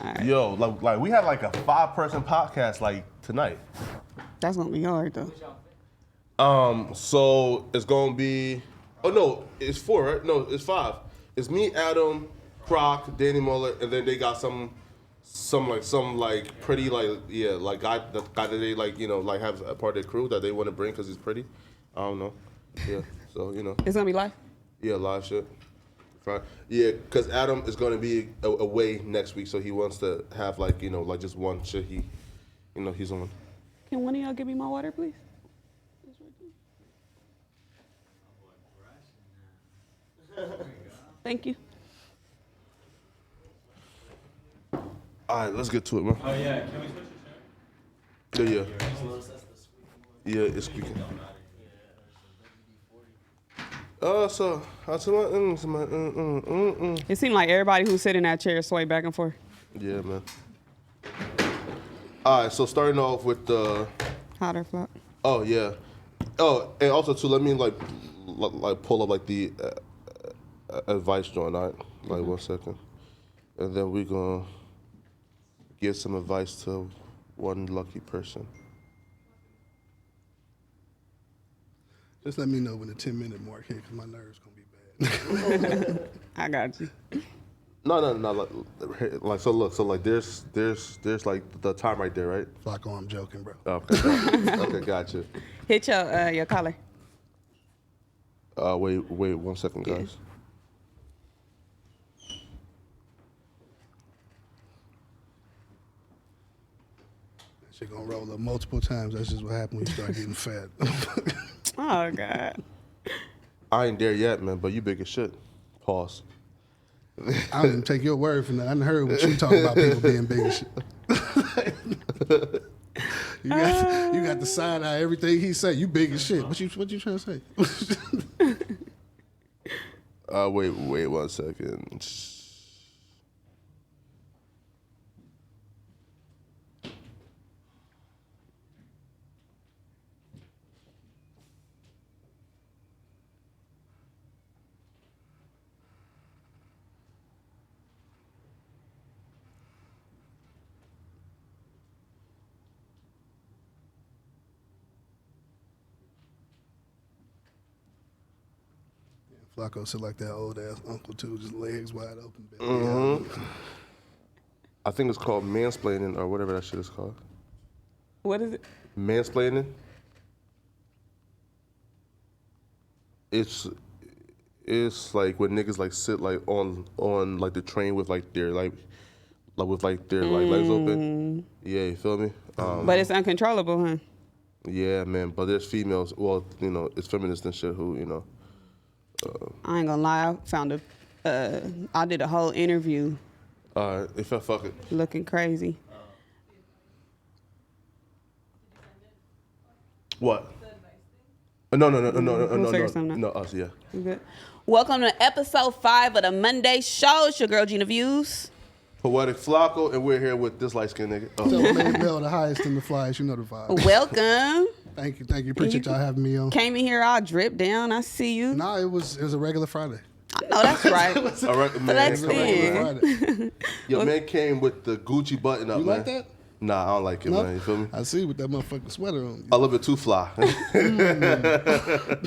Right. Yo, like we have like a 5-person podcast like tonight. That's gonna be hard though. So it's gonna be. Oh no, it's 4, right? No, it's 5. It's me, Adam, Croc, Danny Muller, and then they got some pretty guy that they like have a part of their crew that they want to bring because he's pretty. I don't know. Yeah, so It's gonna be live. Yeah, live shit. Fine. Yeah, because Adam is gonna be away next week, so he wants to have like just one shit he's on. Can one of y'all give me my water, please? Thank you. All right, let's get to it, man. Oh yeah, can we switch the chair? Yeah, it's squeaking. So I told my It seemed like everybody who sit in that chair sway back and forth. Yeah, man. All right, so starting off with the. Hotter flop. Oh yeah. Oh, and also too, let me like pull up like the advice joint. All right, like 1 second, and then we gonna give some advice to one lucky person. Just let me know when the 10-minute mark hit, because my nerves gonna be bad. I got you. No. Like so, look. So like, there's like the time right there, right? Flacco, I'm joking, bro. Okay. Okay, gotcha. Hit your collar. Wait 1 second, guys. That shit gonna roll up multiple times. That's just what happens when you start getting fat. Oh God. I ain't there yet, man. But you big as shit. Pause. I don't even take your word for that. I done heard what you talk about people being big as shit. You got the side eye, everything he say. You big as shit. What you trying to say? Wait 1 second. Flacco sit like that old ass uncle too, just legs wide open. Mm-hmm. I think it's called mansplaining or whatever that shit is called. What is it? Mansplaining. It's like when niggas like sit like on like the train with like their like with like their like legs open. Yeah, you feel me? But it's uncontrollable, huh? Yeah, man. But there's females. Well, it's feminists and shit who I ain't gonna lie. I found I did a whole interview. If I fuck it. Looking crazy. What? No, We'll figure something out. no, us, yeah. You good? Welcome to episode 5 of the Monday Show. It's your girl Gina Views. Poetic Flacco, and we're here with this light-skinned nigga. Oh. Self.made.Mel, the highest in the flyest. You know the vibe. Welcome. Thank you. Appreciate y'all having me on. Came in here all dripped down. I see you. Nah, it was a regular Friday. I know that's right. All right, man. Let's Come on, see. man. Friday. Your man came with the Gucci button up, You man. like that? Nah, I don't like it, No? man. You feel me? I see with that motherfucking sweater on. A little bit too fly.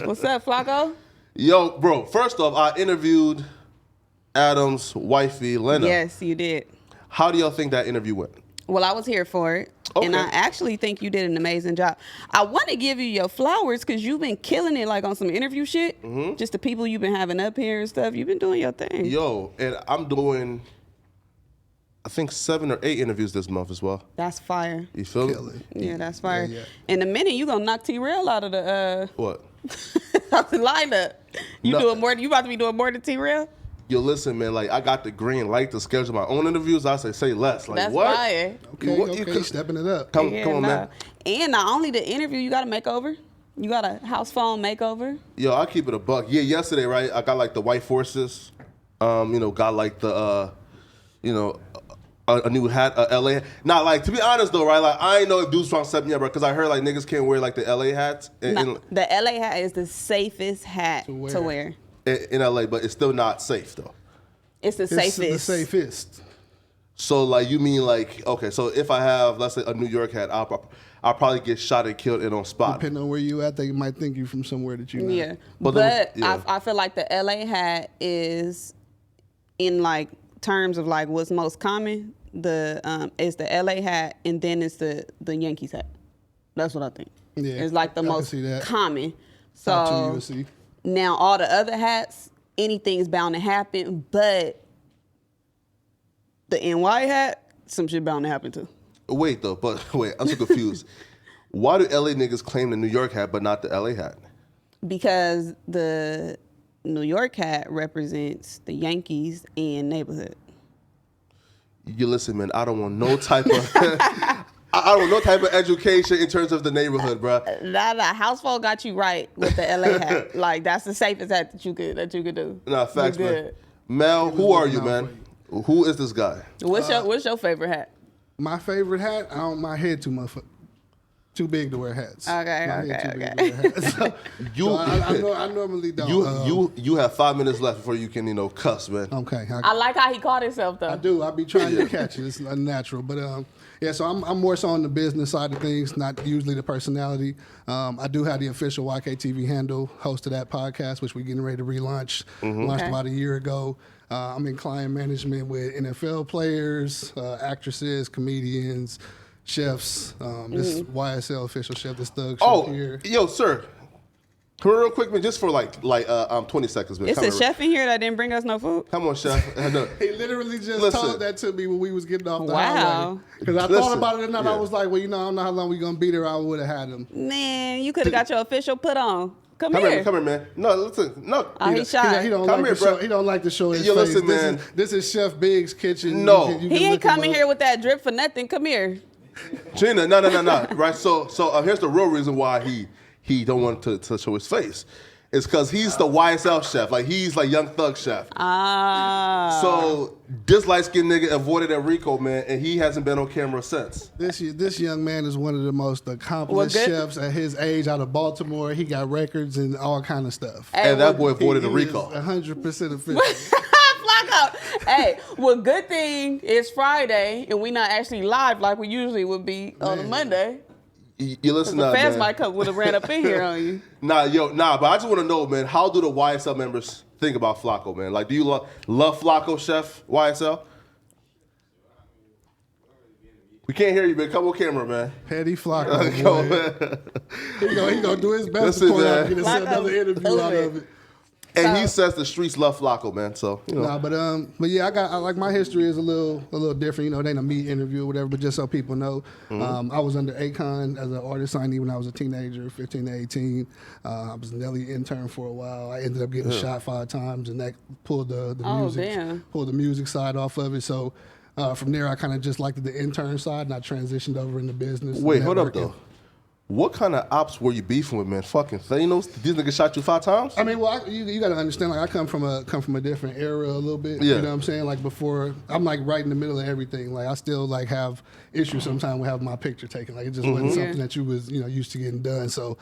What's up, Flacco? Yo, bro, first off, I interviewed Adam's wifey, Lena. Yes, you did. How do y'all think that interview went? Well, I was here for it. Okay. And I actually think you did an amazing job. I want to give you your flowers because you've been killing it like on some interview shit. Mm-hmm. Just the people you've been having up here and stuff. You've been doing your thing. Yo, and I'm doing, I think 7 or 8 interviews this month as well. That's fire. You feel me? Kill it. Yeah, that's fire. Yeah. In a minute, you gonna knock T-Rail out of the What? out the lineup. You No. doing more? You about to be doing more than T-Rail? Yo, listen, man, like, I got the green light to schedule my own interviews. I say less. Like, That's what? fire. Okay, What- okay, stepping it up. Come Yeah, on, nah. man. And not only the interview, you got a makeover. You got a house phone makeover. Yo, I keep it a buck. Yeah, yesterday, right, I got like the white forces. Got like the, a new hat, LA. Nah, like, to be honest though, right, like, I ain't know if dudes trying to set me up, bro, because I heard like niggas can't wear like the LA hats Nah, the LA hat is the safest hat to wear. in LA, but it's still not safe though. It's the It's safest. the safest. So like you mean like okay? So if I have let's say a New York hat, I'll probably get shot and killed and on spot. Depending on where you at, they might think you from somewhere that you not. Yeah, But but yeah. I feel like the LA hat is in like terms of like what's most common. It's the LA hat, and then it's the Yankees hat. That's what I think. Yeah, It's like the I can most see that. common. Top So two USC. now all the other hats, anything's bound to happen, but the NY hat, some shit bound to happen too. Wait, I'm so confused. Why do LA niggas claim the New York hat but not the LA hat? Because the New York hat represents the Yankees and neighborhood. You listen, man. I don't want no type of. I don't want no type of education in terms of the neighborhood, bro. Nah, household got you right with the LA hat. Like that's the safest hat that you could do. Nah, facts, You man. good. Mel, who are you, man? Who is this guy? What's your favorite hat? My favorite hat, my head too big to wear hats. Okay. My head too big to wear hats. So I normally don't. You have 5 minutes left before you can cuss, man. Okay. I like how he called himself though. I do. I be trying to catch it. It's unnatural, but yeah. So I'm more so on the business side of things, not usually the personality. I do have the official YKTV handle, host of that podcast, which we're getting ready to relaunch. Launched about a year ago. I'm in client management with NFL players, actresses, comedians, chefs. This YSL official chef, this thug chef here. Yo, sir. Come real quick, man, just for like 20 seconds, man. It's Come a chef in here that didn't bring us no food. Come on, chef. No. He literally just Listen. told that to me when we was getting off the Wow. highway. Because I thought about it enough. I was like, well, I don't know how long we gonna be there. I would have had him. Man, you could have got your official put on. Come Come here. here, man. No, listen, no. Oh, he shy. He don't Come like here, to show. bro. He don't like to show his Yo, face. listen, man. This is Chef Big's kitchen. No. You can He ain't look him coming up. here with that drip for nothing. Come here. Gina, no. Right, so here's the real reason why he don't want to show his face. It's because he's the YSL chef. Like, he's like Young Thug chef. Ah. So this light-skinned nigga avoided Enrico, man, and he hasn't been on camera since. This young man is one of the most accomplished Well, good. chefs at his age out of Baltimore. He got records and all kind of stuff. Hey, And that boy avoided He Enrico. is 100% official. Flacco. Hey, well, good thing it's Friday and we not actually live like we usually would be on a Man. Monday. You listen The to fans man. would have ran up in here on you. But I just want to know, man, how do the YSL members think about Flacco, man? Like, do you love Flacco, Chef YSL? We can't hear you, man. Come on camera, man. Petty Flacco. Go, boy. man. He gonna do his best Listen, to point out man. and get Flacco, another interview out of it. And he says the streets love Flacco, man. So, Nah, but yeah, I like my history is a little different. It ain't a me interview or whatever, but just so people know, I was under Akon as an artist signee when I was a teenager, 15 to 18. I was a Nelly intern for a while. I ended up getting shot 5 times, and that pulled the music side off of it. So from there, I kind of just liked the intern side, and I transitioned over into business. wait, hold up, networking. though. What kind of ops were you beefing with, man? Fucking Thanos? These niggas shot you 5 times? I mean, well, you got to understand. Like, I come from a different era a little bit. Yeah. You know what I'm saying? Like before, I'm like right in the middle of everything. Like I still like have issues sometimes with having my picture taken. Like it just wasn't something that you was used to getting done. So,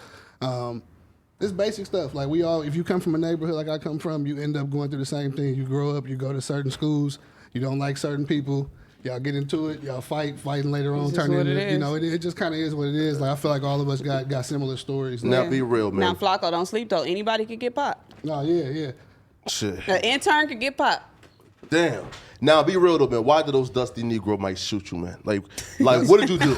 it's basic stuff. Like if you come from a neighborhood like I come from, you end up going through the same thing. You grow up, you go to certain schools, you don't like certain people. Y'all get into it, y'all fighting later on, turn into it just kind of is what it is. Like I feel like all of us got similar stories. Now be real, man. Now Flacco don't sleep though. Anybody could get popped. No, yeah. Shit. An intern could get popped. Damn. Now be real though, man. Why did those dusty Negro might shoot you, man? Like what did you do?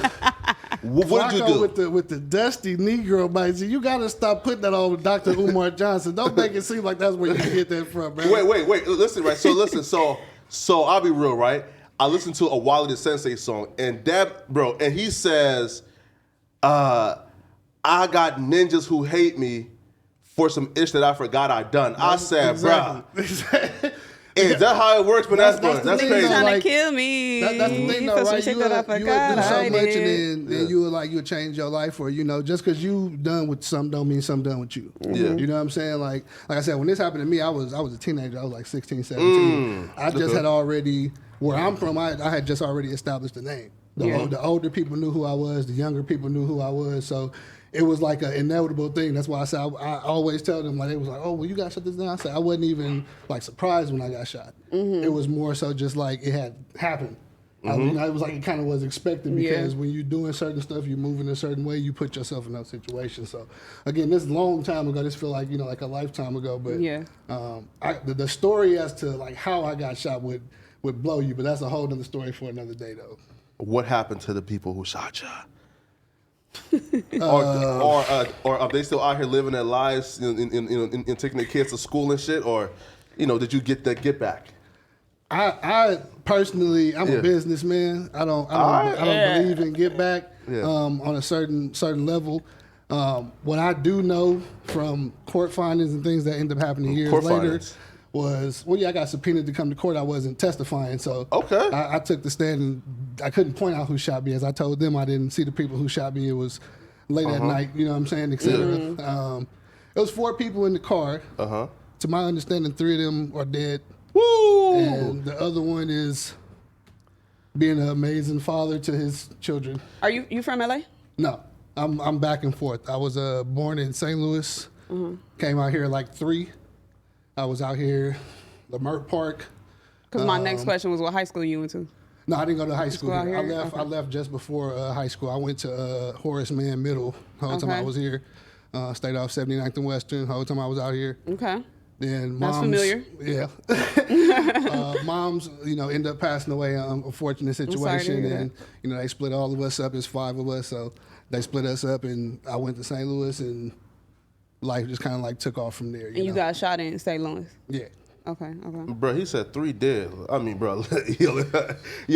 What did you Flacco do? with the dusty Negro bites? You gotta stop putting that on Dr. Umar Johnson. Don't make it seem like that's where you get that from, man. Wait. Listen, right? So I'll be real, right? I listened to a Wally the Sensei song, and he says, I got ninjas who hate me for some ish that I forgot I done. I said, bruh. Is that how it works? But that's the crazy. thing, Trying like, to kill me. That's the thing, though, for some right? shit You that I would do forgot so I much, did. and then you would change your life, or just because you done with something don't mean something done with you. Yeah. You know what I'm saying? Like I said, when this happened to me, I was a teenager. I was like 16, 17. I just had already, where I'm from, I had just already established the name. The older people knew who I was. The younger people knew who I was. So it was like an inevitable thing. That's why I said I always tell them, like, they was like, oh, well, you got shot this down. I said I wasn't even like surprised when I got shot. It was more so just like it had happened. It was like it kind of was expected because when you're doing certain stuff, you're moving a certain way, you put yourself in those situations. So, again, this is a long time ago. This feel like like a lifetime ago. But the story as to like how I got shot would blow you, but that's a whole other story for another day, though. What happened to the people who shot you? or are they still out here living their lives and taking their kids to school and shit? Or, did you get that get back? I personally, I'm a businessman. I don't believe in get back on a certain level. What I do know from court findings and things that end up happening years later was, I got subpoenaed to come to court. I wasn't testifying, so I took the stand and I couldn't point out who shot me. As I told them, I didn't see the people who shot me. It was late at night, you know what I'm saying, et cetera. It was 4 people in the car. To my understanding, 3 of them are dead. Woo! And the other one is being an amazing father to his children. Are you from LA? No, I'm back and forth. I was born in St. Louis. Came out here at like 3. I was out here, Lamert Park. Because my next question was what high school you went to? No, I didn't go to high school. Here? I left just before high school. I went to Horace Mann Middle the whole time I was here. Stayed off 79th and Western the whole time I was out here. Okay. Then That's familiar. Yeah. Moms, end up passing away. Unfortunate situation, and they split all of us up. It's 5 of us, so they split us up, and I went to St. Louis, and life just kind of like took off from there. You got shot in St. Louis. Yeah. Okay. Bro, he said 3 dead. I mean, bro, yo,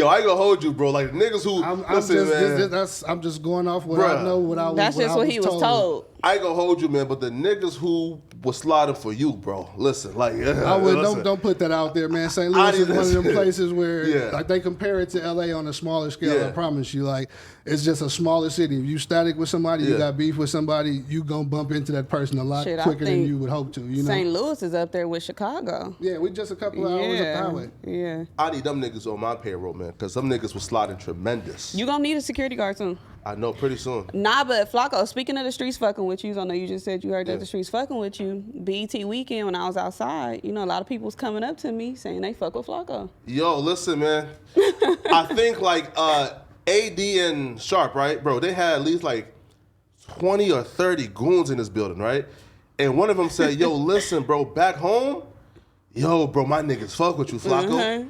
I ain't gonna hold you, bro. Like niggas who I'm just going off what I know. That's just what he was told. I ain't gonna hold you, man. But the niggas who was sliding for you, bro. Listen, like don't put that out there, man. St. Louis is one of them places where like they compare it to LA on a smaller scale. I promise you, like it's just a smaller city. If you static with somebody, you got beef with somebody, you gonna bump into that person a lot quicker than you would hope to. St. Louis is up there with Chicago. Yeah, we just a couple of hours up the highway. Yeah. I need them niggas on my payroll, man, because some niggas was sliding tremendous. You gonna need a security guard soon. I know, pretty soon. Nah, but Flacco, speaking of the streets fucking with you, I know you just said you heard that the streets fucking with you. BET weekend when I was outside, a lot of people was coming up to me saying they fuck with Flacco. Yo, listen, man. I think like AD and Sharp, right, bro? They had at least like 20 or 30 goons in this building, right? And one of them said, yo, listen, bro, back home, yo, bro, my niggas fuck with you, Flacco.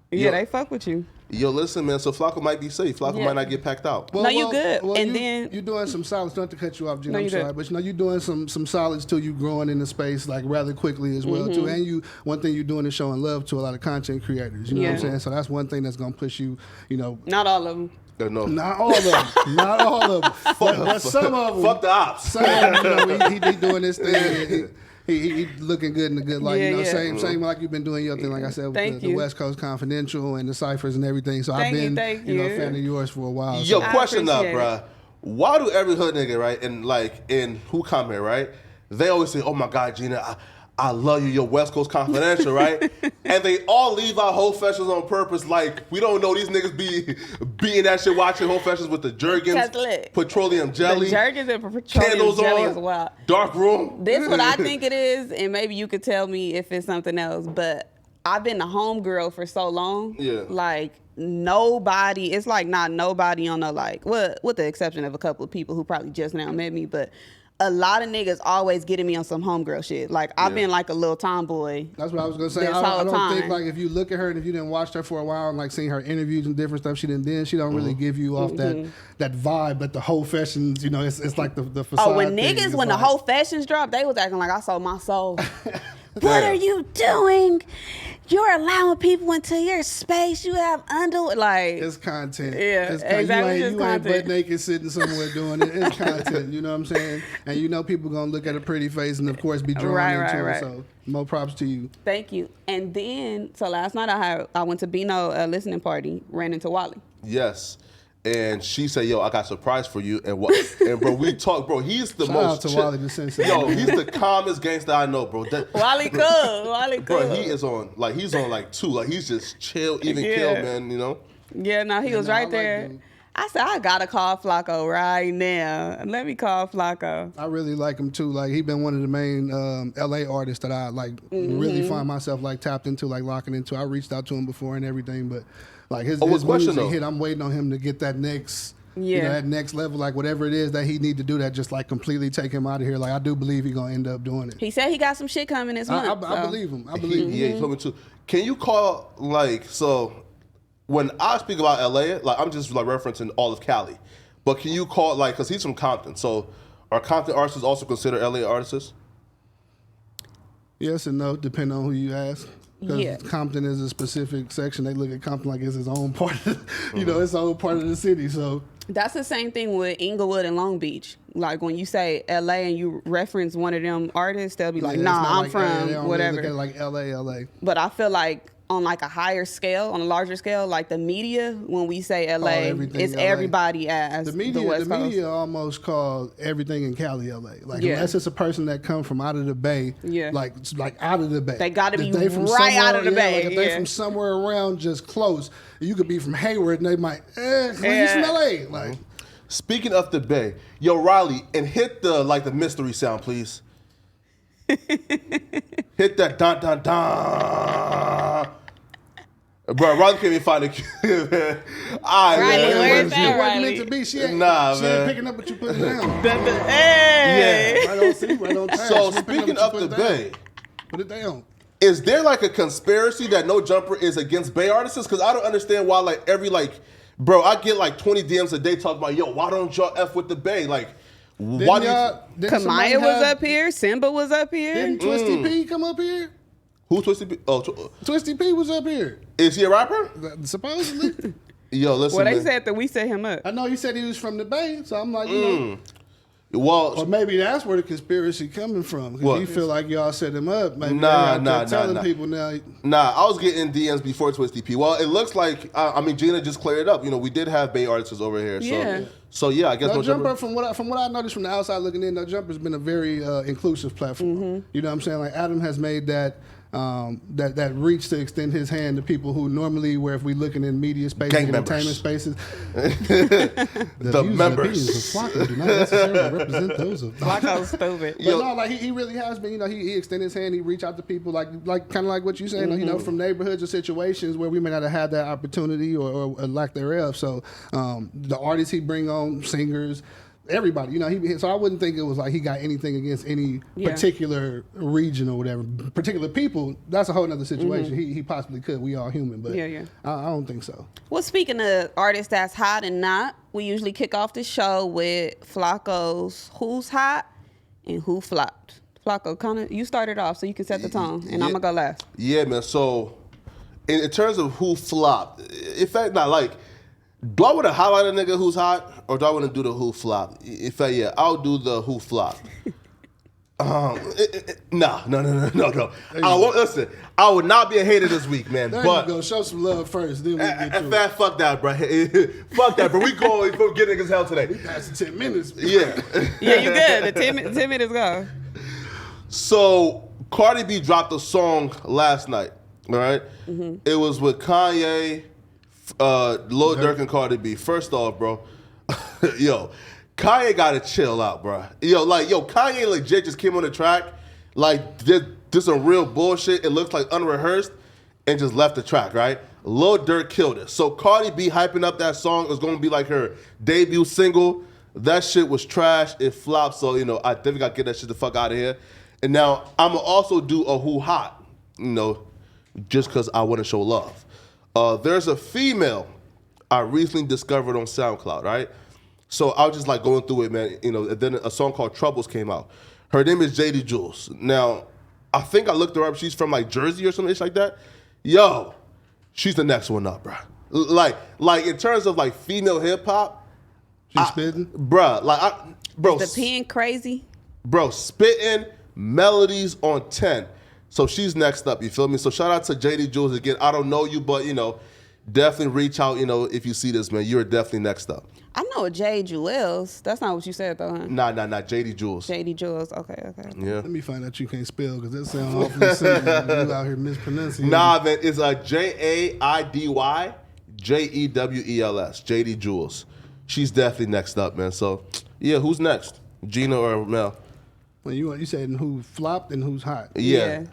Yeah, they fuck with you. Yo, listen, man. So Flacco might be safe. Flacco might not get packed out. No, you good. And then you're doing some solids. Not to cut you off, Gina. I'm sorry, but you're doing some solids too. You growing in the space like rather quickly as well too. And one thing you're doing is showing love to a lot of content creators. You know what I'm saying? So that's one thing that's gonna push you. Not all of them. No. Not all of them. Not all of them. But some of them. Fuck the ops. Some of them, he doing this thing. He looking good in the good light. Same like you've been doing your thing. Like I said, with the West Coast Confidential and the ciphers and everything. So I've been a fan of yours for a while. Yo, question up, bruh. Why do every hood nigga, right, and who come here, right? They always say, "Oh my God, Gina, I love you, your West Coast Confidential," right? And they all leave out whole festivals on purpose. Like, we don't know these niggas be in that shit watching whole festivals with the Jergens, petroleum jelly, the Jergens and petroleum jelly as well. Dark room. This is what I think it is, and maybe you could tell me if it's something else. But I've been a homegirl for so long. Yeah. Like, nobody, it's like not nobody on the with the exception of a couple of people who probably just now met me, but a lot of niggas always getting me on some homegirl shit. Like, I've been like a little tomboy. That's what I was gonna say. I don't think like if you look at her and if you didn't watch her for a while and like seen her interviews and different stuff she done did, she don't really give you off that vibe. But the whole fashions, it's like the facade. Oh, when the whole fashions dropped, they was acting like I sold my soul. What are you doing? You're allowing people into your space. You have it's content. Yeah, exactly. You ain't butt naked sitting somewhere doing it. It's content. You know what I'm saying? And people gonna look at a pretty face and of course be drawn into it. So more props to you. Thank you. And then last night I went to Bino listening party. Ran into Wally. Yes. And she said, "Yo, I got a surprise for you." And bro, we talk, bro. He's the most. Shout out to Wally the Sensei. Yo, he's the calmest gangster I know, bro. Wally cool. Bro, he is on he's on 2. Like he's just chill, even kill, man. Yeah, no, he was right there. I said, I gotta call Flacco right now. Let me call Flacco. I really like him too. Like he been one of the main LA artists that I like really find myself like tapped into, like locking into. I reached out to him before and everything, but like his music hit. I'm waiting on him to get that next, that next level, like whatever it is that he need to do that just like completely take him out of here. Like I do believe he gonna end up doing it. He said he got some shit coming this month. I believe him. I believe him. Yeah, he told me too. Can you call when I speak about LA, like I'm just like referencing all of Cali, but can you call because he's from Compton, so are Compton artists also considered LA artists? Yes and no, depending on who you ask. Yeah. Because Compton is a specific section. They look at Compton like it's its own part of, its own part of the city. So that's the same thing with Inglewood and Long Beach. Like when you say LA and you reference one of them artists, they'll be like, nah, I'm from whatever. They look at it like LA. But I feel like on like a higher scale, on a larger scale, like the media, when we say LA, it's LA. Everybody as the West Coast. The media almost call everything in Cali LA. Like unless it's a person that come from out of the Bay, like out of the Bay. They got to be right out of the Bay. Like if they from somewhere around just close, you could be from Hayward and they might, he's from LA. Like speaking of the Bay, yo Riley, and hit the mystery sound, please. Hit that dun dun dun. Bro, Riley can't even find a cue, man. Riley, where's that, It wasn't Riley? meant to be. She ain't picking up what you putting down. Hey! Yeah. Right on time. So speaking of the Bay, put it down. is there like a conspiracy that No Jumper is against Bay artists? Because I don't understand why bro, I get like 20 DMs a day talking about, yo, why don't y'all F with the Bay? Like, why do you... Kamaya was up here. Simba was up here. Didn't Twisty P come up here? Who's Twisty P? Oh, Twisty P was up here. Is he a rapper? Supposedly. Yo, listen, well, they said that we set him up. I know he said he was from the Bay, so I'm like, Well, or maybe that's where the conspiracy coming from. Because he feel like y'all set him up. Maybe telling people now. Nah, I was getting DMs before Twisty P. Well, it looks like Gina just cleared it up. We did have Bay artists over here. So yeah, I guess No Jumper. From what I noticed from the outside looking in, No Jumper's been a very inclusive platform. You know what I'm saying? Like Adam has made that. That reach to extend his hand to people who normally, where if we looking in media spaces, entertainment spaces, the members of Flacco do not necessarily represent those of Flacco's stupid. But no, like he really has been. He extended his hand. He reached out to people like kind of like what you're saying. From neighborhoods or situations where we may not have had that opportunity or lack thereof. So the artists he bring on, singers. Everybody, so I wouldn't think it was like he got anything against any particular region or whatever. Particular people, that's a whole other situation. He possibly could. We all human, but I don't think so. Well, speaking of artists that's hot and not, we usually kick off the show with Flacco's Who's Hot and Who Flopped. Flacco, you started off so you can set the tone, and I'm going to go last. Yeah, man. So in terms of who flopped, in fact, not like, do I want to highlight a nigga who's hot, or do I want to do the who flop? In fact, I'll do the who flop. No. Listen, I would not be a hater this week, man. There but you go. Show some love first, then we get to it. Fuck that, bro. Fuck that, bro. We going for getting niggas hell today. We passed the 10 minutes. Yeah. Yeah, you good. The 10 minutes go. So Cardi B dropped a song last night. All right, It was with Kanye. Lil Durk and Cardi B. First off, bro, Kanye gotta chill out, bro. Kanye legit just came on the track, did some real bullshit. It looks like unrehearsed, and just left the track, right? Lil Durk killed it. So Cardi B hyping up that song is gonna be like her debut single. That shit was trash. It flopped. So I definitely gotta get that shit the fuck out of here. And now I'ma also do a who hot, just because I want to show love. There's a female I recently discovered on SoundCloud, right? So I was just going through it, man. And then a song called Troubles came out. Her name is JD Jules. Now, I think I looked her up. She's from Jersey or something like that. Yo, she's the next one up, bro. Like in terms of female hip hop, she's spitting, bro. Is the pen crazy, bro? Spitting melodies on 10. So she's next up, you feel me? So shout out to JD Jules again. I don't know you, but definitely reach out, if you see this, man. You're definitely next up. I know a J. Jewels. That's not what you said, though, huh? Nah, JD Jules. JD Jules, okay. Yeah. Let me find out you can't spell, because that sounds awfully simple. You out here mispronouncing. Nah, man, it's JAIDY JEWELS. JD Jules. she's definitely next up, man. So yeah, who's next? Gina or Mel? Well, you said who flopped and who's hot. Yeah.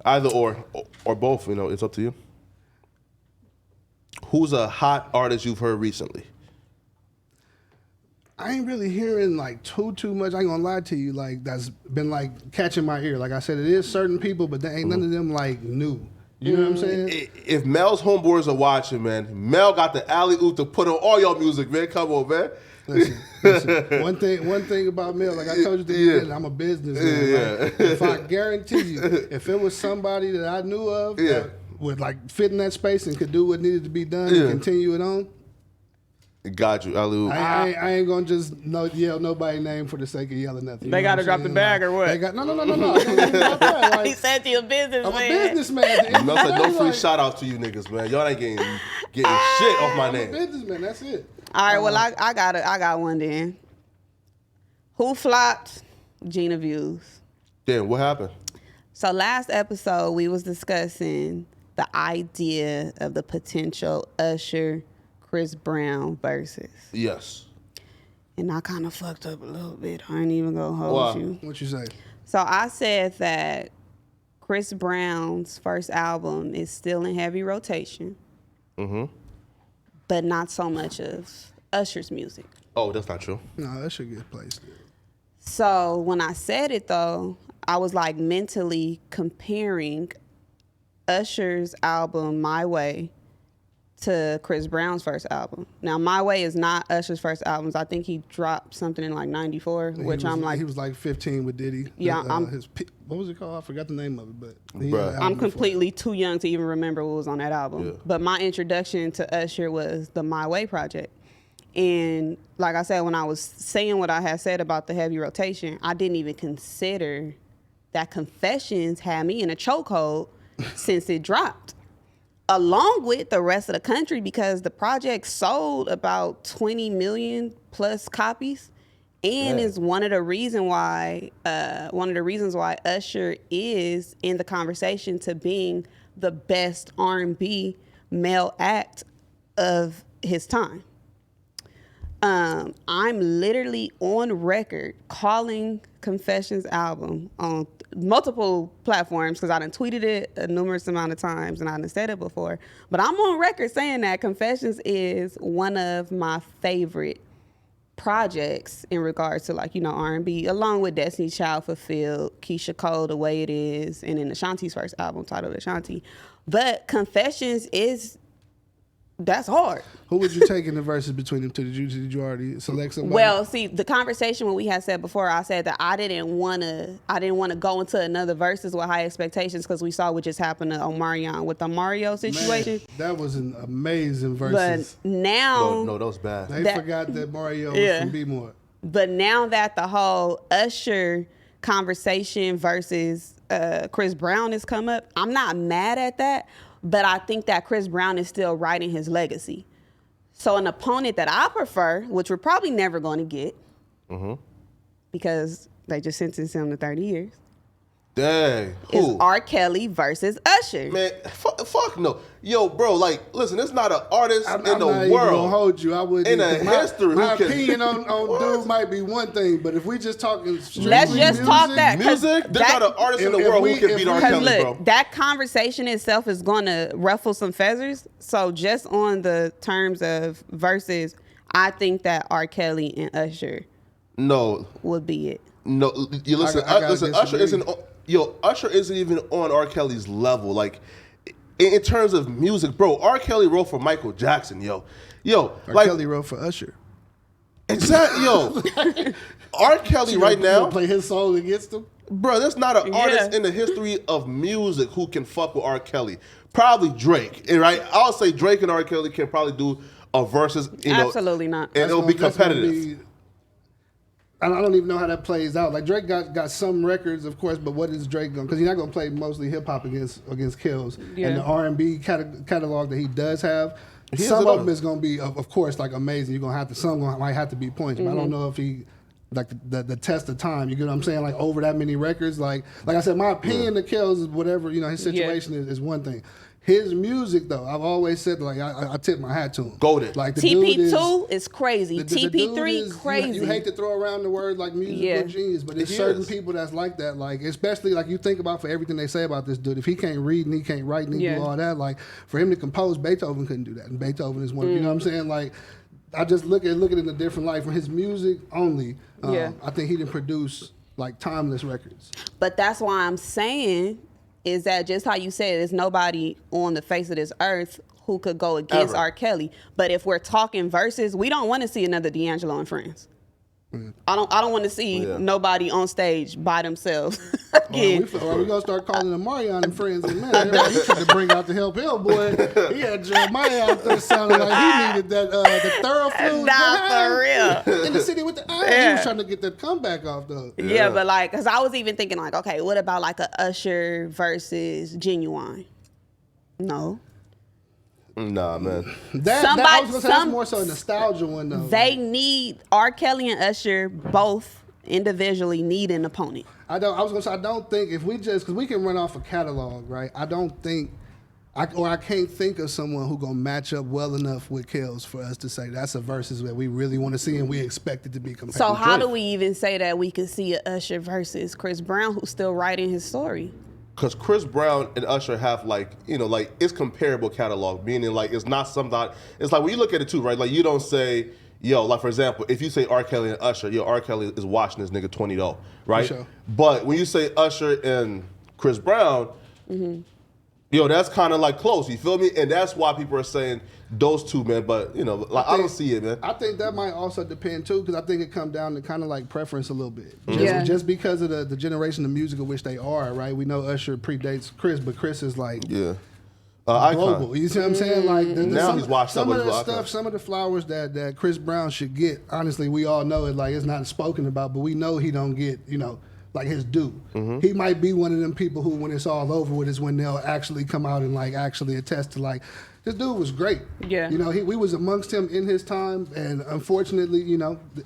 Either or both. You know, it's up to you. Who's a hot artist you've heard recently? I ain't really hearing like too much. I ain't gonna lie to you. Like that's been like catching my ear. Like I said, it is certain people, but there ain't none of them like new. You know what I'm saying? If Mel's homeboys are watching, man, Mel got the alley oop to put on all your music, man. Come on, man. Listen. One thing about Mel, like I told you at the beginning, I'm a businessman. Like, if I guarantee you, if it was somebody that I knew of that would like fit in that space and could do what needed to be done and continue it on. Got you, alley oop. I ain't gonna just yell nobody's name for the sake of yelling nothing. They got to drop the bag or what? They got no. Like, He said you're a businessman. I'm a businessman. Mel said no free shout outs to you niggas, man. Y'all ain't getting shit off my I'm a name. businessman. That's it. All right, well, I got one then. Who flopped? Gina Views. Damn, what happened? So last episode, we was discussing the idea of the potential Usher, Chris Brown versus. Yes. And I kind of fucked up a little bit. I ain't even gonna hold you. What you say? So I said that Chris Brown's first album is still in heavy rotation. But not so much of Usher's music. Oh, that's not true. No, that should get placed. So when I said it though, I was like mentally comparing Usher's album My Way to Chris Brown's first album. Now My Way is not Usher's first album. I think he dropped something in like 94, which I'm like... He was like 15 with Diddy. Yeah, what was it called? I forgot the name of it, but... I'm completely too young to even remember what was on that album. Yeah. But my introduction to Usher was the My Way project. And like I said, when I was saying what I had said about the heavy rotation, I didn't even consider that Confessions had me in a chokehold since it dropped, along with the rest of the country, because the project sold about 20 million plus copies, and is one of the reasons why Usher is in the conversation to being the best R&B male act of his time. I'm literally on record calling Confessions album on multiple platforms because I done tweeted it a numerous amount of times and I done said it before. But I'm on record saying that Confessions is one of my favorite projects in regards to like, you know, R&B, along with Destiny's Child Fulfilled, Keisha Cole, The Way It Is, and then Ashanti's first album titled Ashanti. But Confessions that's hard. Who would you take in the verses between them two? Did you already select somebody? Well, see, the conversation when we had said before, I said that I didn't want to go into another verses with high expectations because we saw what just happened to Omarion with the Mario situation. Man, that was an amazing verses. But now, No, that was bad. They forgot that Mario was from B-More. But now that the whole Usher conversation versus Chris Brown has come up, I'm not mad at that. But I think that Chris Brown is still writing his legacy. So an opponent that I prefer, which we're probably never going to get, because they just sentenced him to 30 years, Dang. is Who? R. Kelly versus Usher. Man, fuck no. Yo, bro, like, listen, there's not an artist I'm in not the even gonna world. hold you. I wouldn't. In a history, my who can- opinion on dude might be one thing, but if we just talking strictly Let's just talk that. Music? There's not an artist in the world who can beat R. Because Kelly, look, bro. that conversation itself is going to ruffle some feathers. So just on the terms of verses, I think that R. Kelly and Usher No, would be it. no. You listen. I gotta Listen. Usher disagree. Usher isn't even on R. Kelly's level. Like, in terms of music, bro. R. Kelly wrote for Michael Jackson, yo. R. Like, Kelly wrote for Usher. exactly, yo. R. Kelly right You now, gonna play his song against him. bro. There's not an artist Yeah. in the history of music who can fuck with R. Kelly. Probably Drake, right? I'll say Drake and R. Kelly can probably do a versus. Absolutely not. And it'll be competitive. I don't even know how that plays out. Like Drake got some records, of course, but what is Drake going? Because he's not going to play mostly hip hop against Kills. Yeah. And the R&B catalog that he does have, He has some it of all. them is going to be, of course, like amazing. You're going to have to. Some might have to be points. But I don't know if he. Like the test of time, you get what I'm saying? Like over that many records, like I said, my opinion of Kells is whatever, his situation is one thing. His music, though, I've always said, like, I tip my hat to him. Goated. Like, the dude TP2 is crazy. the dude TP3 is- crazy. You hate to throw around the word like musical Yeah. genius, but there's He certain is. people that's like that. Like, especially like you think about for everything they say about this dude. If he can't read and he can't write and he Yeah. do all that, like for him to compose, Beethoven couldn't do that. And Beethoven is one. You know what I'm saying? Like, I just look at it in a different light. From his music only, Yeah. I think he didn't produce like timeless records. But that's why I'm saying is that just how you said, there's nobody on the face of this earth who could go against Ever. R. Kelly. But if we're talking verses, we don't want to see another D'Angelo and Friends. I don't want to see Yeah. nobody on stage by themselves Or again. we gonna start calling him Marion and friends in a minute. Everybody, he tried to bring out the Help Hill boy. He had Jeremiah out there sounding like he needed that the thorough flu. Nah, for real. In the city with the He Yeah. was trying to get that comeback off though. Yeah, but like, cause I was even thinking like, okay, what about like a Usher versus Genuine? No. Nah, man. I was gonna say that's more so a nostalgia one though. They need R. Kelly and Usher both individually need an opponent. I don't think if we just because we can run off a catalog, right? I don't think. I can't think of someone who gonna match up well enough with Kells for us to say that's a versus that we really want to see and we expect it to be competitive. So how do we even say that we could see a Usher versus Chris Brown who's still writing his story? Because Chris Brown and Usher have like, you know, like it's comparable catalog, meaning like it's not something, it's like when you look at it too, right? Like you don't say, yo, like for example, if you say R. Kelly and Usher, yo, R. Kelly is watching this nigga 20 though, right? For sure. But when you say Usher and Chris Brown, yo, that's kind of like close, you feel me? And that's why people are saying those two, man. But, you know, like I don't see it, man. I think that might also depend too, because I think it comes down to kind of like preference a little bit. Yeah. Just because of the generation of music of which they are, right? We know Usher predates Chris, but Chris is like Yeah. global. Icon. You see what I'm saying? Like Now he's washed up, some of but the he's an icon. stuff, some of the flowers that Chris Brown should get. Honestly, we all know it. Like it's not spoken about, but we know he don't get like his due. He might be one of them people who, when it's all over with, is when they'll actually come out and like actually attest to like this dude was great. Yeah. We was amongst him in his time, and unfortunately,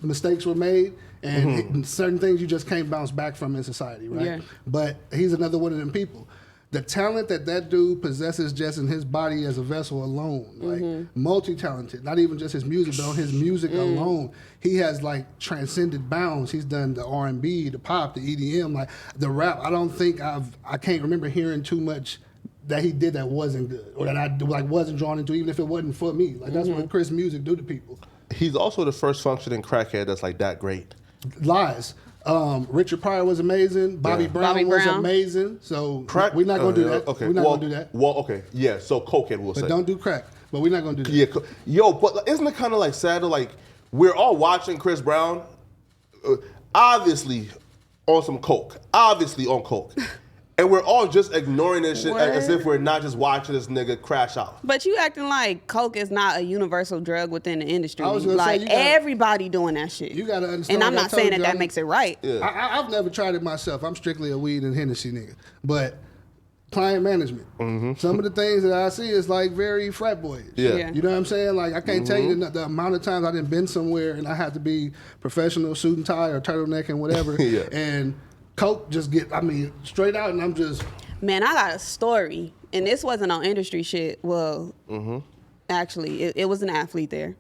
mistakes were made, and certain things you just can't bounce back from in society, right? Yeah. But he's another one of them people. The talent that dude possesses just in his body as a vessel alone, like multi-talented, not even just his music, but on his music alone, he has like transcended bounds. He's done the R&B, the pop, the EDM, like the rap. I don't think I can't remember hearing too much that he did that wasn't good or that I like wasn't drawn into, even if it wasn't for me. Like that's what Chris music do to people. He's also the first functioning crackhead that's like that great. Lies. Richard Pryor was amazing. Bobby Brown was amazing. So we're not gonna do that. Okay. We're not gonna do that. Well, okay. Yeah, so cokehead will But say. don't do crack. But we're not gonna do that. Yeah, yo, but isn't it kind of like sad? Like we're all watching Chris Brown, obviously on some coke, obviously on coke, and we're all just ignoring this shit as if we're not just watching this nigga crash out. But you acting like coke is not a universal drug within the industry. I was gonna say, like you gotta- everybody doing that shit. You gotta understand. And I'm like I not saying told that you, that makes it right. Yeah. I've never tried it myself. I'm strictly a weed and Hennessy nigga. But client management. Some of the things that I see is like very frat boyish. Yeah. You know what I'm saying? Like I can't tell you the amount of times I done been somewhere and I had to be professional, suit and tie or turtleneck and whatever. Yeah. And coke just straight out and I'm just. Man, I got a story, and this wasn't on industry shit. Well, actually, it was an athlete there.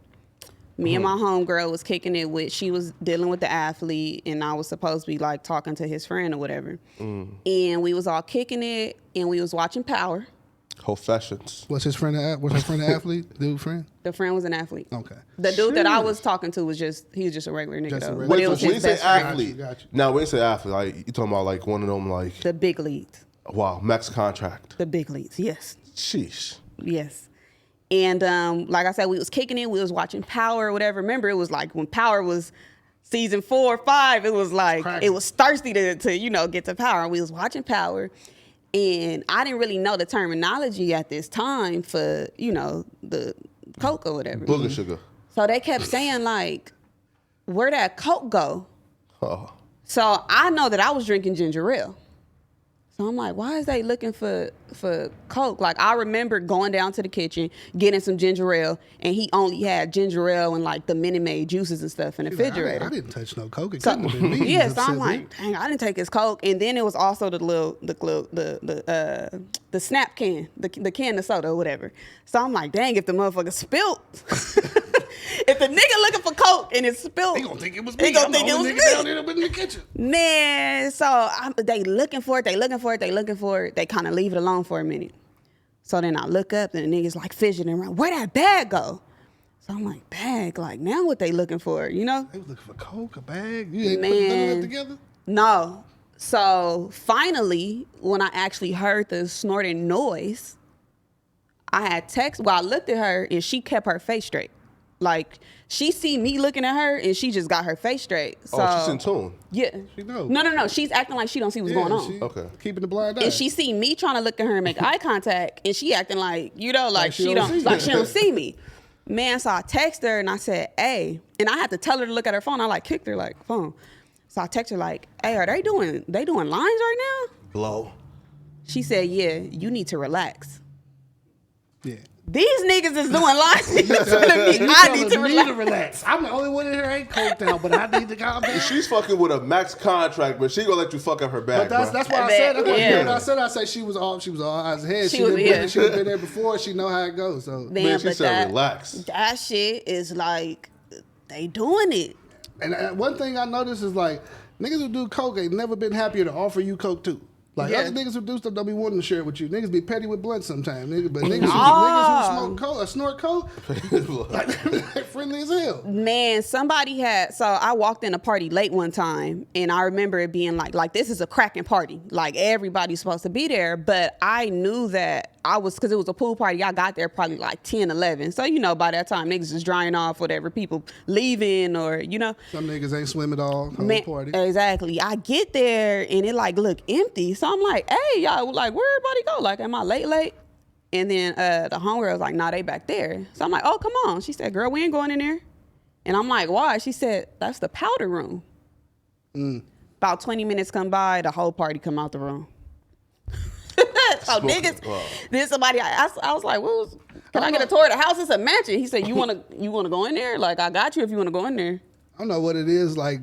Me and my homegirl was kicking it with, she was dealing with the athlete, and I was supposed to be like talking to his friend or whatever. And we was all kicking it, and we was watching Power. Confessions. What's his friend? What's his friend? An athlete? Dude, friend? The friend was an athlete. Okay. The dude that I was talking to was he was just a regular nigga Just a though. regular- But Wait, it so was when you his say best friend. athlete, Got you. now when you say athlete, like you talking about like one of them like The big leagues. wow, max contract. The big leagues, yes. Sheesh. Yes. And like I said, we was kicking it. We was watching Power or whatever. Remember, it was like when Power was season 4 or 5, it was like, Cracking. it was thirsty to get to Power. And we was watching Power. And I didn't really know the terminology at this time for, the Coke or whatever. Booger sugar. So they kept saying like, where that Coke go? Oh. So I know that I was drinking ginger ale. So I'm like, why is they looking for coke? Like, I remember going down to the kitchen, getting some ginger ale, and he only had ginger ale and like the Minute Maid juices and stuff in the refrigerator. I didn't touch no coke. It couldn't have been me. Yeah, so I'm like, dang, I didn't take his coke. And then it was also the snap can, the can of soda or whatever. So I'm like, dang, if the motherfucker spilt. If the nigga looking for coke and it spilled, He gonna think it was me. He gonna think it was nigga me. down there in the kitchen. Man, so they looking for it. They kind of leave it alone for a minute. So then I look up and the niggas like fidgeting around. Where that bag go? So I'm like, bag? Like, now what they looking for, you know? They was looking for coke, a bag. You ain't putting none of that together? No. So finally, when I actually heard the snorting noise, I had text. Well, I looked at her and she kept her face straight. Like, she see me looking at her and she just got her face straight. So, she's in tune. Yeah. She knows. No. She's acting like she don't see what's going on. Okay. Keeping the blind eye. And she see me trying to look at her and make eye contact, and she acting like, you know, like she don't see me. Man, so I text her and I said, hey, and I had to tell her to look at her phone. I like kicked her like phone. So I text her like, hey, are they doing lines right now? Blow. She said, yeah, you need to relax. Yeah. These niggas is doing lines. I need to relax. I'm the only one in here ain't coked out, but I need to calm down. She's fucking with a max contract, but she gonna let you fuck up her back. But that's why I said. I said she was all eyes ahead. She was been there before. She know how it goes. So man, she said relax. That shit is like they doing it. And one thing I noticed is like niggas who do coke ain't never been happier to offer you coke too. Like other niggas who do stuff don't be wanting to share it with you. Niggas be petty with blunt sometimes, but niggas who smoke coke or snort coke, like friendly as hell. Man, somebody had, so I walked in a party late one time and I remember it being like this is a cracking party. Like everybody's supposed to be there, but I knew that because it was a pool party, I got there probably like 10, 11. So, you know, by that time, niggas is drying off, whatever, people leaving or, you know. Some niggas ain't swim at all, whole party. Exactly. I get there and it like look empty. So I'm like, hey, y'all, like, where everybody go? Like, am I late? And then the homegirl was like, nah, they back there. So I'm like, oh, come on. She said, girl, we ain't going in there. And I'm like, why? She said, that's the powder room. About 20 minutes come by, the whole party come out the room. So niggas, then somebody, I was like, can I get a tour of the house? It's a mansion. He said, you wanna go in there? Like, I got you if you wanna go in there. I don't know what it is like,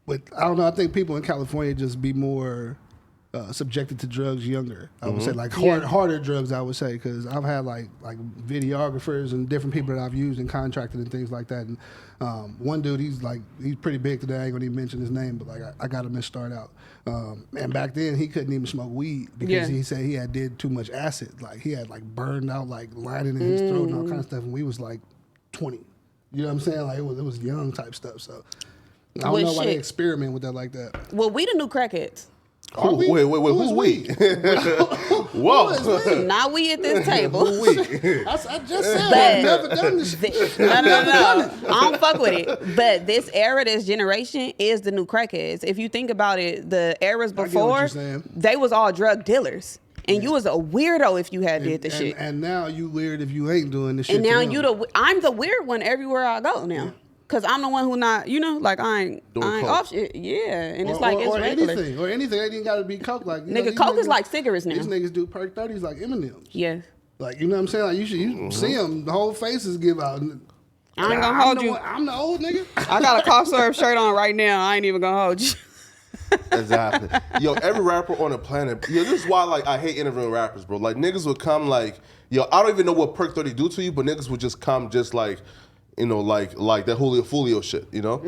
but I don't know. I think people in California just be more subjected to drugs younger. I would say like harder drugs. I would say because I've had like videographers and different people that I've used and contracted and things like that. And one dude, he's pretty big today. I ain't gonna even mention his name, but like I got him to start out. And back then he couldn't even smoke weed because he said he had did too much acid. Like he had like burned out like lining in his throat and all kind of stuff. And we was like 20. You know what I'm saying? Like it was young type stuff. So I don't know why they experiment with that like that. Well, we the new crackheads. Wait, who's we? Whoa. Not we at this table. Who we? I just said I've never done this shit. No. I don't fuck with it. But this era, this generation is the new crackheads. If you think about it, the eras before, they was all drug dealers. And you was a weirdo if you had did the shit. And now you weird if you ain't doing the shit. And now I'm the weird one everywhere I go now. Yeah. Cause I'm the one who not, you know, like I ain't off shit. Yeah, and it's like it's regular. Anything. It ain't gotta be coke. Like nigga, coke is like cigarettes now. These niggas do perk 30s like M&Ms. Yeah. Like you know what I'm saying? Like you see them, the whole faces give out. I ain't gonna hold you. I'm the old nigga. I got a cough syrup shirt on right now. I ain't even gonna hold you. Exactly. Yo, every rapper on the planet. Yo, this is why like I hate interviewing rappers, bro. Like niggas would come like, yo, I don't even know what perk 30 do to you, but niggas would just come just like. You know, like that Julio Folio shit, you know?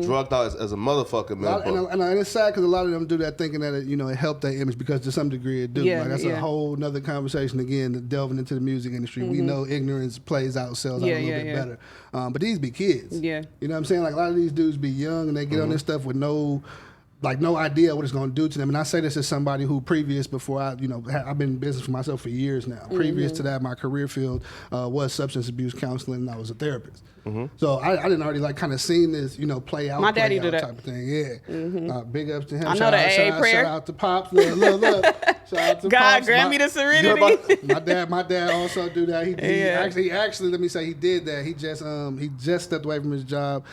Drugged out as a motherfucker, man. And it's sad because a lot of them do that thinking that, it helped their image because to some degree it do. Yeah, like that's a whole nother conversation, again, delving into the music industry. We know ignorance plays out, sells out a little bit better. But these be kids. Yeah. You know what I'm saying? Like a lot of these dudes be young and they get on this stuff with no idea what it's going to do to them. And I say this as somebody who before I've been in business for myself for years now. Previous to that, my career field was substance abuse counseling, and I was a therapist. So I didn't already kind of seen this, play out. My daddy did that type of thing. Yeah. Big ups to him. I know the AA prayer. Shout out to Pops. Look. Shout out to God Pops. grant me the serenity. My dad also do that. He actually let me say he did that. He just stepped away from his job.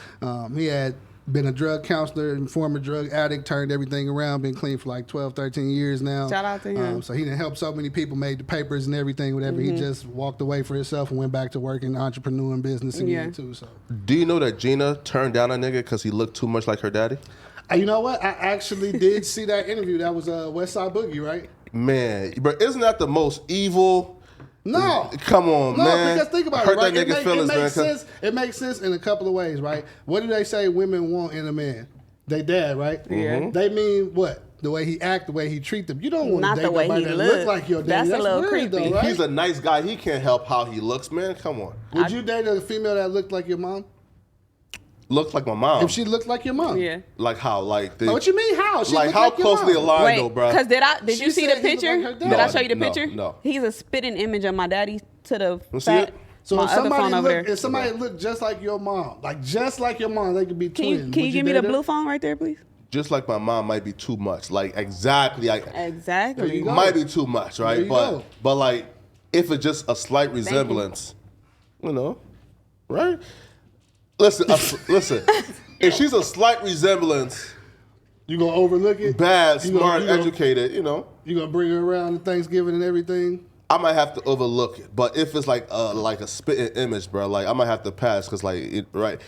He had been a drug counselor and former drug addict, turned everything around, been clean for like 12, 13 years now. Shout out to him. So he done helped so many people, made the papers and everything, whatever. He just walked away for himself and went back to working entrepreneur and business again too. So, do you know that Gina turned down a nigga because he looked too much like her daddy? You know what? I actually did see that interview. That was West Side Boogie, right? Man, but isn't that the most evil? No. Come on, No, man. because think about Hurt it, right? that nigga's feelings, it makes man. sense. It makes sense in a couple of ways, right? What do they say women want in a man? They dad, right? Yeah. They mean what? The way he act, the way he treat them. You don't want Not to the date way nobody he that look. look like your daddy. That's a little weird, creepy. though, right? He's a nice guy. He can't help how he looks, man. Come on. Would you date a female that looked like your mom? Looks like my mom. If she looked like your mom? Like how? Like the, What you mean how? She like looked how like your closely mom. aligned Wait, though, bro? because did She you see the said he looked picture? like her dad. Did I No, show you the no, picture? no. He's a spitting image of my daddy to the Let's fat. see it. So my if other somebody phone over look, there. if somebody looked just like your mom, like just like your mom, they could be Can you, twins. can you Would give me the date her? blue phone right there, please? Just like my mom might be too much. Like exactly. Like Exactly. There you go. might be too much, right? There you go. But like if it's just a slight resemblance, you know, right? Listen, listen. If she's a slight resemblance, You gonna overlook it? bad, You smart, you gonna- educated, you know, You gonna bring her around to Thanksgiving and everything? I might have to overlook it. But if it's like a spitting image, bro, like I might have to pass because like it, right,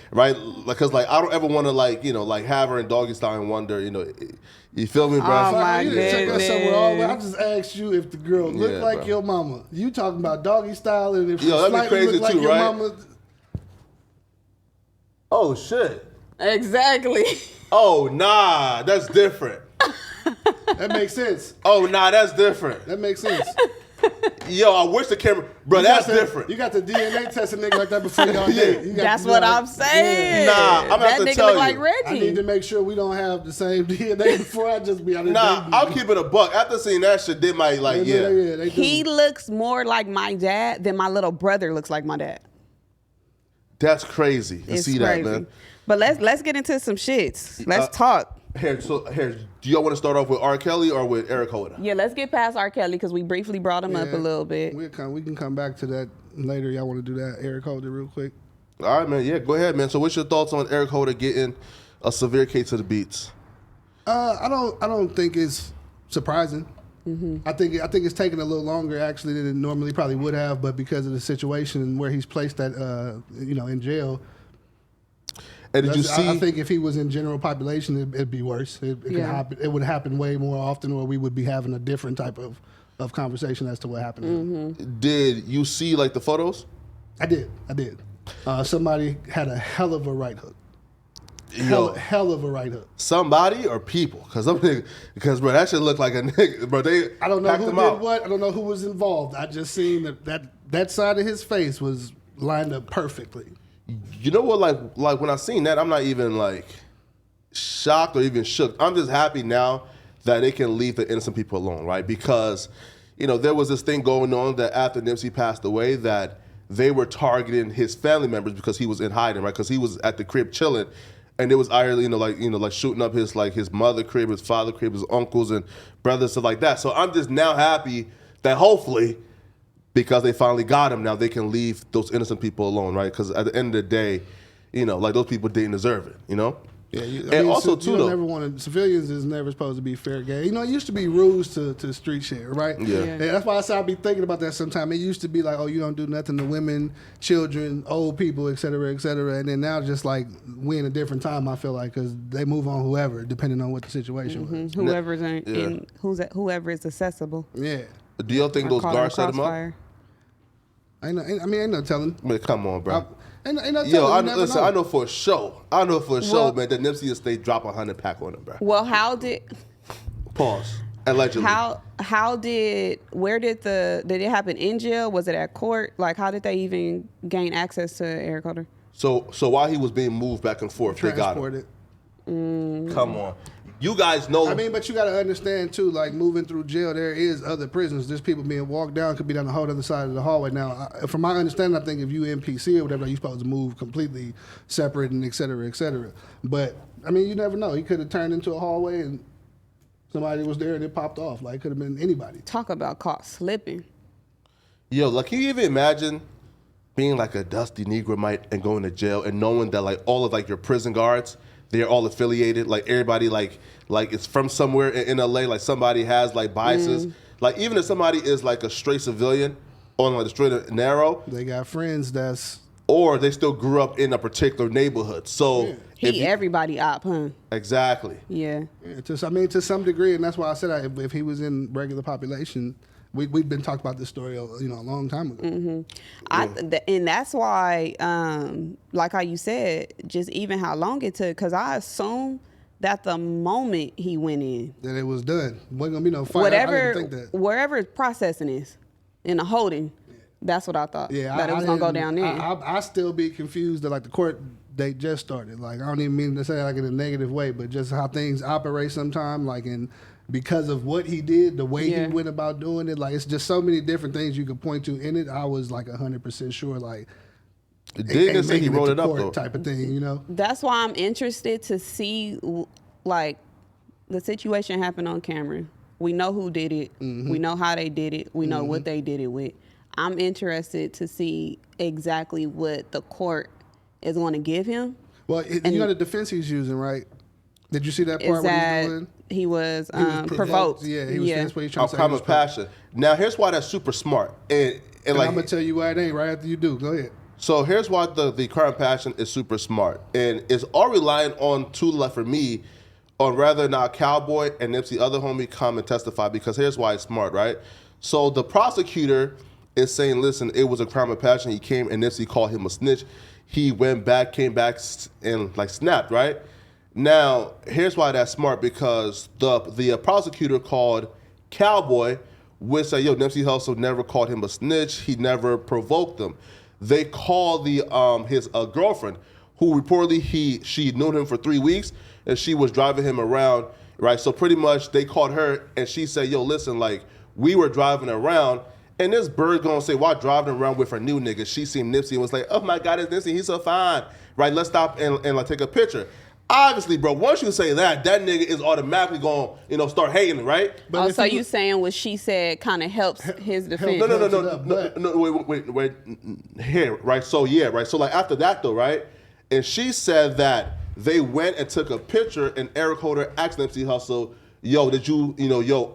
because like I don't ever want to like like have her in doggy style and wonder, you feel me, bro? Oh, Fuck, my you didn't take us somewhere all the way. I goodness. just asked you if the girl looked Yeah, like bro. your mama. You talking about doggy style and if she Yo, that'd be slightly crazy looked like too, your right? mama. Oh shit. Exactly. Oh nah, that's different. That makes sense. Oh nah, that's different. That makes sense. Yo, I wish the camera, bro. You That's got to- different. You got the DNA test a nigga like that before y'all Yeah. date. You got That's to what be like, I'm saying. Nah, I'm gonna that have to nigga tell look you. like I need to Reggie. make sure we don't have the same DNA before I just be out there Nah, dating I'll you. keep it a buck. After seeing that shit, they might like, yeah. They do. He looks more like my dad than my little brother looks like my dad. That's crazy to It's see crazy. that, man. But let's get into some shits. Let's talk. Here, do y'all want to start off with R. Kelly or with Eric Holder? Yeah, let's get past R. Kelly because we briefly brought him up a little bit. We can come back to that later. Y'all want to do that? Eric Holder real quick. All right, man. Yeah, go ahead, man. So, what's your thoughts on Eric Holder getting a severe case of the beats? I don't think it's surprising. I think it's taking a little longer actually than it normally probably would have, but because of the situation and where he's placed at in jail. And did you see? I think if he was in general population, it'd be worse. It could Yeah. happen. It would happen way more often, or we would be having a different type of conversation as to what happened. Did you see like the photos? I did. Somebody had a hell of a right hook. Yo, Hell of a right hook. somebody or people? Because bro, that shit look like a nigga. Bro, they I don't know packed who him did out. what. I don't know who was involved. I just seen that side of his face was lined up perfectly. You know what? Like when I seen that, I'm not even like shocked or even shook. I'm just happy now that they can leave the innocent people alone, right? Because there was this thing going on that after Nipsey passed away, that they were targeting his family members because he was in hiding, right? Because he was at the crib chilling, and it was either like shooting up his mother crib, his father crib, his uncles and brothers, stuff like that. So I'm just now happy that hopefully, because they finally got him, now they can leave those innocent people alone, right? Because at the end of the day, those people didn't deserve it, Yeah, And also, too, though- never wanted civilians is never supposed to be fair game. It used to be rules to street shit, right? Yeah. And that's why I be thinking about that sometimes. It used to be like, oh, you don't do nothing to women, children, old people, et cetera, and then now just like we in a different time. I feel like because they move on whoever, depending on what the situation was. Whoever's whoever is accessible. Yeah, Do y'all think Or those caught in guards set him up? crossfire. ain't no telling. Man, come on, bro. Ain't no telling. Yo, You never listen, know. I know for a show, Well- man, that Nipsey Estate drop 100 pack on him, bro. Well, how did Pause. Allegedly. where did it happen in jail? Was it at court? Like, how did they even gain access to Eric Holder? So while he was being moved back and forth, they got him. Transported. Come on. You guys know. I mean, but you got to understand too. Like moving through jail, there is other prisons. There's people being walked down, could be down the whole other side of the hallway. Now, from my understanding, I think if you NPC or whatever, you're supposed to move completely separate and et cetera, et cetera. But I mean, you never know. He could have turned into a hallway and somebody was there and it popped off. Like it could have been anybody. Talk about caught slipping. Yo, like, can you even imagine being like a dusty Negromite and going to jail and knowing that like all of like your prison guards, they're all affiliated. Like everybody like it's from somewhere in LA. Like somebody has like biases. Like even if somebody is like a straight civilian on like the straight and narrow, They got friends that's or they still grew up in a particular neighborhood. So Everybody op, huh? exactly. Yeah. To some degree, and that's why I said if he was in regular population, we've been talking about this story, a long time ago. And that's why, like how you said, just even how long it took, because I assume that the moment he went in, That it was done. Wasn't gonna be no fight. I didn't think that. wherever processing is, in the holding, that's what I thought. Yeah, that it was gonna go down there. I still be confused that like the court date just started. Like I don't even mean to say like in a negative way, but just how things operate sometimes. Like because of what he did, the way he went about doing it, like it's just so many different things you could point to in it. I was like 100% sure, like Didn't say he wrote it up though. type of thing, That's why I'm interested to see, like, the situation happened on camera. We know who did it. We know how they did it. We know what they did it with. I'm interested to see exactly what the court is going to give him. Well, the defense he's using, right? Did you see that part where he's doing? He was provoked. Yeah, he was. That's what he's trying to say. Crime of passion. Now here's why that's super smart. And like, I'm gonna tell you why it ain't right after you do. Go ahead. So here's why the crime of passion is super smart, and it's all relying on for me, on whether or not Cowboy and Nipsey other homie come and testify. Because here's why it's smart, right? So the prosecutor is saying, listen, it was a crime of passion. He came and Nipsey called him a snitch. He went back, came back, and like snapped, right? Now, here's why that's smart, because the prosecutor called Cowboy, which said, yo, Nipsey Hussle never called him a snitch. He never provoked him. They called his girlfriend, who reportedly she'd known him for 3 weeks, and she was driving him around, right? So pretty much they called her, and she said, yo, listen, like, we were driving around, and this bird gonna say, why driving around with her new nigga? She seen Nipsey and was like, oh my God, it's Nipsey, he's so fine, right? Let's stop and like take a picture. Obviously, bro, once you say that nigga is automatically gonna start hating, right? But so you saying what she said kind of helps his defense? No, wait, here, right? So yeah, right. So like after that though, right? And she said that they went and took a picture, and Eric Holder asked Nipsey Hussle, yo, did you,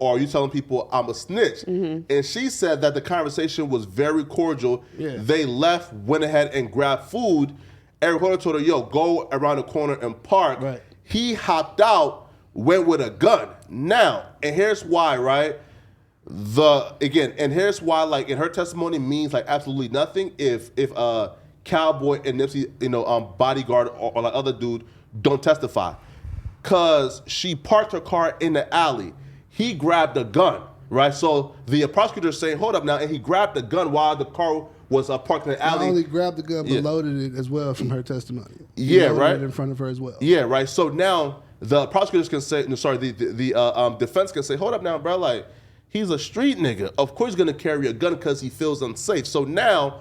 or are you telling people I'm a snitch? And she said that the conversation was very cordial. Yeah. They left, went ahead and grabbed food. Eric Holder told her, yo, go around the corner and park. Right. He hopped out, went with a gun. Now, and here's why, right? And here's why, like, in her testimony means like absolutely nothing if Cowboy and Nipsey, bodyguard or like other dude don't testify. Cause she parked her car in the alley. He grabbed a gun, right? So the prosecutor is saying, hold up now, and he grabbed the gun while the car was parked in the alley. Not only grabbed the gun, but loaded it as well from her testimony. Yeah, right. It in front of her as well. Yeah, right. So now the prosecutors can say, the defense can say, hold up now, bro, like, he's a street nigga. Of course he's gonna carry a gun because he feels unsafe. So now,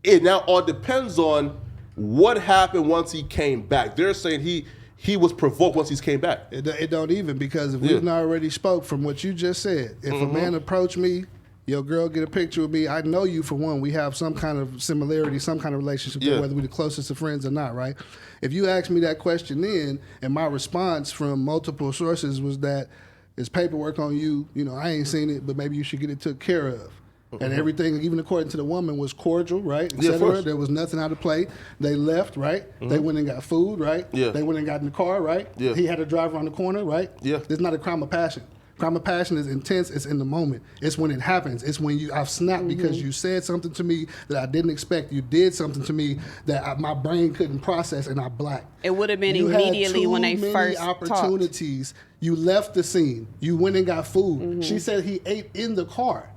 it now all depends on what happened once he came back. They're saying he was provoked once he came back. It don't even, because if we've not already spoke from what you just said, if a man approached me, your girl get a picture with me, I know you for one. We have some kind of similarity, some kind of relationship, whether we're the closest of friends or not, right? If you ask me that question then, and my response from multiple sources was that there's paperwork on you, I ain't seen it, but maybe you should get it took care of. And everything, even according to the woman, was cordial, right? Et cetera. There was nothing out of play. They left, right? They went and got food, right? Yeah. They went and got in the car, right? Yeah. He had to drive around the corner, right? Yeah. There's not a crime of passion. Crime of passion is intense. It's in the moment. It's when it happens. It's when I've snapped because you said something to me that I didn't expect. You did something to me that my brain couldn't process, and I blacked. It would have been You immediately had when they too many first opportunities. You left the scene. You went and got food. She said he ate in the car.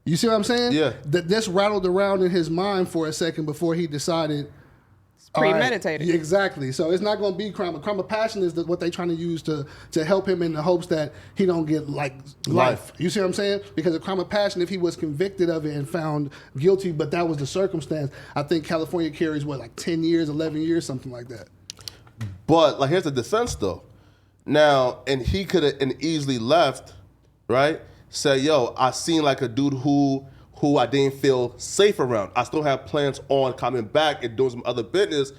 You see what I'm saying? Yeah. This rattled around in his mind for a second before he decided. premeditated. All right, exactly. So it's not going to be crime. A crime of passion is what they're trying to use to help him in the hopes that he don't get like life. You see what I'm saying? Because a crime of passion, if he was convicted of it and found guilty, but that was the circumstance, I think California carries like 10 years, 11 years, something like that. But like, here's the defense though. Now, and he could have easily left, right? Say, yo, I seen like a dude who I didn't feel safe around. I still have plans on coming back and doing some other business.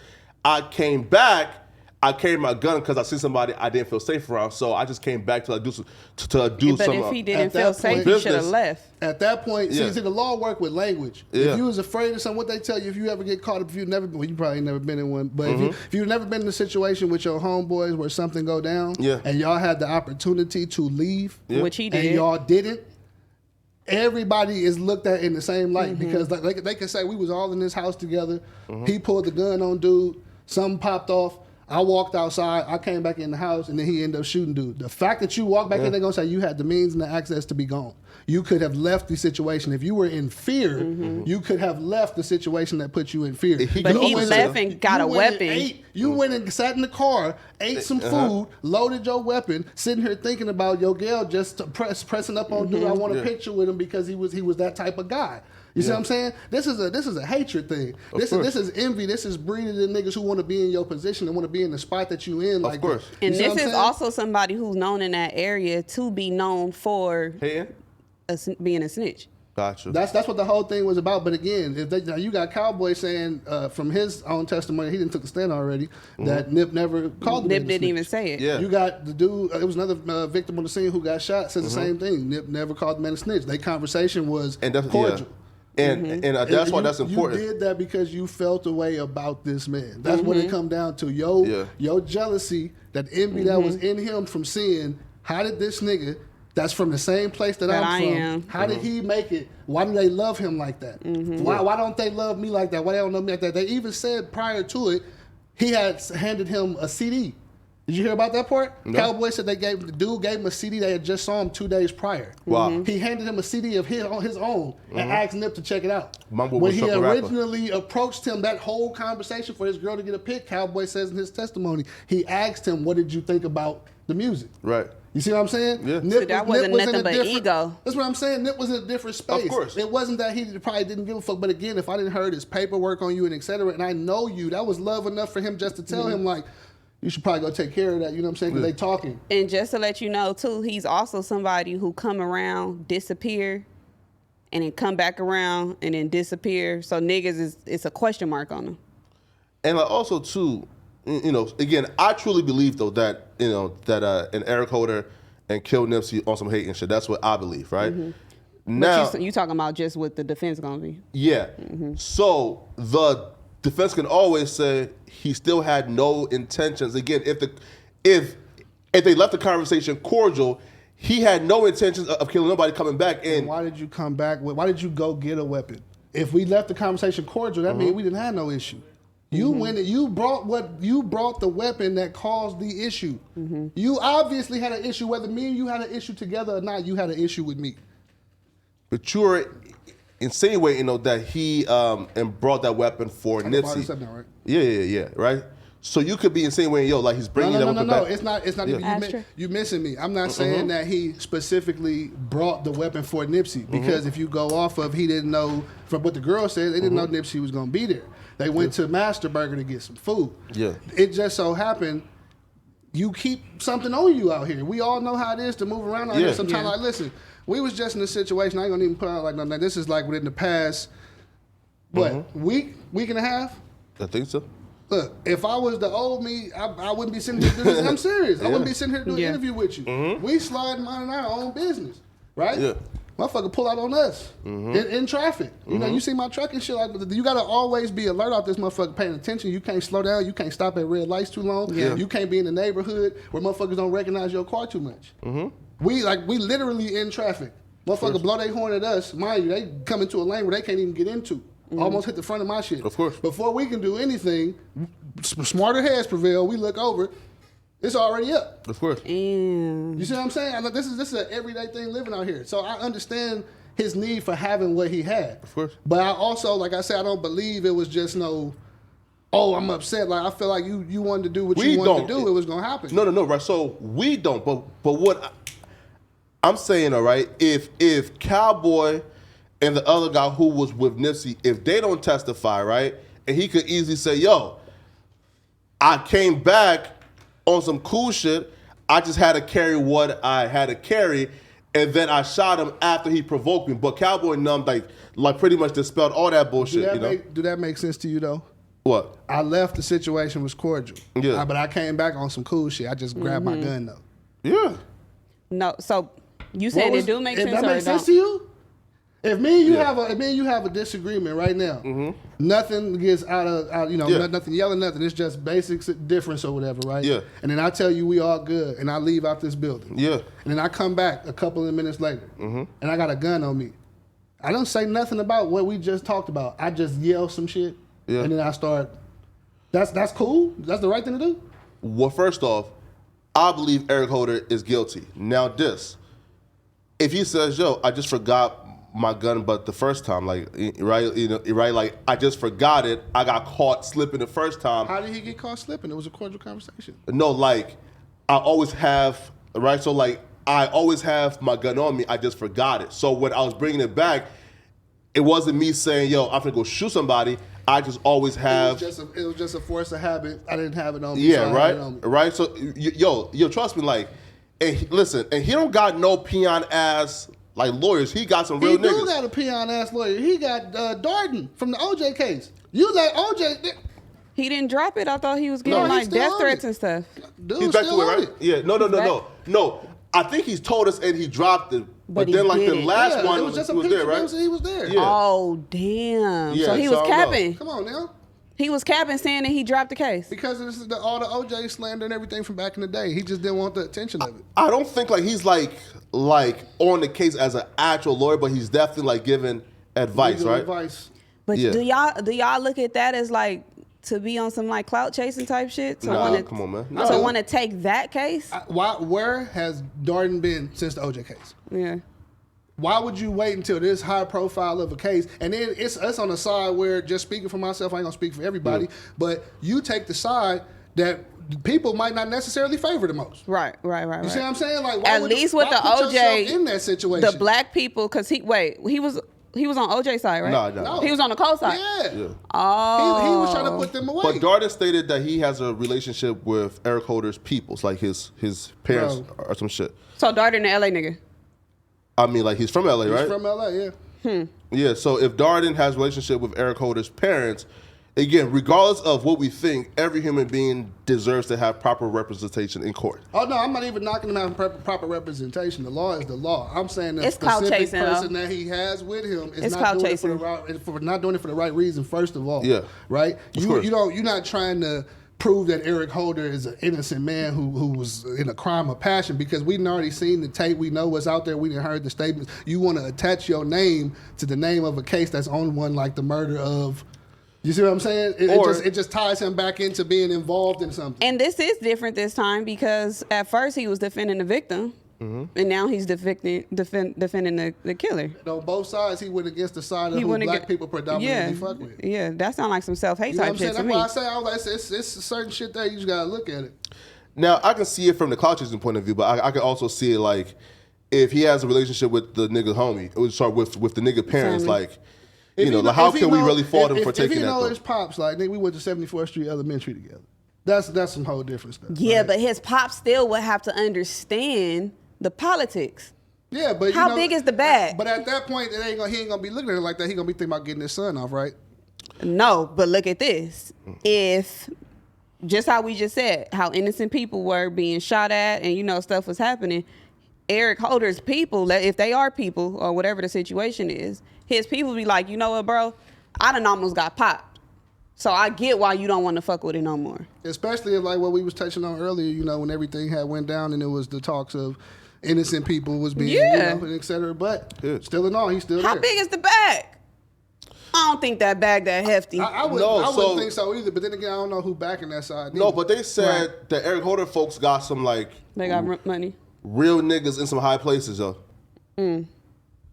I came back. I carried my gun because I see somebody I didn't feel safe around, so I just came back to do some. But if he didn't At feel that safe, point- he should have left. At that point, Yeah. see, the law work with language. Yeah. If you was afraid of something, what they tell you, if you ever get caught up, if you never, well, you probably never been in one, but if you've never been in a situation with your homeboys where something go down, Yeah. and y'all had the opportunity to leave, Yeah. Which he and did. y'all didn't, everybody is looked at in the same light because like, they can say we was all in this house together. He pulled the gun on dude, something popped off. I walked outside. I came back in the house, and then he ended up shooting dude. The fact that you walked back in, they're gonna say you had the means and the access to be gone. You could have left the situation. If you were in fear, you could have left the situation that put you in fear. But You he went left to- and got you a went and weapon. ate. You went and sat in the car, ate some food, loaded your weapon, sitting here thinking about your girl just pressing up on dude. I want a picture with him because he was that type of guy. You see what I'm saying? This is a hatred thing. This is envy. This is breeding in niggas who want to be in your position and want to be in the spot that you in. Like course. that. You And see what this I'm is saying? also somebody who's known in that area to be known for Hating? being a snitch. Gotcha. That's what the whole thing was about. But again, now you got Cowboy saying from his own testimony, he didn't took the stand already, that Nip never called the man Nip a didn't snitch. even say it. Yeah. You got the dude. It was another victim on the scene who got shot. Says the same thing. Nip never called the man a snitch. Their conversation was and that's cordial. And that's why you, that's important. You did that because you felt a way about this man. That's what it come down to. Your jealousy, that envy that was in him from seeing how did this nigga that's from the same place that That I'm I from, am. how did he make it? Why do they love him like that? Why don't they love me like that? Why they don't love me like that? They even said prior to it, he had handed him a CD. Did you hear about that part? No. Cowboy said the dude gave him a CD. They had just saw him 2 days prior. Wow. He handed him a CD of his own and asked Nip to check it out. Mumble When was he such a rapper. originally approached him, that whole conversation for his girl to get a pic, Cowboy says in his testimony, he asked him, "What did you think about the music?" Right. You see what I'm saying? Yeah. So that wasn't was in nothing a but different- ego. That's what I'm saying. Nip was in a different space. Of course. It wasn't that he probably didn't give a fuck. But again, if I didn't heard his paperwork on you and et cetera, and I know you, that was love enough for him just to tell him, like, you should probably go take care of that. You know what I'm saying? Because they talking. And just to let you know too, he's also somebody who come around, disappear, and then come back around and then disappear. So niggas it's a question mark on him. And like also too, again, I truly believe though that an Eric Holder and kill Nipsey on some hate and shit. That's what I believe, right? Now, But you talking about just what the defense gonna be? yeah. So the defense can always say he still had no intentions. Again, if they left the conversation cordial, he had no intentions of killing nobody coming back. And Why did you come back? Why did you go get a weapon? If we left the conversation cordial, that means we didn't have no issue. You went and you brought the weapon that caused the issue. You obviously had an issue, whether me and you had an issue together or not. You had an issue with me. but you're insinuating that he and brought that weapon for I brought Nipsey. this up now, right? Yeah, right. So you could be insinuating, like he's bringing that weapon No. back. It's not. Even, Astra. you missing me. I'm not saying that he specifically brought the weapon for Nipsey because if you go off of he didn't know from what the girl said, they didn't know Nipsey was gonna be there. They went to Master Burger to get some food. Yeah. It just so happened you keep something on you out here. We all know how it is to move around out here. Sometimes, like, listen, we was just in a situation. I ain't gonna even put out like no. This is like within the past, week and a half. I think so. Look, if I was the old me, I wouldn't be sitting here doing this. I'm serious. I wouldn't be sitting here doing an interview with you. We sliding minding our own business, right? Yeah. Motherfucker pull out on us in traffic. You know, you see my truck and shit. Like, you gotta always be alert out this motherfucker paying attention. You can't slow down. You can't stop at red lights too long. Yeah. You can't be in the neighborhood where motherfuckers don't recognize your car too much. We literally in traffic. Motherfucker blow their horn at us. Mind you, they come into a lane where they can't even get into. Almost hit the front of my shit. Of course. Before we can do anything, smarter heads prevail. We look over. It's already up. Of course. And You see what I'm saying? This is an everyday thing living out here. So I understand his need for having what he had. Of course. But I also, like I said, I don't believe it was just I'm upset. Like, I feel like you wanted to do what you wanted to do. It was going to happen. No, right. So we don't. But what I'm saying, all right, if Cowboy and the other guy who was with Nipsey, if they don't testify, right, and he could easily say, yo, I came back on some cool shit. I just had to carry what I had to carry, and then I shot him after he provoked me. But Cowboy like pretty much dispelled all that bullshit. Do that make sense to you, though? What? I left. The situation was cordial. Yeah. But I came back on some cool shit. I just grabbed my gun though. Yeah. No, so you saying it do make sense that or makes it sense don't? to you? If me and you Yeah. have a disagreement right now, nothing gets out of nothing yelling, nothing. It's just basic difference or whatever, right? Yeah. And then I tell you we all good, and I leave out this building. Yeah. And then I come back a couple of minutes later, and I got a gun on me. I don't say nothing about what we just talked about. I just yell some shit, and then I start. That's cool. That's the right thing to do. Well, first off, I believe Eric Holder is guilty. Now this, if he says, "Yo, I just forgot my gun, but the first time, like, right, right, like I just forgot it. I got caught slipping the first time." How did he get caught slipping? It was a cordial conversation. No, like I always have, right? So like I always have my gun on me. I just forgot it. So when I was bringing it back, it wasn't me saying, "Yo, I'm gonna go shoot somebody." I just always have. It was just a force of habit. I didn't have it on me. Yeah, so I right, had it on me. right. So yo, trust me, like, and listen, and he don't got no peon ass like lawyers. He got some real He niggas. do got a peon ass lawyer. He got Darden from the OJ case. You let OJ. He didn't drop it. I thought he was getting No, he's like still death on threats it. and stuff. Dude, He's back to still it, on right? it. Yeah, no. I think he's told us and he dropped it. But he then like the didn't. last Yeah, one it was just a was picture. there, right? He was there. Yeah. Oh damn! Yeah, so he so was I don't know. capping. Come on now. He was capping, saying that he dropped the case. Because this is all the OJ slander and everything from back in the day. He just didn't want the attention of it. I don't think like he's like on the case as an actual lawyer, but he's definitely like giving advice, Legal right? advice. But Yeah. do y'all look at that as like to be on some like clout chasing type shit? To Nah, wanna, come on, man. To No. want to take that case? Where has Darden been since the OJ case? Yeah. Why would you wait until this high profile of a case? And then it's on the side where, just speaking for myself, I ain't gonna speak for everybody, but you take the side that people might not necessarily favor the most. Right. You see what I'm saying? Like, why At would least why with the put yourself OJ, in that situation, the black people, because he was on OJ side, right? No. He was on the Cole side. Yeah. Oh. He was trying to put them away. But Darden stated that he has a relationship with Eric Holder's peoples, like his parents or some shit. So Darden, the LA nigga. I mean, like he's from LA, right? He's from LA, yeah. Yeah, so if Darden has a relationship with Eric Holder's parents, again, regardless of what we think, every human being deserves to have proper representation in court. Oh no, I'm not even knocking him out for proper representation. The law is the law. I'm saying the It's clout specific chasing, person though. that he has with him is It's not clout doing chasing. it for not doing it for the right reason. First of all, Yeah. right. Of course. You're not trying to prove that Eric Holder is an innocent man who was in a crime of passion, because we've already seen the tape. We know what's out there. We done heard the statements. You want to attach your name to the name of a case that's on one, like the murder of. You see what I'm saying? It just ties him back into being involved in something. And this is different this time because at first he was defending the victim, and now he's defending the killer. On both sides, he went against the side of He who went black aga- people predominantly fuck with. Yeah, that sounds like some self-hate You know what type I'm saying? shit to That's me. why I say, I was like, it's certain shit there. You just gotta look at it. Now, I can see it from the clout chasing point of view, but I can also see it like if he has a relationship with the nigga homie, with the nigga parents, Family. like, like how can we really fault him for taking If he that? know though? his pops, like, nigga, we went to 74th Street Elementary together. That's some whole different stuff. Yeah, right? but his pop still would have to understand the politics. Yeah, but How big is the bag? But at that point, he ain't gonna be looking at it like that. He gonna be thinking about getting his son off, right? No, but look at this. If just how we just said, how innocent people were being shot at and stuff was happening, Eric Holder's people, if they are people or whatever the situation is, his people be like, you know what, bro? I done almost got popped. So I get why you don't want to fuck with it no more. Especially like what we was touching on earlier, when everything had went down and it was the talks of innocent people was being, and et cetera. But still in all, he's still How there. big is the bag? I don't think that bag that hefty. I wouldn't think so either. But then again, I don't know who backing that side. No, either. but they said that Eric Holder folks got some like They got money. real niggas in some high places, yo.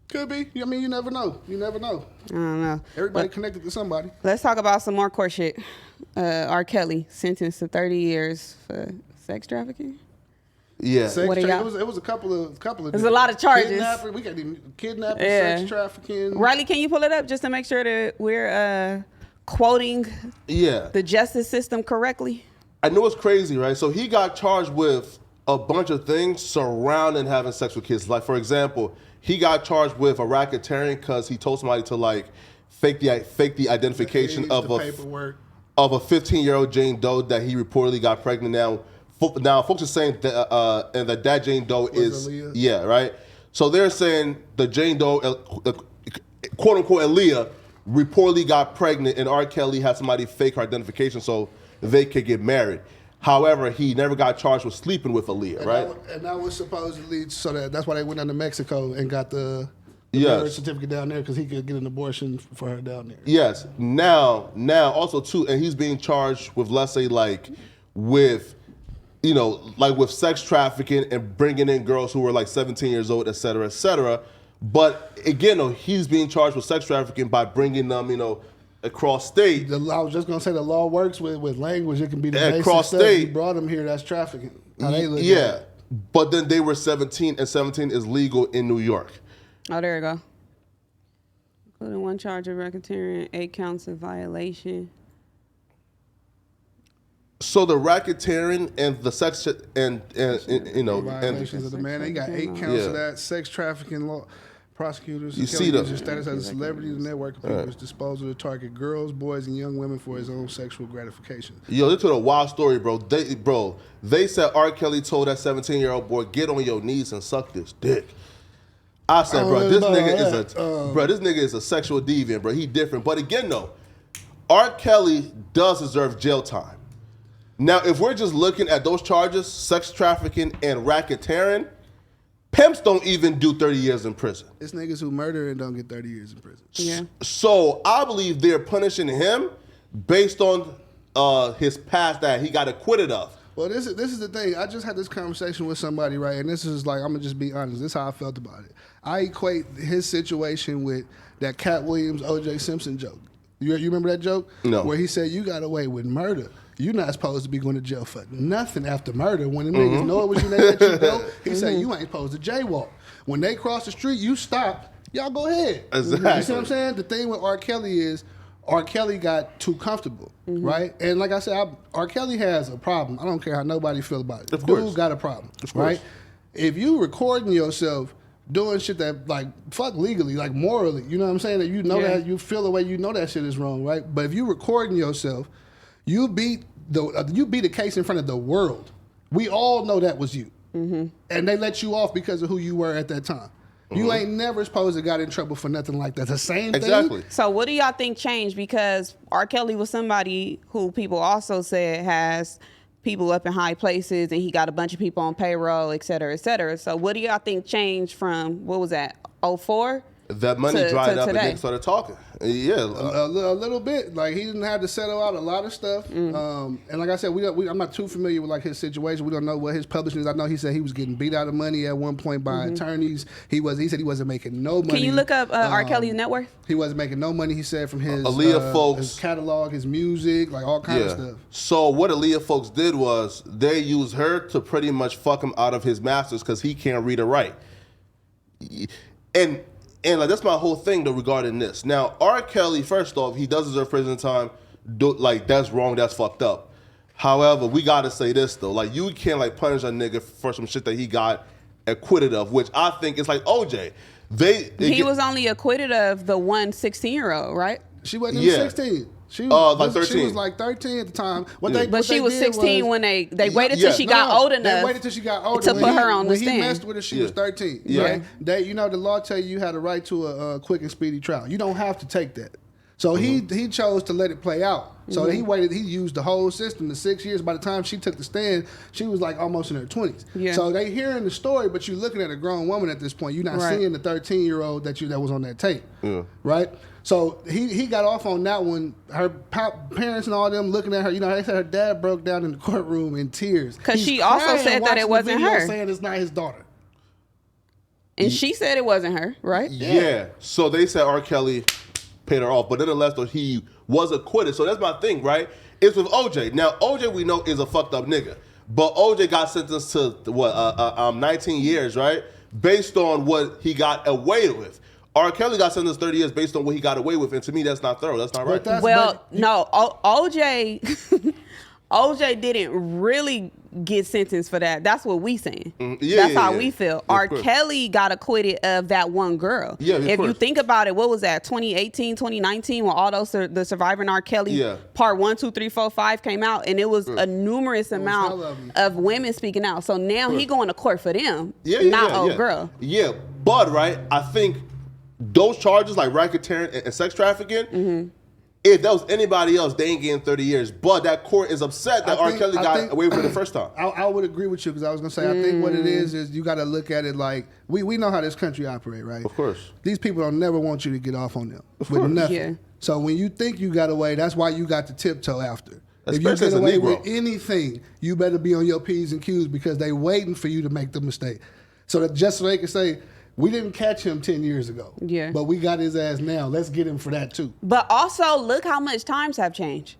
Could be. I mean, you never know. I don't know. Everybody connected to somebody. Let's talk about some more court shit. R. Kelly sentenced to 30 years for sex trafficking. Yeah. Sex What do y'all- it was a couple of. There's a lot of charges. Kidnapping. We got kidnapping, Yeah. sex trafficking. Riley, can you pull it up just to make sure that we're quoting Yeah. the justice system correctly? I know it's crazy, right? So he got charged with a bunch of things surrounding having sex with kids. Like, for example, he got charged with a racketeering because he told somebody to like fake the identification Age, of the a paperwork. of a 15-year-old Jane Doe that he reportedly got pregnant. Now folks are saying that and that Jane Doe is Aaliyah? yeah, right. So they're saying the Jane Doe, quote unquote Aaliyah, reportedly got pregnant, and R. Kelly had somebody fake her identification so they could get married. However, he never got charged with sleeping with Aaliyah, right? And that was supposedly so that's why they went down to Mexico and got the Yes. marriage certificate down there because he could get an abortion for her down there. Yes. Now, also too, and he's being charged with, let's say, like with, like with sex trafficking and bringing in girls who were like 17 years old, et cetera, et cetera. But again, though, he's being charged with sex trafficking by bringing them, across state. I was just gonna say the law works with language. It can be the basic Across stuff. state. You brought them here. That's trafficking. How they look at Yeah. it. But then they were 17, and 17 is legal in New York. Oh, there you go. Including 1 charge of racketeering, 8 counts of violation. So the racketeering and the sex and Violations of the man. They got 8 counts of that. Sex trafficking law. Prosecutors. You see the your status as a celebrity in the network of people's disposal to target girls, boys, and young women for his own sexual gratification. Yo, they told a wild story, bro. They said R. Kelly told that 17-year-old boy, "Get on your knees and suck this dick." I said, this nigga is a sexual deviant, bro. He different. But again, though, R. Kelly does deserve jail time. Now, if we're just looking at those charges, sex trafficking and racketeering, pimps don't even do 30 years in prison. It's niggas who murder and don't get 30 years in prison. Yeah. So I believe they're punishing him based on his past that he got acquitted of. Well, this is the thing. I just had this conversation with somebody, right? And this is like, I'm going to just be honest. This is how I felt about it. I equate his situation with that Cat Williams, O.J. Simpson joke. You remember that joke? No. Where he said, you got away with murder. You're not supposed to be going to jail for nothing after murder. When the niggas know it was you, they let you go. He said, you ain't supposed to jaywalk. When they cross the street, you stop. Y'all go ahead. Exactly. You see what I'm saying? The thing with R. Kelly is, R. Kelly got too comfortable, right? And like I said, R. Kelly has a problem. I don't care how nobody feel about it. Of course. Dude got a problem, Of course. right? If you recording yourself doing shit that, like, fuck legally, like morally, you know what I'm saying? That you know that, you feel the way you know that shit is wrong, right? But if you recording yourself, you beat the case in front of the world. We all know that was you. And they let you off because of who you were at that time. You ain't never supposed to got in trouble for nothing like that. The same Exactly. thing. So what do y'all think changed? Because R. Kelly was somebody who people also said has people up in high places and he got a bunch of people on payroll, et cetera, et cetera. So what do y'all think changed from, what was that, 04? That money dried up and today. niggas started talking. Yeah. A little bit. Like, he didn't have to settle out a lot of stuff. And like I said, I'm not too familiar with like his situation. We don't know what his publishing is. I know he said he was getting beat out of money at one point by attorneys. He said he wasn't making no money. Can you look up R. Kelly's net worth? He wasn't making no money, he said, from his Aaliyah folks. his catalog, his music, like all kinds of stuff. So what Aaliyah folks did was they used her to pretty much fuck him out of his masters because he can't read or write. And like, that's my whole thing though regarding this. Now, R. Kelly, first off, he does deserve prison time. That's wrong. That's fucked up. However, we gotta say this though. Like, you can't like punish a nigga for some shit that he got acquitted of, which I think is like OJ. He was only acquitted of the 16-year-old, right? She wasn't even 16. She was like 13. She was like 13 at the time. But she was 16 when they waited till she got old enough. They waited till she got older to put her on the when stand. When he messed with her, she was 13. Yeah. Right? The law tell you had a right to a quick and speedy trial. You don't have to take that. So he chose to let it play out. So he waited. He used the whole system, the 6 years. By the time she took the stand, she was like almost in her 20s. Yeah. So they hearing the story, but you're looking at a grown woman at this point. You're not seeing the 13-year-old that was on that tape, right? So he got off on that one. Her parents and all them looking at her. You know, they said her dad broke down in the courtroom in tears because she also said that it wasn't her, saying it's not his daughter. And she said it wasn't her, right? Yeah. So they said R. Kelly paid her off, but nonetheless, though, he was acquitted. So that's my thing, right? It's with OJ. Now, OJ, we know, is a fucked up nigga, but OJ got sentenced to 19 years, right? Based on what he got away with. R. Kelly got sentenced 30 years based on what he got away with, and to me, that's not thorough. That's not right. No, OJ OJ didn't really get sentenced for that. That's what we saying. Yeah, That's yeah, how yeah. we feel. Yeah, of R. course. Kelly got acquitted of that one girl. Yeah, of if you course. think about it, what was that? 2018, 2019, when all those the Surviving R. Kelly Yeah. part 1, 2, 3, 4, 5 came out, and it was a numerous amount hell of 'em. of women speaking out. So now he going to court for them, Yeah, not yeah, old yeah. girl. Yeah, but right, I think those charges like racketeering and sex trafficking. If that was anybody else, they ain't getting 30 years. But that court is upset that R. Kelly got away with it the first time. I would agree with you because I was gonna say I think what it is you got to look at it like we know how this country operate, right? Of course. These people don't never want you to get off on them with course. nothing. Yeah. So when you think you got away, that's why you got to tiptoe after. If Especially you as get a away Negro. with anything, you better be on your P's and Q's because they waiting for you to make the mistake. So that just so they can say, we didn't catch him 10 years ago. Yeah. But we got his ass now. Let's get him for that too. But also, look how much times have changed.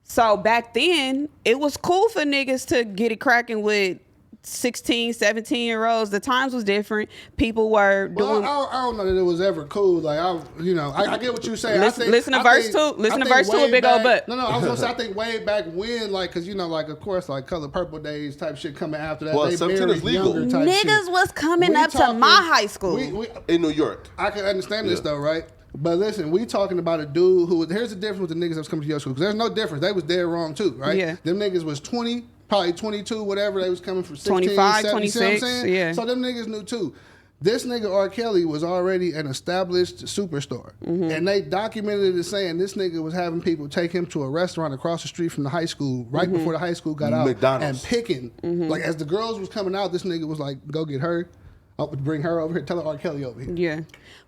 So back then, it was cool for niggas to get it cracking with 16, 17-year-olds. The times was different. People were Well, doing. I don't know that it was ever cool. Like I get what you're saying. Listen to verse 2. Listen to verse 2 a big old butt. No, I was gonna say I think way back when, like, cause like of course like Color Purple days type shit coming after that. Well, they 17 married is legal. younger type Niggas shit. was coming We up to talking- my high school. In New York. I can understand this though, right? But listen, we talking about a dude who. Here's the difference with the niggas that's coming to your school. Because there's no difference. They was dead wrong too, right? Yeah. Them niggas was 20, probably 22, whatever. They was coming from 16, 25, 17, you see what I'm 26, saying? yeah. So them niggas knew too. This nigga R. Kelly was already an established superstar. And they documented it saying this nigga was having people take him to a restaurant across the street from the high school right before the high school got out. McDonald's. And picking. Like as the girls was coming out, this nigga was like, go get her. I'll bring her over here. Tell her R. Kelly over here. Yeah.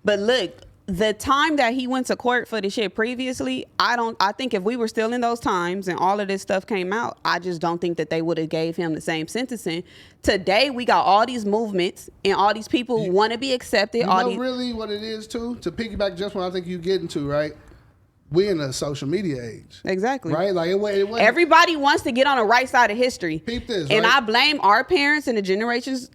But look, the time that he went to court for the shit previously, I think if we were still in those times and all of this stuff came out, I just don't think that they would have gave him the same sentencing. Today, we got all these movements and all these people who want to be accepted. You all know these, really what it is too? To piggyback just what I think you get into, right? We in a social media age. Exactly. Right? Like it wasn't Everybody wants to get on the right side of history. Peep this, and right? I blame our parents and the generations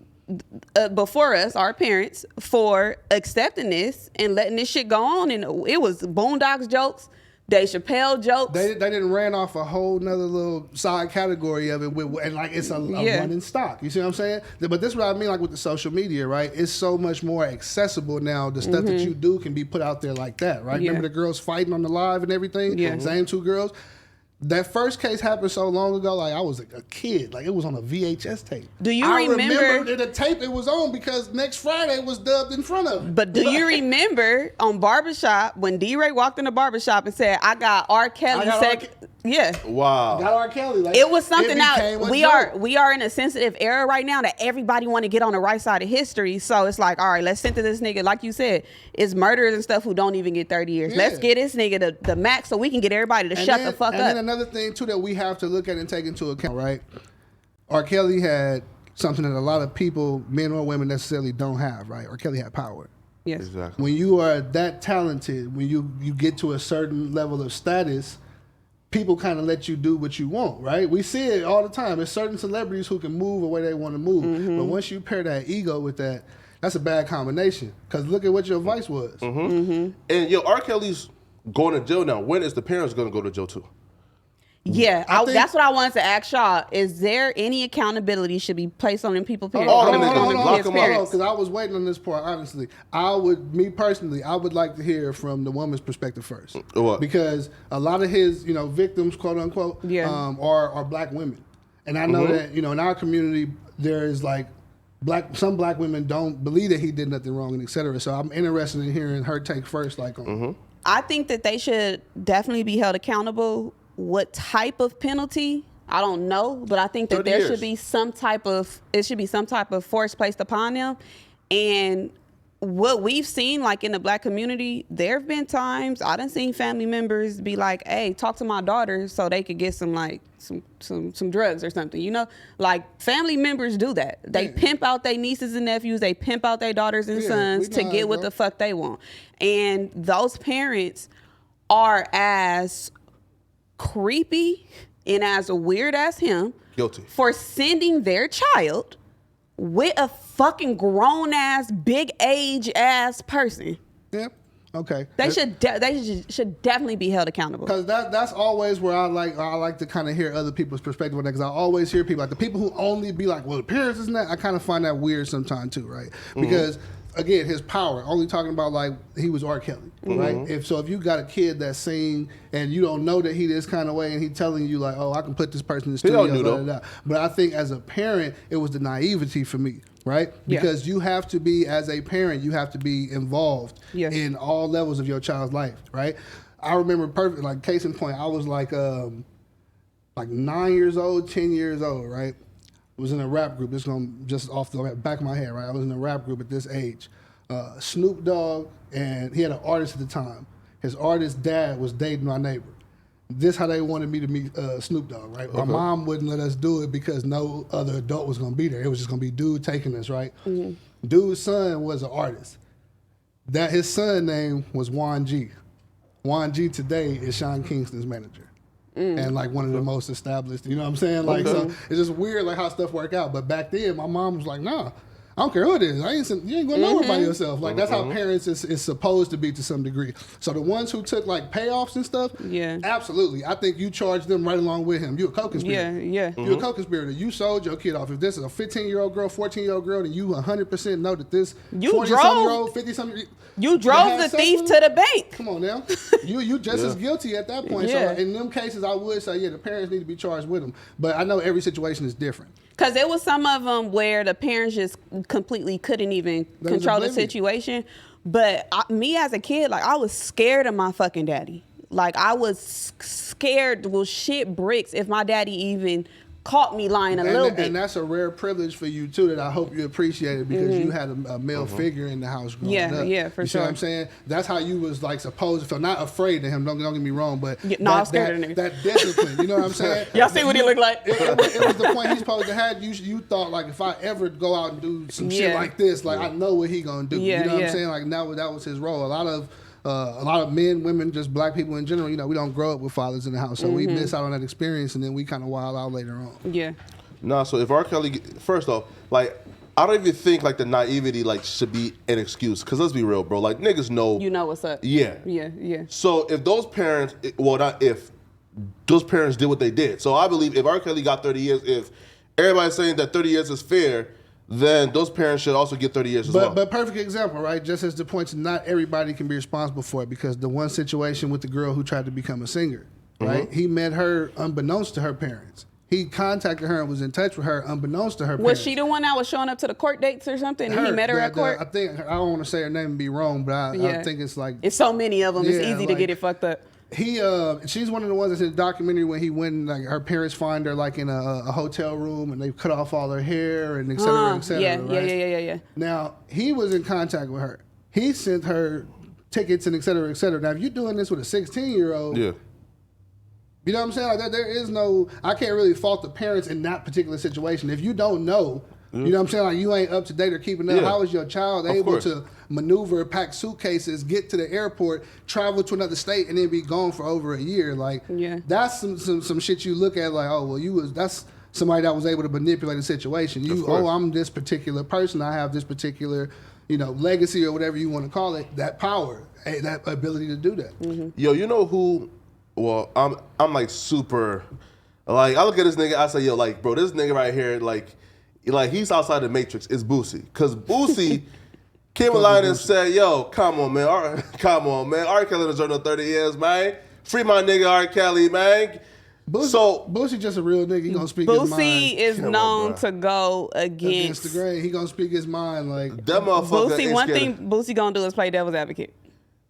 before us, our parents, for accepting this and letting this shit go on. And it was Boondocks jokes, Dave Chappelle jokes. They didn't ran off a whole nother little side category of it, and like it's a running stock. You see what I'm saying? But this is what I mean, like with the social media, right? It's so much more accessible now. The stuff that you do can be put out there like that, right? Yeah. Remember the girls fighting on the live and everything? Yeah. Same two girls. That first case happened so long ago, like I was a kid, like it was on a VHS tape. Do you I remember the tape it was on because next Friday was dubbed in front of it. But do you remember on Barbershop when D-Ray walked in the barbershop and said, I got R. Kelly Yeah. Wow. Got R. Kelly. Like, It was something became that a we joke. are in a sensitive era right now that everybody want to get on the right side of history. So it's like, all right, let's send to this nigga. Like you said, it's murderers and stuff who don't even get 30 years. Yeah. Let's get this nigga the max so we can get everybody to shut the fuck and up. then another thing too that we have to look at and take into account, right? R. Kelly had something that a lot of people, men or women, necessarily don't have, right? R. Kelly had power. Yes. Exactly. When you are that talented, when you get to a certain level of status, people kind of let you do what you want, right? We see it all the time. There's certain celebrities who can move the way they want to move. But once you pair that ego with that, that's a bad combination. Because look at what your advice was. And R. Kelly's going to jail now. When is the parents going to go to jail too? Yeah, I think- that's what I wanted to ask y'all. Is there any accountability should be placed on them people? Hold parents? on, on them hold on, kids' lock 'em up. parents? Because I was waiting on this part, honestly. I would like to hear from the woman's perspective first. What? Because a lot of his, victims, quote unquote, Yeah. are black women. And I know that, in our community, there is like some black women don't believe that he did nothing wrong and et cetera. So I'm interested in hearing her take first, like on I think that they should definitely be held accountable. What type of penalty? I don't know, but I think that 30 there years. should be some type of force placed upon them. And what we've seen, like in the black community, there have been times I done seen family members be like, "Hey, talk to my daughter so they could get some drugs or something." Like family members do that. They pimp out their nieces and nephews. They pimp out their daughters and Yeah, sons we to know how get it what go. the fuck they want. And those parents are as creepy and as weird as him Guilty. for sending their child with a fucking grown ass, big age ass person. Yeah. Okay. They should definitely be held accountable. Because that's always where I like to kind of hear other people's perspective on that. Because I always hear people like the people who only be like, well, the parents isn't that. I kind of find that weird sometimes too, right? Because again, his power. Only talking about like he was R. Kelly, right? If you got a kid that's singing and you don't know that he this kind of way, and he telling you like, oh, I can put this person in the studio, blah, blah, blah. But I think as a parent, it was the naivety for me. Right? Because you have to be, as a parent, you have to be involved in all levels of your child's life, right? I remember perfect, like case in point, I was like 9 years old, 10 years old, right? I was in a rap group. This is just off the back of my head, right? I was in a rap group at this age. Snoop Dogg, and he had an artist at the time. His artist's dad was dating my neighbor. This how they wanted me to meet Snoop Dogg, right? My mom wouldn't let us do it because no other adult was gonna be there. It was just gonna be dude taking us, right? Dude's son was an artist. That his son name was Juan G. Juan G today is Sean Kingston's manager. And like one of the most established, you know what I'm saying? Like so it's just weird like how stuff work out. But back then my mom was like, nah. I don't care who it is. You ain't going nowhere by yourself. Like that's how parents is supposed to be to some degree. So the ones who took like payoffs and stuff, absolutely. I think you charge them right along with him. You a co-conspirator. You're a co-conspirator. You sold your kid off. If this is a 15-year-old girl, 14-year-old girl, then you 100% know that this 20-something-year-old, 50-something. You drove the thief to the bank. Come on now. You just as guilty at that point. So in them cases, I would say, the parents need to be charged with them. But I know every situation is different. Because there was some of them where the parents just completely couldn't even control the situation. But me as a kid, like I was scared of my fucking daddy. Like I was scared, well, shit bricks if my daddy even caught me lying a little bit. And that's a rare privilege for you too that I hope you appreciated because you had a male figure in the house growing up. Yeah, for sure. You see what I'm saying? That's how you was like supposed to feel. Not afraid of him, don't get me wrong, but I was scared of him. That discipline, you know what I'm saying? Y'all see what he looked like? It was the point he's supposed to have. You thought like if I ever go out and do some shit like this, like I know what he gonna do. You know what I'm saying? Like that was his role. A lot of men, women, just black people in general, we don't grow up with fathers in the house. So we miss out on that experience and then we kind of wild out later on. Yeah. Nah, so if R. Kelly, first off, like, I don't even think like the naivety like should be an excuse. Cause let's be real, bro. Like niggas know. You know what's up. Yeah. Yeah. So if those parents, well, not if, those parents did what they did. So I believe if R. Kelly got 30 years, if everybody's saying that 30 years is fair, then those parents should also get 30 years as well. But perfect example, right? Just as the point to not everybody can be responsible for it because the one situation with the girl who tried to become a singer, right? He met her unbeknownst to her parents. He contacted her and was in touch with her unbeknownst to her parents. Was she the one that was showing up to the court dates or something and he met her at court? I don't want to say her name and be wrong, but I think it's like... It's so many of them, it's easy to get it fucked up. She's one of the ones that's in the documentary when he went, like her parents find her like in a hotel room and they cut off all her hair and et cetera, et cetera. Yeah. Now, he was in contact with her. He sent her tickets and et cetera, et cetera. Now, if you're doing this with a 16-year-old, you know what I'm saying? Like there is no, I can't really fault the parents in that particular situation. If you don't know, you know what I'm saying? Like you ain't up to date or keeping up. How is your child able to maneuver, pack suitcases, get to the airport, travel to another state, and then be gone for over a year? Like that's some shit you look at like, oh well, that's somebody that was able to manipulate the situation. I'm this particular person. I have this particular, legacy or whatever you want to call it. That power, that ability to do that. Yo, you know who? Well, I'm like super, like I look at this nigga, I say, yo, like bro, this nigga right here, like he's outside the Matrix. It's Boosie, cause Boosie came along and said, "Yo, come on, man, R. Kelly deserve no 30 years, man. Free my nigga R. Kelly, man." Boosie just a real nigga. He gonna speak his mind. Boosie is known to go against the grain. He gonna speak his mind like that motherfucker. Boosie, one thing Boosie gonna do is play devil's advocate.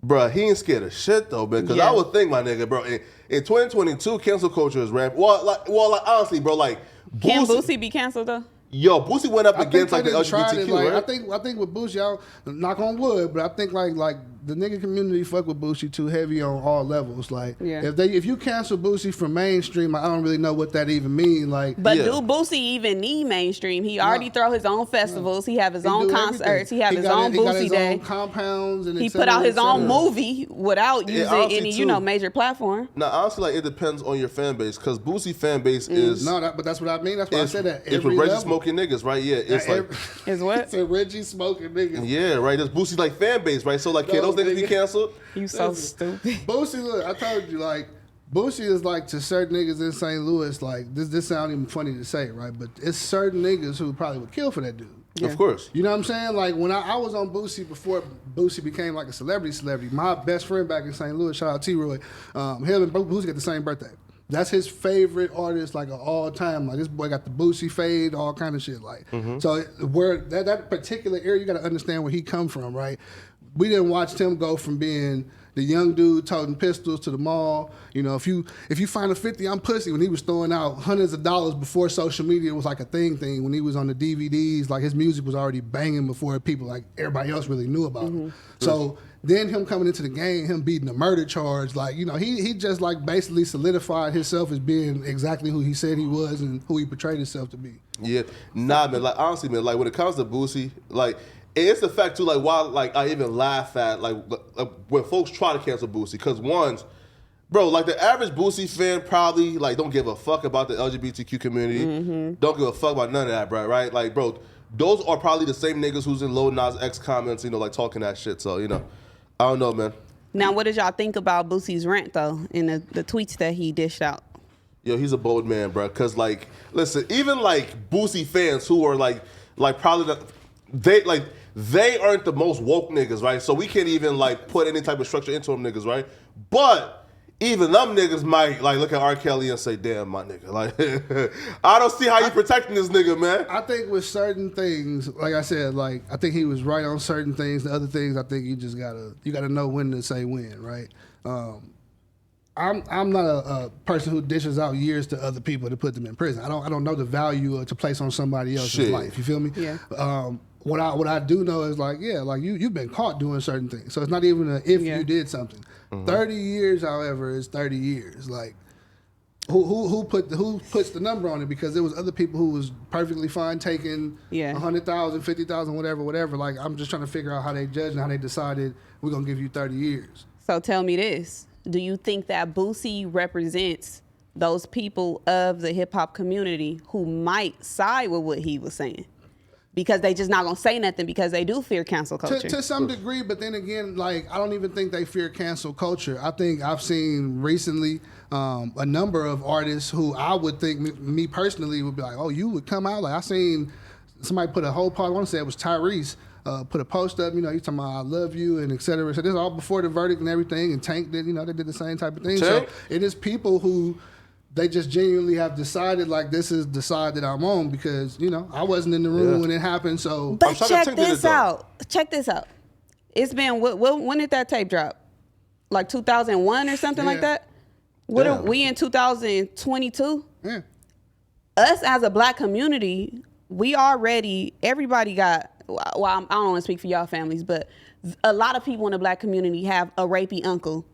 Bruh, he ain't scared of shit though, man. Cause I would think, my nigga, bro, in 2022, cancel culture is rampant. Well, honestly, bro, like, Can Boosie be canceled though? Yo, Boosie went up against like the LGBTQ, right? I think with Boosie, y'all knock on wood, but I think like the nigga community fuck with Boosie too heavy on all levels. Like if you cancel Boosie from mainstream, I don't really know what that even means. Like, but do Boosie even need mainstream? He already throw his own festivals. He have his own concerts. He have his own Boosie Day. Own compounds and he put out his own movie without using any major platform. Now honestly, like it depends on your fan base because Boosie fan base is but that's what I mean. That's why I said that. It's with Reggie smoking niggas, right? Yeah, it's like is what? It's a Reggie smoking niggas. Yeah, right. There's Boosie's like fan base, right? So like, kiddo those niggas be canceled? You so stupid. Boosie, look, I told you, like, Boosie is like to certain niggas in St. Louis, like, this sounds even funny to say, right? But it's certain niggas who probably would kill for that dude. Yeah. Of course. You know what I'm saying? Like, when I was on Boosie before Boosie became like a celebrity, my best friend back in St. Louis, shout out T-Roy, him and Boosie got the same birthday. That's his favorite artist, like, of all time. Like, this boy got the Boosie fade, all kind of shit. Like, so where that particular area, you got to understand where he come from, right? We didn't watch him go from being the young dude toting pistols to the mall. You know, if you find a 50, I'm pussy. When he was throwing out hundreds of dollars before social media was like a thing. When he was on the DVDs, like his music was already banging before people, like everybody else, really knew about him. So then him coming into the game, him beating a murder charge, like, you know, he just like basically solidified himself as being exactly who he said he was and who he portrayed himself to be. Yeah, nah, man. Like, honestly, man, like when it comes to Boosie, like, it's the fact too, like, why, like, I even laugh at like when folks try to cancel Boosie, because bro, like the average Boosie fan probably like don't give a fuck about the LGBTQ community, don't give a fuck about none of that, bro. Right? Like, bro, those are probably the same niggas who's in Lil Nas X comments, you know, like talking that shit. So, you know, I don't know, man. Now, what did y'all think about Boosie's rant though, in the tweets that he dished out? Yo, he's a bold man, bro. Cause like, listen, even like Boosie fans who are like probably they aren't the most woke niggas, right? So we can't even like put any type of structure into them niggas, right? But even them niggas might like look at R. Kelly and say, "Damn, my nigga, like I don't see how you protecting this nigga, man." I think with certain things, like I said, like I think he was right on certain things. The other things, I think you just gotta know when to say when, right? I'm not a person who dishes out years to other people to put them in prison. I don't know the value to place on somebody else's life. You feel me? Yeah. What I do know is like, yeah, like you've been caught doing certain things. So it's not even if you did something. 30 years, however, is 30 years. Like who puts the number on it? Because there was other people who was perfectly fine taking 100,000, 50,000, whatever. Like I'm just trying to figure out how they judged and how they decided we're gonna give you 30 years. So tell me this. Do you think that Boosie represents those people of the hip hop community who might side with what he was saying? Because they just not gonna say nothing because they do fear cancel culture. To some degree, but then again, like I don't even think they fear cancel culture. I think I've seen recently a number of artists who I would think me personally would be like, oh, you would come out. Like I seen somebody put a whole post. I want to say it was Tyrese. Put a post up, you know, he's talking about I love you and et cetera. So this is all before the verdict and everything. And Tank did, you know, they did the same type of thing. Tank? So it is people who they just genuinely have decided like this is the side that I'm on because, you know, I wasn't in the room when it happened. So but check this out. Check this out. It's been when did that tape drop? Like 2001 or something like that? What are we in 2022? Yeah. Us as a black community, everybody got, well, I don't want to speak for y'all families, but a lot of people in the black community have a rapey uncle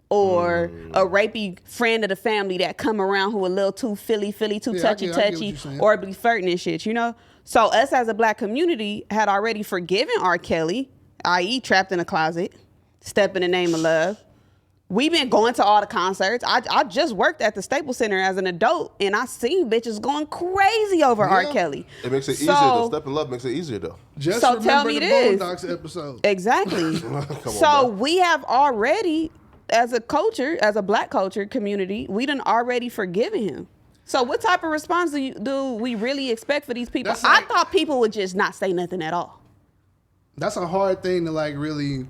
or a rapey friend of the family that come around who a little too too touchy, or be flirting and shit, you know? So us as a black community had already forgiven R. Kelly, i.e. trapped in a closet, step in the name of love. We've been going to all the concerts. I just worked at the Staples Center as an adult, and I seen bitches going crazy over R. Kelly. It makes it easier, though. Step in love makes it easier, though. Just so tell me the this. Boondocks episode. Exactly. So we have already, as a culture, as a black culture community, we done already forgiven him. So what type of response do we really expect for these people? I thought people would just not say nothing at all. That's a hard thing to like really...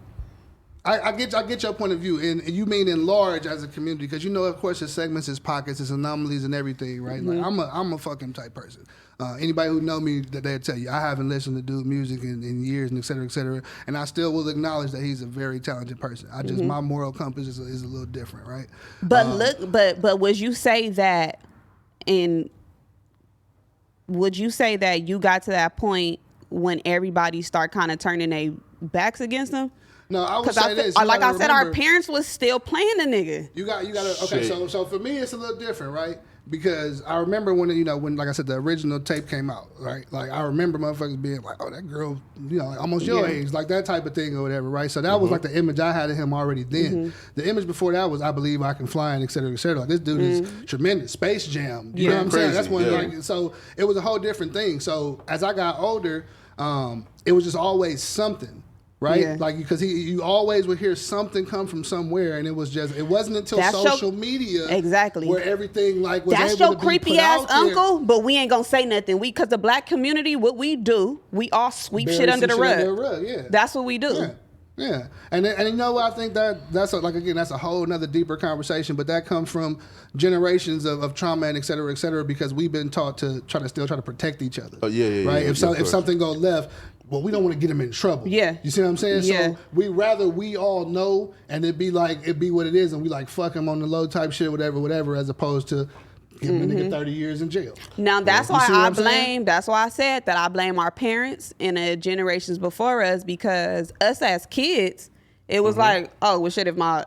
I get your point of view, and you mean in large as a community, because you know, of course, there's segments, there's pockets, there's anomalies, and everything, right? Like I'm a fucking type person. Anybody who know me, that they'll tell you I haven't listened to dude music in years, and et cetera, and I still will acknowledge that he's a very talented person. I just my moral compass is a little different, right? But but would you say that would you say that you got to that point when everybody start kind of turning their backs against him? No, I would say this. Like I said, our parents was still playing the nigga. You got to. Okay, so for me, it's a little different, right? Because I remember when like I said, the original tape came out, right? Like I remember motherfuckers being like, "Oh, that girl, you know, almost your age," like that type of thing or whatever, right? So that was like the image I had of him already then. The image before that was, "I believe I can fly," and et cetera, et cetera. Like this dude is tremendous. Space Jam. You know what I'm saying? That's when like so it was a whole different thing. So as I got older, it was just always something. right? Yeah. Like because you always would hear something come from somewhere, and it wasn't until That's social media exactly where everything like was that's able your to be creepy put ass out there. uncle, but we ain't gonna say nothing. Because the black community, what we do, we all sweep Bury shit under some the shit rug. under the rug, yeah. That's what we do. Yeah. Yeah, and you know what I think that's like again that's a whole another deeper conversation, but that comes from generations of trauma and et cetera, because we've been taught to try to protect each other. Oh, yeah, right. Yeah, If something goes left, well, we don't want to get them in trouble. Yeah, you see what I'm saying? Yeah. So we all know, and it be what it is, and we like fuck them on the low type shit, whatever, as opposed to giving a nigga 30 years in jail. Now that's You why see what I I'm saying? blame. That's why I said that I blame our parents and the generations before us, because us as kids, it was like, oh well, shit. If my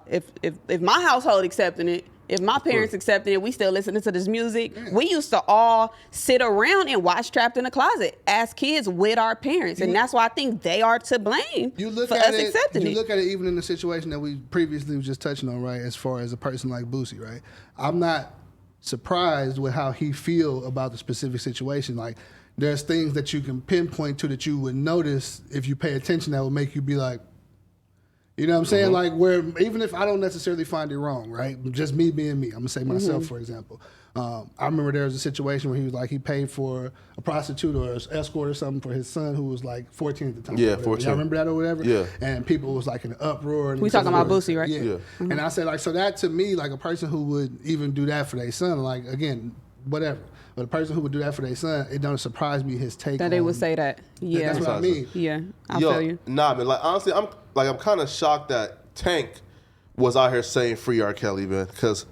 household accepting it, if my parents accepting it, we still listening to this music. Yeah. We used to all sit around and watch Trapped in the Closet as kids with our parents, and that's why I think they are to blame for us accepting it. You look at it even in the situation that we previously was just touching on, right? As far as a person like Boosie, right? I'm not surprised with how he feel about the specific situation. Like, there's things that you can pinpoint to that you would notice if you pay attention that would make you be like, you know what I'm saying? Like, where even if I don't necessarily find it wrong, right? Just me being me. I'm gonna say myself, for example. I remember there was a situation where he was like, he paid for a prostitute or an escort or something for his son who was like 14 at the time. Yeah, 14. Y'all remember that or whatever? Yeah. And people was like in an uproar. And We talking about Boosie, right? Yeah. And I said, like, so that to me, like a person who would even do that for their son, like, again, whatever. But a person who would do that for their son, it don't surprise me his take That on, they would say that. Yeah. That's what I mean. Yeah, I feel you. Nah, man. Like honestly, I'm kind of shocked that Tank was out here saying free R. Kelly, man. Cause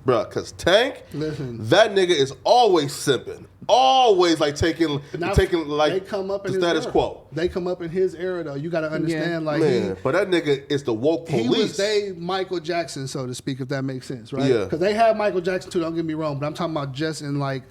Tank, Listen. that nigga is always simping, always like taking like they come up the in status his era. quo. They come up in his era though. You got to understand, like Man, but that nigga is the woke police. he was Michael Jackson, so to speak, if that makes sense, right? Yeah. Because they had Michael Jackson too. Don't get me wrong, but I'm talking about just in like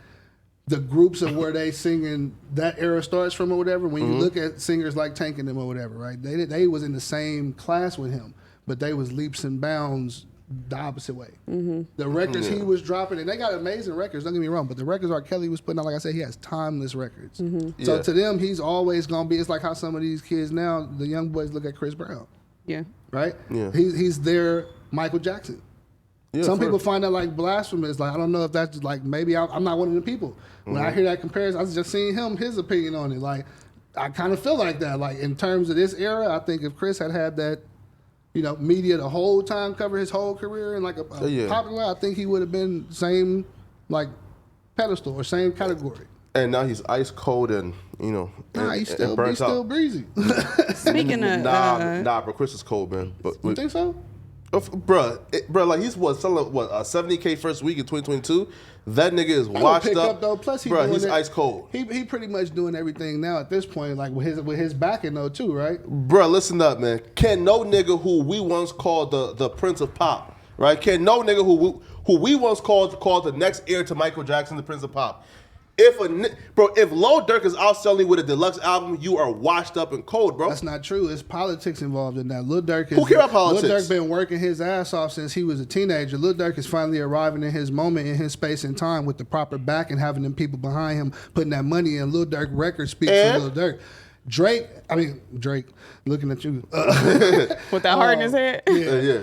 the groups of where they singing that era starts from or whatever. When you look at singers like Tank and them or whatever, right? They was in the same class with him, but they was leaps and bounds the opposite way. The records he was dropping, and they got amazing records, don't get me wrong, but the records R. Kelly was putting out, like I said, he has timeless records. So to them, he's always going to be, it's like how some of these kids now, the young boys look at Chris Brown. Yeah. Right? Yeah. He's their Michael Jackson. Yeah, Some people find that like blasphemous. Like, I don't know if that's just like, maybe I'm not one of the people. When I hear that comparison, I was just seeing his opinion on it. Like, I kind of feel like that. Like, in terms of this era, I think if Chris had that, media the whole time, cover his whole career and like a popular, I think he would have been same like pedestal or same category. And now he's ice cold and He's still breezy. Speaking of, but Chris is cold, man. But You think so? Bruh, like he's selling 70K first week in 2022. That nigga is washed pick up. though. Plus, he's ice cold. He pretty much doing everything now at this point, like with his backing though too, right? Bruh, listen up, man. Can no nigga who we once called the Prince of Pop, right? Can no nigga who we once called the next heir to Michael Jackson, the Prince of Pop. If Lil Durk is outselling with a deluxe album, you are washed up and cold, bro. That's not true. It's politics involved in that. Lil Durk Who care about politics? Lil Durk been working his ass off since he was a teenager. Lil Durk is finally arriving in his moment, in his space and time, with the proper back and having them people behind him putting that money in. Lil Durk records speak for Lil Durk. Drake, looking at you. with that heart in his head. Yeah.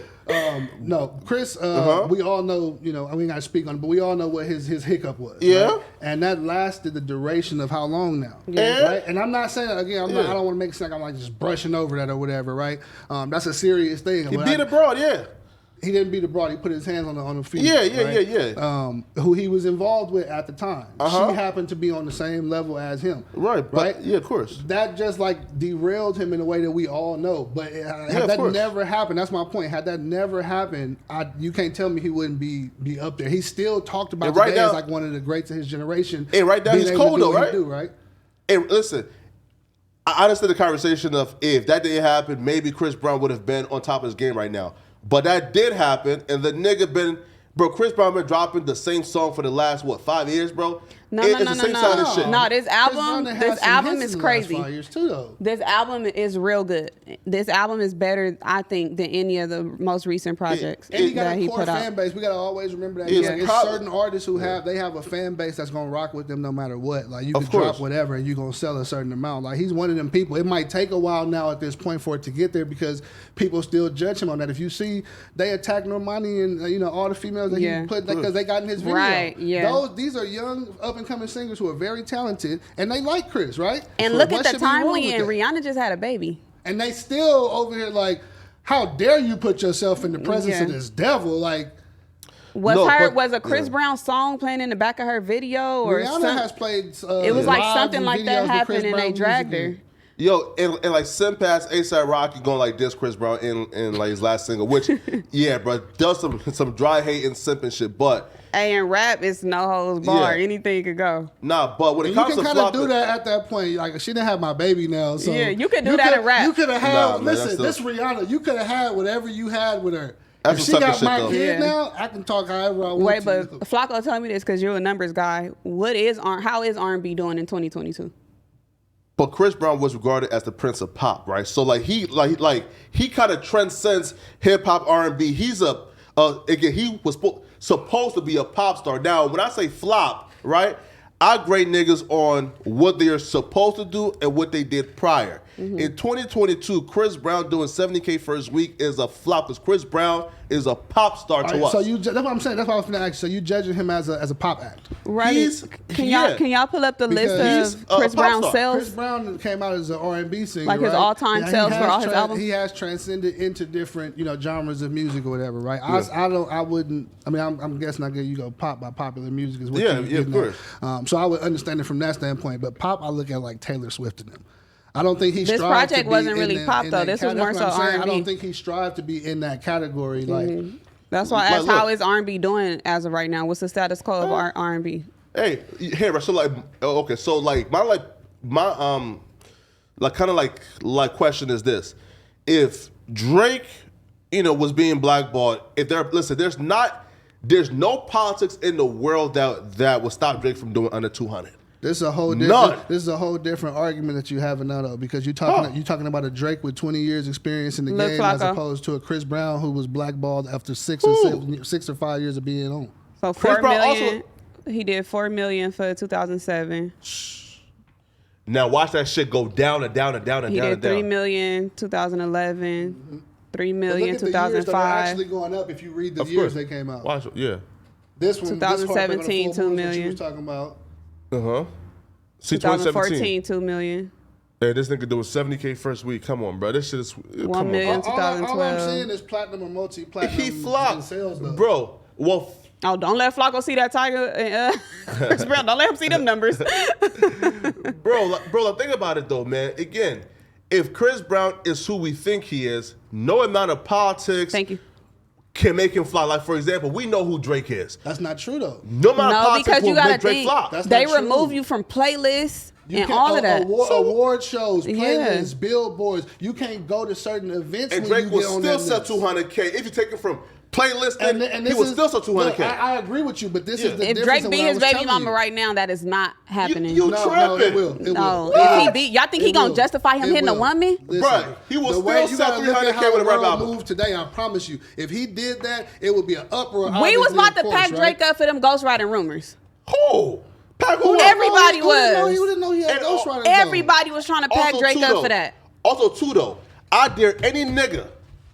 No, Chris, we all know, we ain't got to speak on it, but we all know what his hiccup was. Yeah. Right? And that lasted the duration of how long now? Yeah. Right? And I'm not saying, again, I don't want to make it sound like I'm like just brushing over that or whatever, right? That's a serious thing. He beat abroad, yeah. He didn't beat abroad. He put his hands on the feet. Yeah. Who he was involved with at the time. She happened to be on the same level as him. Right. Yeah, of course. That just like derailed him in a way that we all know. But had that never happened, that's my point. Had that never happened, you can't tell me he wouldn't be up there. He still talked about today as like one of the greats of his generation. And right now he's cold though, right? Right? Hey, listen. I understand the conversation of if that didn't happen, maybe Chris Brown would have been on top of his game right now. But that did happen, and the nigga Chris Brown been dropping the same song for the last, 5 years, bro? No, it's no, the no, same no, side of no. shit. No, this Chris Brown album, done had this some album hits is in the last crazy. 5 years too, though. This album is real good. This album is better, I think, than any of the most recent projects And he got that a he core put fan out. base. We gotta always remember that. It's Like, it's probably- certain artists who have a fan base that's gonna rock with them no matter what. Like you Of can drop course. whatever and you're gonna sell a certain amount. Like he's one of them people. It might take a while now at this point for it to get there because people still judge him on that. If you see they attack Normani and all the females that Yeah. he put because they got in his video. Right, yeah. These are young up and coming singers who are very talented and they like Chris, right? And So look what at the should be wrong time we with in. that? Rihanna just had a baby. And they still over here like, how dare you put yourself in the presence of Yeah. this devil? Like Was a Chris Brown song playing in the back of her video or Rihanna some- has played. It was like lives something and like videos that with happened Chris and Brown they dragged music her. in. Yo, and like Simpaz, A$AP Rocky going like this Chris Brown in like his last single, which bro, does some dry hate and simp and shit, but And rap is no holds bar. Yeah. Anything could go. nah, but when it And you comes can to kind of flopping, do that at that point. Like she didn't have my baby now, so Yeah, you could do that in rap. You could have had. Nah, man, listen, that's this still- Rihanna. You could have had whatever you had with her. That's If some she got sucker my shit, though. kid Yeah. now, I can talk however I want Wait, to. but Flacco, tell me this because you're a numbers guy. How is R&B doing in 2022? But Chris Brown was regarded as the Prince of Pop, right? So he kind of transcends hip hop R&B. He's again he was supposed to be a pop star. Now when I say flop, right, I grade niggas on what they're supposed to do and what they did prior. In 2022, Chris Brown doing 70K first week is a flop because Chris Brown is a pop star to us. So that's what I'm saying. That's what I was going to ask you. So you judging him as a pop act? Right. Can y'all pull up the Because list he's of a Chris pop Brown star. sales? Chris Brown came out as an R&B singer, Like his right? all-time He sales for has all his albums? He has transcended into different, genres of music or whatever, right? I'm guessing I get you go pop by popular music is what Yeah, you're yeah, of getting at. course. So I would understand it from that standpoint, but pop I look at like Taylor Swift and them. I don't think he This strived project to be wasn't in really that- pop, in though. that This was more that's what so I'm saying. I R&B. don't think he strived to be in that category. Like That's why I Like, asked, how look. is R&B doing as of right now? What's the status quo of R&B? Hey, so like, okay, so like my question is this: if Drake, was being blackballed, there's no politics in the world that would stop Drake from doing under 200. This is a whole different argument that you have now though, because you're talking about a Drake with 20 years experience in the Look, game as Flacco. opposed to a Chris Brown who was blackballed after 6 or 5 years of being on. So Chris 4 Brown million. He did 4 million for 2007. Now watch that shit go down and down and down and He down did and down. 3 million 2011. 3 But million look at the years that are 2005. actually going up if you read the Of years course. they came out. Watch, yeah. This one, 2017, this Harper on the Full Moon is what 2 you million. was talking about. See, 2014, 2 million. Hey, this nigga doing 70K first week. Come on, bro. This shit is. 1 million. All I'm 2012. saying is platinum or multi-platinum He flopped, in sales though. bro. Well, Oh, don't let Flacco see that Tiger. Chris Brown, don't let him see them numbers. bro. Think about it though, man. Again, if Chris Brown is who we think he is, no amount of politics Thank you. can make him fly. Like for example, we know who Drake is. That's not true though. No amount of No, politics because you will got to make Drake think. flop. That's They not true. remove you from playlists You and can't- all of that. Award shows, Yeah. playlists, billboards. You can't go to certain events And when Drake you will get on still that sell list. 200K if you take it from playlisting. And He this will is- still sell 200K. Look, I agree with you, but this Yeah. is the If difference Drake in beat what I his was baby telling mama you. right now, that is not happening. you No, tripping. it will. It No, will. if he beat, y'all think he It gonna will. justify him It hitting a will. woman? Listen, Bruh, he will the way still you sell gotta look at 300K how with a the rap world album. moved today. I promise you, if he did that, it would be an uproar. We was obviously, about of to course, pack right? Drake up for them ghostwriting rumors. Who? Pack who up? Everybody Who didn't know- was. Who didn't know he had And, ghostwriters? Everybody was trying to pack Also, Drake too, up though, for that. Also, too, though, I dare any nigga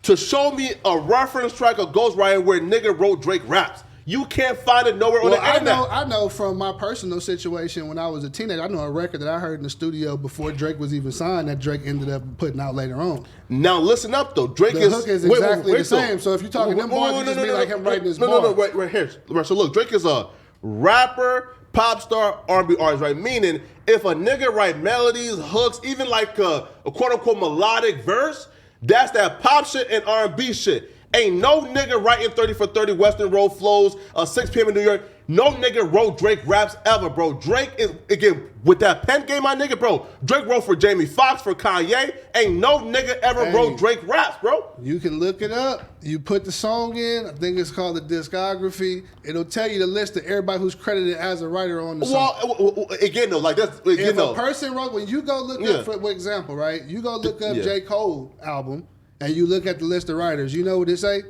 to show me a reference track of ghostwriting where nigga wrote Drake raps. You can't find it nowhere on Well, the I internet. know from my personal situation when I was a teenager, I know a record that I heard in the studio before Drake was even signed that Drake ended up putting out later on. Now listen up though. Drake The is hook is wait, exactly wait, the same. So if you're talking them bars, it just be like him writing his no, bars. right here. Right, so look, Drake is a rapper, pop star, R&B artist, right? Meaning, if a nigga write melodies, hooks, even like a quote unquote melodic verse, that's that pop shit and R&B shit. Ain't no nigga writing 30 for 30 Western Road flows, 6 p.m. in New York. No nigga wrote Drake raps ever, bro. Drake is, again, with that pen game, my nigga, bro. Drake wrote for Jamie Foxx, for Kanye. Ain't no nigga ever wrote Drake raps, bro. You can look it up. You put the song in. I think it's called the discography. It'll tell you the list of everybody who's credited as a writer on the song. Well, again, though, like that's, again, If though. a person wrote, when you go look up, for example, right? You go look up J. Cole album, and you look at the list of writers. You know what it say?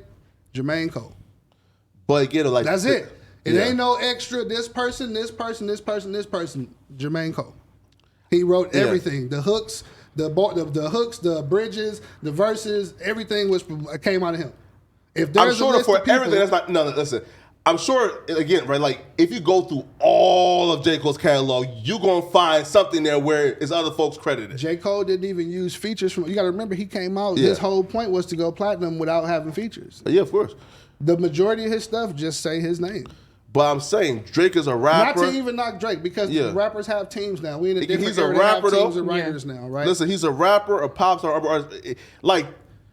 Jermaine Cole. But again, like that's it. It ain't no extra. This person, this person, this person, this person. Jermaine Cole. He wrote everything. The hooks, the hooks, the bridges, the verses. Everything came out of him. If there's I'm sure for everything, that's not. No, listen. I'm sure, again, right, like, if you go through all of J. Cole's catalog, you're going to find something there where it's other folks credited. J. Cole didn't even use features from, you got to remember, he came out, his whole point was to go platinum without having features. Yeah, of course. The majority of his stuff just say his name. But I'm saying Drake is a rapper. Not to even knock Drake, because rappers have teams now. We in a different he's a era, rapper, they have teams though. of writers now, right? Listen, he's a rapper, a pop star, like,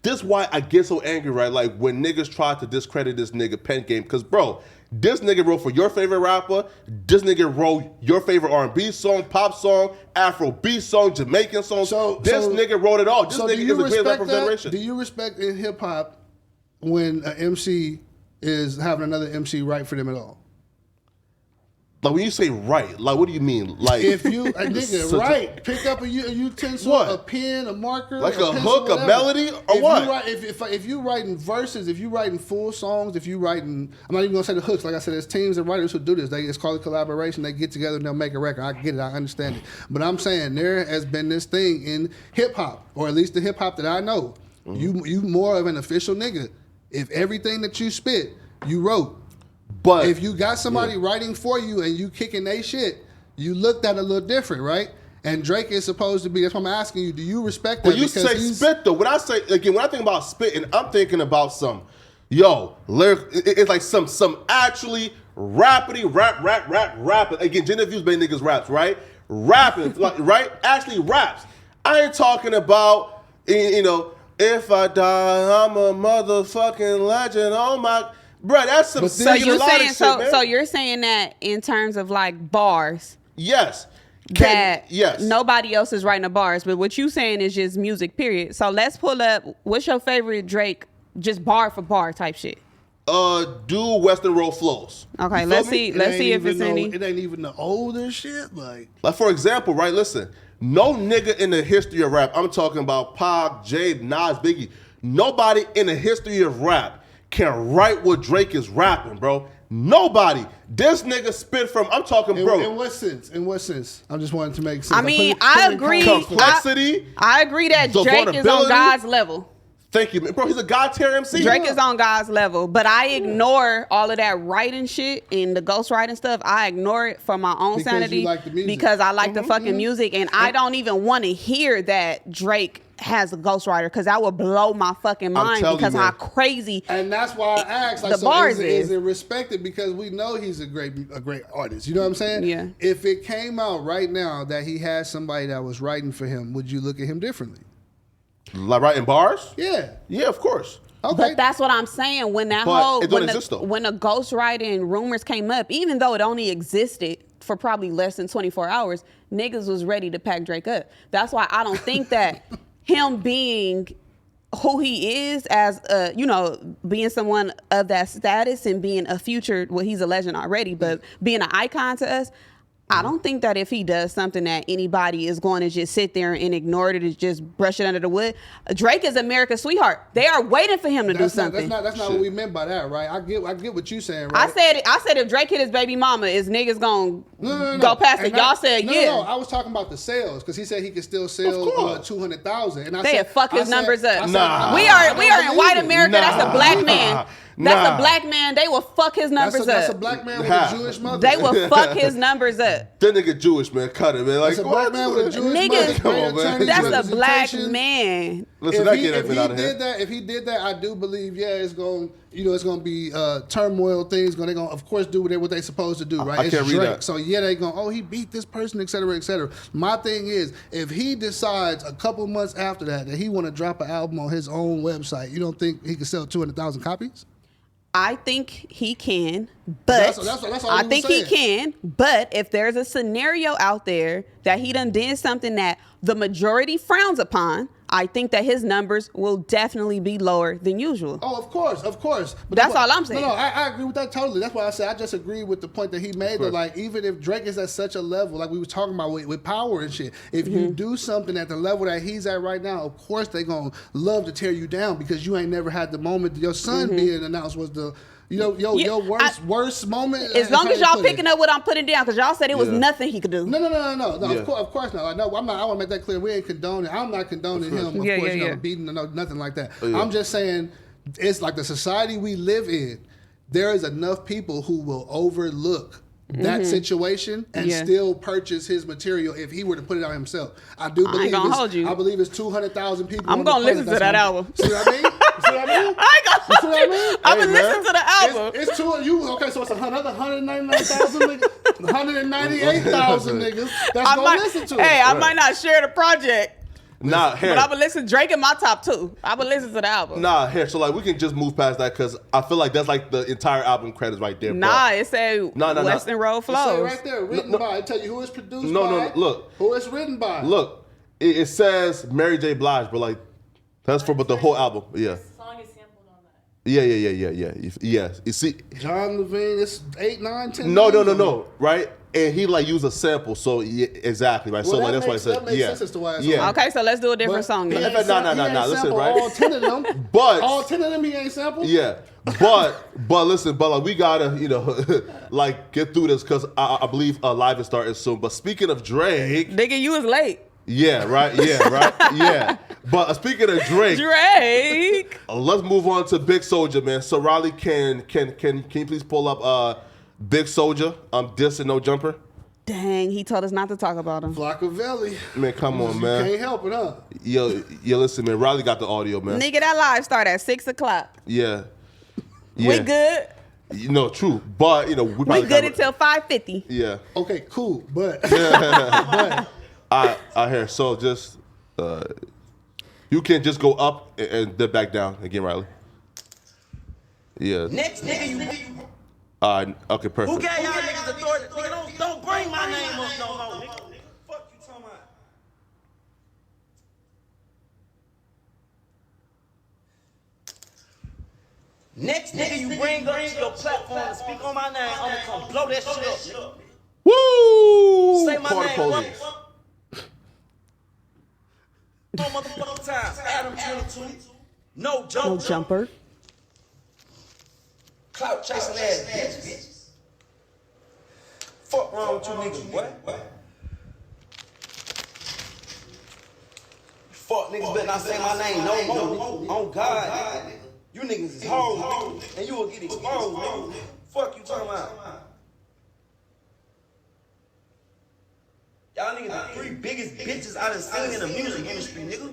this is why I get so angry, right? Like, when niggas try to discredit this nigga pen game, because, bro, this nigga wrote for your favorite rapper. This nigga wrote your favorite R&B song, pop song, Afro beat song, Jamaican song. This nigga wrote it all. This nigga is the greatest rapper of generation. Do you respect in hip hop when an MC is having another MC write for them at all? Like, when you say right, like, what do you mean? Like, if you a nigga pick up a utensil, a pen, a marker, like a pencil, hook, a melody, or if what? If you writing verses, if you writing full songs, if you writing, I'm not even gonna say the hooks. Like I said, there's teams of writers who do this. It's called a collaboration. They get together and they'll make a record. I get it. I understand it. But I'm saying there has been this thing in hip hop, or at least the hip hop that I know. You more of an official nigga. If everything that you spit, you wrote. But if you got somebody writing for you and you kicking they shit, you looked at it a little different, right? And Drake is supposed to be. That's why I'm asking you. Do you respect that? When you say spit, though, when I think about spitting, I'm thinking about some, lyric. It's like some actually rappity rapping. Again, Genevieve's made niggas raps, right? Rapping, like, right? Actually raps. I ain't talking about, if I die, I'm a motherfucking legend. Oh my. Bro, that's some shit, so you're saying that in terms of like bars. Yes. Nobody else is writing the bars, but what you saying is just music, period. So let's pull up, what's your favorite Drake, just bar for bar type shit? Do Western Road Flows. Okay, let's see if it's any. It ain't even the older shit, like for example, right? Listen, no nigga in the history of rap. I'm talking about Pac, Jay, Nas, Biggie. Nobody in the history of rap can write what Drake is rapping, bro. Nobody. This nigga spit from, I'm talking, bro. In what sense? I just wanted to make sense. I mean, I agree. Complexity. I agree that Drake is on God's level. Thank you, man. Bro, he's a God tier MC. Drake is on God's level, but I ignore all of that writing shit and the ghostwriting stuff. I ignore it for my own sanity because I like the fucking music, and I don't even want to hear that Drake has a ghostwriter because that would blow my fucking mind because how crazy. And that's why I asked, like, the bars is it respected because we know he's a great artist. You know what I'm saying? Yeah. If it came out right now that he had somebody that was writing for him, would you look at him differently? Like writing bars? Yeah. Yeah, of course. Okay. But that's what I'm saying. When that when the ghostwriting rumors came up, even though it only existed for probably less than 24 hours, niggas was ready to pack Drake up. That's why I don't think that him being who he is as being someone of that status and being a future, well, he's a legend already, but being an icon to us, I don't think that if he does something that anybody is going to just sit there and ignore it and just brush it under the wood. Drake is America's sweetheart. They are waiting for him to do something. That's not what we meant by that, right? I get what you're saying, right? I said if Drake hit his baby mama, is niggas gonna go past it? Y'all said yeah. No, I was talking about the sales because he said he could still sell 200,000, and I said fuck his numbers up. Nah. We are in white America. That's a black man. That's a black man. They will fuck his numbers up. That's a black man with a Jewish mother. They will fuck his numbers up. That nigga Jewish, man. Cut it, man. Like, that's a black man with a Jewish mother. Come on, man. That's a black man. Listen, if he did that, I do believe, it's going to be turmoil things. They're going to, of course, do what they're supposed to do, right? I can't read that. So, they're going, he beat this person, et cetera, et cetera. My thing is, if he decides a couple months after that he want to drop an album on his own website, you don't think he could sell 200,000 copies? I think he can, but that's all I he think was he saying. can. But if there's a scenario out there that he done did something that the majority frowns upon, I think that his numbers will definitely be lower than usual. Oh, of course. But That's all I'm saying. No, I agree with that totally. That's why I said I just agree with the point that he made. That like even if Drake is at such a level, like we were talking about with power and shit, if you do something at the level that he's at right now, of course they gonna love to tear you down because you ain't never had the moment your son being announced was the your worst moment. As long as y'all picking up what I'm putting down, because y'all said it was nothing he could do. No. Of course not. I want to make that clear. We ain't condoning. I'm not condoning him. Of course, beating nothing like that. Yeah. I'm just saying it's like the society we live in. There is enough people who will overlook that situation and still purchase his material if he were to put it out himself. I do believe. I ain't gonna hold you. I believe it's 200,000 people. I'm gonna listen to that album. See what I mean? I ain't gonna hold you. I'm gonna listen to the album. It's two of you. Okay, so it's another 199,000 niggas, 198,000 niggas that's gonna listen to it. Hey, I might not share the project. Nah, but I would listen. Drake in my top 2. I would listen to the album. Nah, here. So like we can just move past that because I feel like that's like the entire album credits right there. Nah, it say Western Road Flows. It say right there, written by. It tell you who it's produced by. No, look. Who it's written by. Look, it says Mary J. Blige, but like that's for the whole album. Yeah. Song is sampled on that. Yeah. You see, John Levine, it's 8, 9, 10. No. Right, and he like used a sample. So yeah, exactly right. Well, so like that's why I said that makes sense as to why it's yeah. Okay, so let's do a different song then. No. Listen, right. All 10 of them. But all 10 of them he ain't sampled. Yeah, but listen, but like we gotta like get through this because I believe live is starting soon. But speaking of Drake, nigga, you was late. Yeah, right. Yeah. But speaking of Drake, let's move on to Big Soulja, man. So Riley, can you please pull up Big Soulja? Dissing No Jumper. Dang, he told us not to talk about him. Flockavelli. Man, come on, man. You can't help it, huh? Yo, listen, man. Riley got the audio, man. Nigga, that live start at 6 o'clock. Yeah. We good. True, but we good until 5:50. Yeah. Okay, cool, but I hear. So just you can just go up and then back down again, Riley. Yeah. Next nigga, you. Okay, perfect. Who gave y'all niggas authority? Nigga, don't bring my name up no more, nigga. Fuck you talking about. Next nigga you bring up to your platform to speak on my name, I'ma come blow that shit up, nigga. Woo! Say my Call the name police. one motherfucking time. Adam 22. No jumper. No jumper. Clout chasing ass bitches. Fuck wrong with you niggas, boy? Fuck niggas better not say my name no more. On God, nigga. You niggas is hoes, nigga. And you will get exposed, nigga. Fuck you talking about. Y'all niggas the 3 biggest bitches I done seen in the music industry, nigga.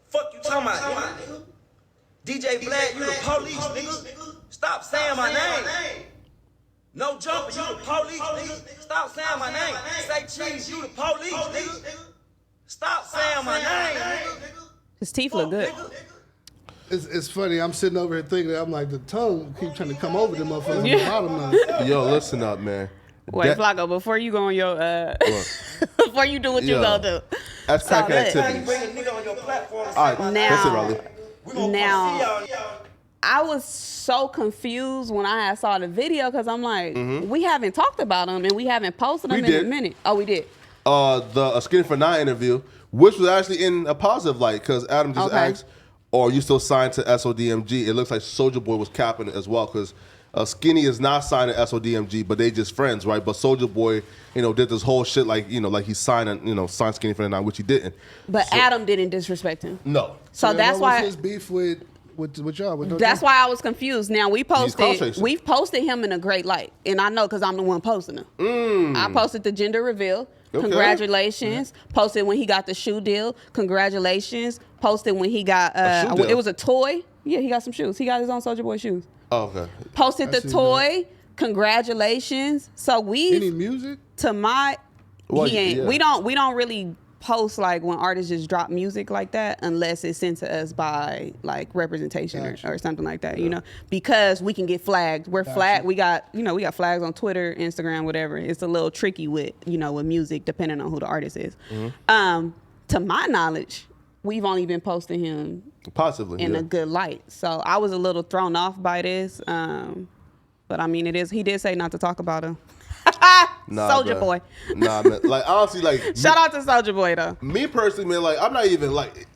Fuck you talking about, nigga. DJ Vlad, you the police, nigga. Stop saying my name. No jumper, you the police, nigga. Stop saying my name. Say cheese, you the police, nigga. Stop saying my name, nigga. His teeth look good. it's funny. I'm sitting over here thinking, I'm like, the tongue keep trying to come over the motherfuckers on the bottom now. Yo, listen up, man. Wait, Flacco, before you go on your before you do what you gonna do. That's packing Now activity. you bring a nigga on your platform. All right, that's it, Riley. We gonna Now- come see y'all. I was so confused when I had saw the video because I'm like, we haven't talked about him and we haven't posted him We in did. a minute. Oh, we did. The Skinny for 9 interview, which was actually in a positive light, because Adam just asked, are you still signed to SODMG? It looks like Soulja Boy was capping it as well, because Skinny is not signed to SODMG, but they just friends, right? But Soulja Boy, did this whole shit like he signed Skinny for 9, which he didn't. But Adam didn't disrespect him. No. So that's what why was his beef with y'all. With that's why I was confused. Now we've cross-facing. posted him in a great light, and I know because I'm the one posting him. I posted the gender reveal. Okay. Congratulations. Posted when he got the shoe deal. Congratulations. Posted when he got shoe deal? it was a toy. Yeah, he got some shoes. He got his own Soulja Boy shoes. Oh, okay. Posted I the see toy. Congratulations. So we any music? to my Well, he ain't. yeah. We don't really post like when artists just drop music like that unless it's sent to us by like representation or something like that, you know, because we can get flagged. We're flagged. We got flags on Twitter, Instagram, whatever. It's a little tricky with music depending on who the artist is. To my knowledge, we've only been posting him possibly in a good light. So I was a little thrown off by this. But I mean, he did say not to talk about him. Soldier Boy. Nah, man. Like, honestly, like. Shout out to Soldier Boy, though. Me personally, man, like, I'm not even, like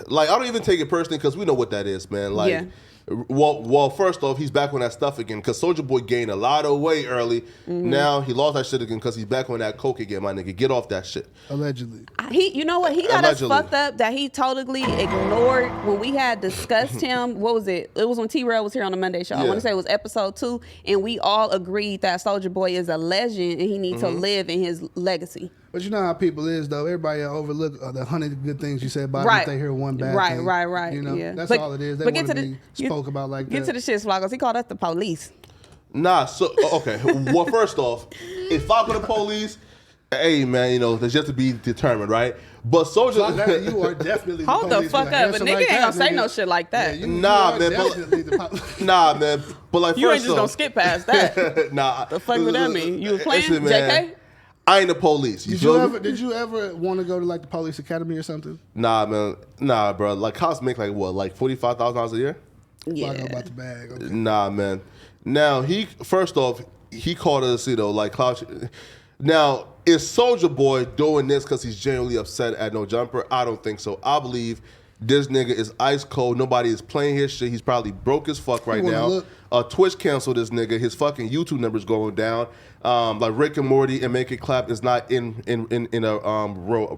I don't even take it personally because we know what that is, man. Like, yeah. Well, first off, he's back on that stuff again because Soulja Boy gained a lot of weight early. Now he lost that shit again because he's back on that coke again, my nigga. Get off that shit. Allegedly. You know what? He got us fucked up that he totally ignored when we had discussed him. What was it? It was when T-Rail was here on the Monday show. I want to say it was episode 2, and we all agreed that Soulja Boy is a legend and he needs to live in his legacy. But you know how people is, though. Everybody overlook the 100 good things you said about him if they hear one bad thing. Right. You know, yeah. that's all it is. They want to be spoke about like that. Get to the shit, Slagos. He called us the police. Nah, so, okay. Well, first off, if I were the police, hey, man, there's just to be determined, right? But Soulja... you are definitely Hold the fuck up. But nigga ain't gonna say no shit like that. Yeah, nah, man. Nah, man. But like, you first ain't just gonna skip past that. Nah. The fuck would that mean? You was playing, listen, JK? I ain't the police. Did you ever want to go to like the police academy or something? Nah, man. Nah, bro. Like, cops make like what, like $45,000 a year? Yeah. About the bag. Okay. Nah, man. Now first off, he called us, like clout. Now, is Soulja Boy doing this because he's genuinely upset at No Jumper? I don't think so. I believe this nigga is ice cold. Nobody is playing his shit. He's probably broke as fuck right now. Twitch canceled this nigga. His fucking YouTube numbers going down. Like Rick and Morty and Make It Clap is not in a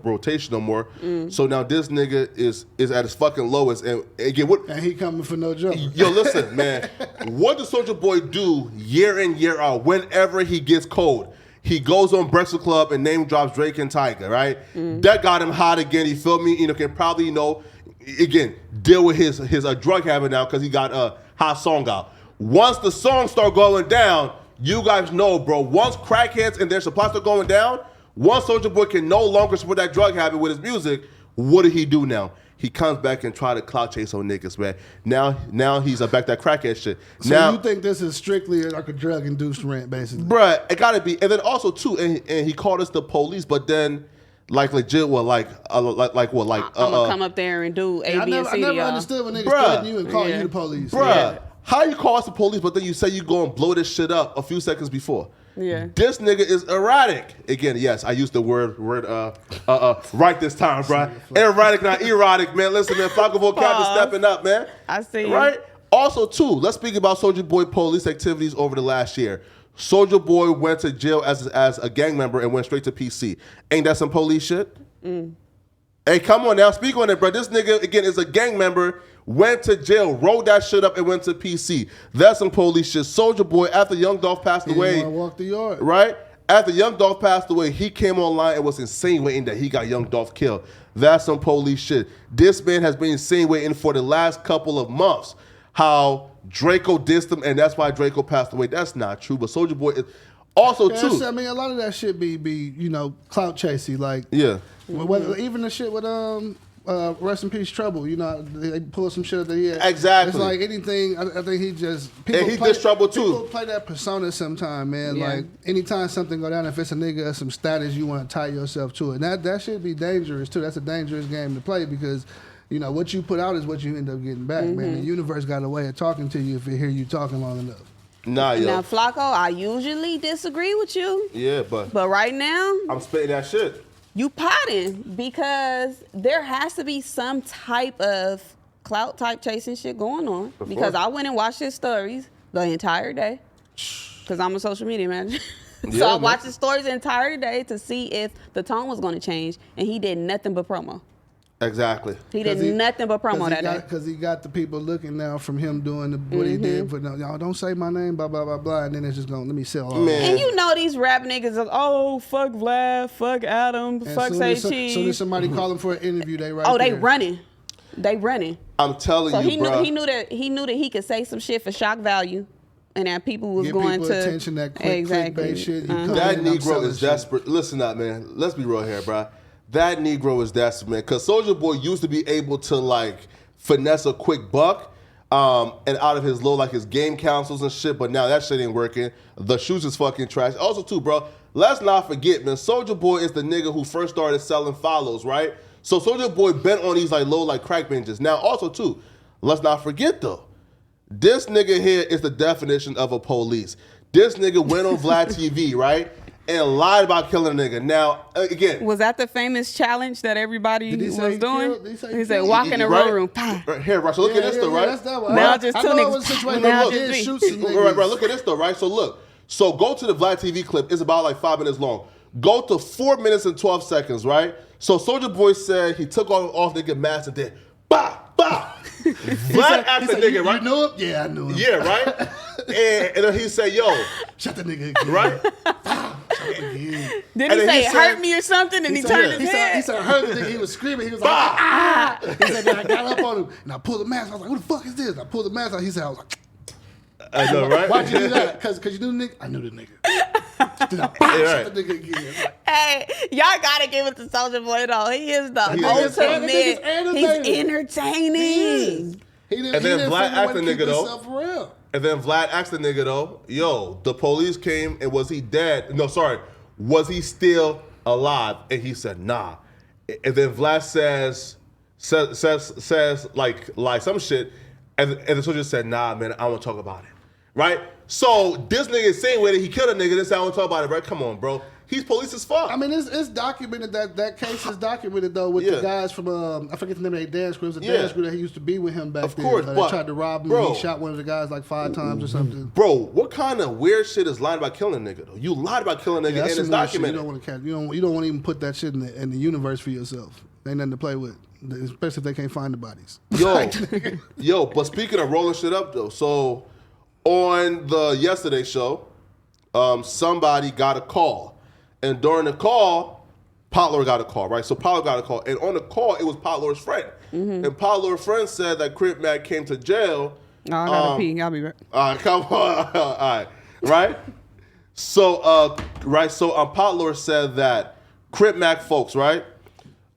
rotation no more. So now this nigga is at his fucking lowest. And again, and he coming for No Jumper. Yo, listen, man. What does Soulja Boy do year in, year out whenever he gets cold? He goes on Breakfast Club and name drops Drake and Tyga, right? That got him hot again. You feel me? Can probably, again, deal with his drug habit now because he got a hot song out. Once the songs start going down, you guys know, bro, once crackheads and their supply start going down, once Soulja Boy can no longer support that drug habit with his music, what did he do now? He comes back and try to clout chase on niggas, man. Now he's back that crackhead shit. So now, you think this is strictly like a drug-induced rant, basically? Bruh, it gotta be. And then also, too, and he called us the police, but then, like, legit, I'm gonna come up there and do A, B, and C. I never understood when niggas threaten you and call you the police. Bruh, how you call us the police, but then you say you go and blow this shit up a few seconds before? Yeah. This nigga is erratic. Again, yes, I used the word right this time, bruh. Erratic, not erotic, man. Listen, man, Flocko Cap is stepping up, man. I see. Right? Also, too, let's speak about Soulja Boy police activities over the last year. Soulja Boy went to jail as a gang member and went straight to PC. Ain't that some police shit? Hey, come on now, speak on it, bro. This nigga, again, is a gang member, went to jail, rolled that shit up, and went to PC. That's some police shit. Soulja Boy, after Young Dolph passed away, walk the yard. Right? After Young Dolph passed away, he came online and was insinuating that he got Young Dolph killed. That's some police shit. This man has been insinuating for the last couple of months how Draco dissed him, and that's why Draco passed away. That's not true. But Soulja Boy is also too. I mean, a lot of that shit be clout chasey. Like even the shit with Rest in Peace Trouble. They pull some shit that he had. Exactly. It's like anything. I think he just and he did Trouble too. People play that persona sometime, man. Yeah. Like anytime something go down, if it's a nigga of some status, you want to tie yourself to it. And that should be dangerous too. That's a dangerous game to play because. What you put out is what you end up getting back, man. The universe got a way of talking to you if it hear you talking long enough. Nah, yo. Now, Flocko, I usually disagree with you. Yeah, but right now, I'm spitting that shit. You potting because there has to be some type of clout type chasing shit going on. Because I went and watched his stories the entire day. Because I'm a social media manager. So I watched his stories the entire day to see if the tone was going to change, and he did nothing but promo. Exactly. He did nothing but promo that day. Because he got the people looking now from him doing what he did. But y'all don't say my name, blah, blah, blah, blah. And then it's just going, let me sell all that. And these rap niggas are, fuck Vlad, fuck Adam, fuck Say Cheese. So there's somebody calling for an interview, they they running. They running. I'm telling you, bro. So he knew that he could say some shit for shock value. And that people was going to attention, that quick clickbait shit. That Negro is desperate. Listen up, man. Let's be real here, bro. that Negro is desperate, man. Because Soulja Boy used to be able to like finesse a quick buck, and out of his low, like his game councils and shit. But now that shit ain't working. The shoes is fucking trash. Also, too, bro. Let's not forget, man. Soulja Boy is the nigga who first started selling follows, right? So Soulja Boy bent on these like low, like crack binges. Now, also, too, let's not forget though. This nigga here is the definition of a police. This nigga went on Vlad TV, right? And lied about killing a nigga. Now, again. Was that the famous challenge that everybody was doing? He said, walk in the right? room. Pah. Right here, right. So look at this though, right? That's that one. Now just two niggas. Now just three. Right, look at this though, right? So look. So go to the Vlad TV clip. It's about like 5 minutes long. Go to 4 minutes and 12 seconds, right? So Soulja Boy said he took off nigga mask and then, bah, bah. Vlad asked the nigga, right? You knew him? Yeah, I knew him. Yeah, right? and then he said, yo. Shut the nigga again. Right? Did he say, hurt me or something? And he turned his head? He said, hurt the nigga. He was screaming. He was like, ah. He said, then I got up on him and I pulled the mask. I was like, who the fuck is this? I pulled the mask out. He said, I was like, I know, right? Why'd you do that? Because you knew the nigga? I knew the nigga. Then I shot the nigga again. Like, hey, y'all gotta give it to Soulja Boy though. He is the ultimate. He's entertaining. And then Vlad asked the nigga though. And then Vlad asked the nigga though, yo, the police came and was he dead? No, sorry. Was he still alive? And he said, nah. And then Vlad says like some shit. And the soldier said, nah, man, I don't want to talk about it. Right? So this nigga is saying whether he killed a nigga, this I don't want to talk about it, right? Come on, bro. He's police as fuck. I mean, it's documented that case is documented though with the guys from I forget the name of their dance group. It was a dance group that he used to be with him back then. Of course, they but, tried to rob him. Bro, and he shot one of the guys like 5 times or something. Bro, what kind of weird shit is lying about killing a nigga though? You lied about killing a nigga and it's documented. You don't want to catch. You don't want to even put that shit in the universe for yourself. Ain't nothing to play with, especially if they can't find the bodies. Yo, but speaking of rolling shit up though, so on the yesterday show, somebody got a call. And during the call, Pot Lord got a call, right? So Pot Lord got a call. And on the call, it was Pot Lord's friend. Mm-hmm. And Pot Lord's friend said that Crip Mac came to jail. Oh, I gotta pee. I'll be right. All right, come on. All right. Right? So, Pot Lord said that Crip Mac folks, right?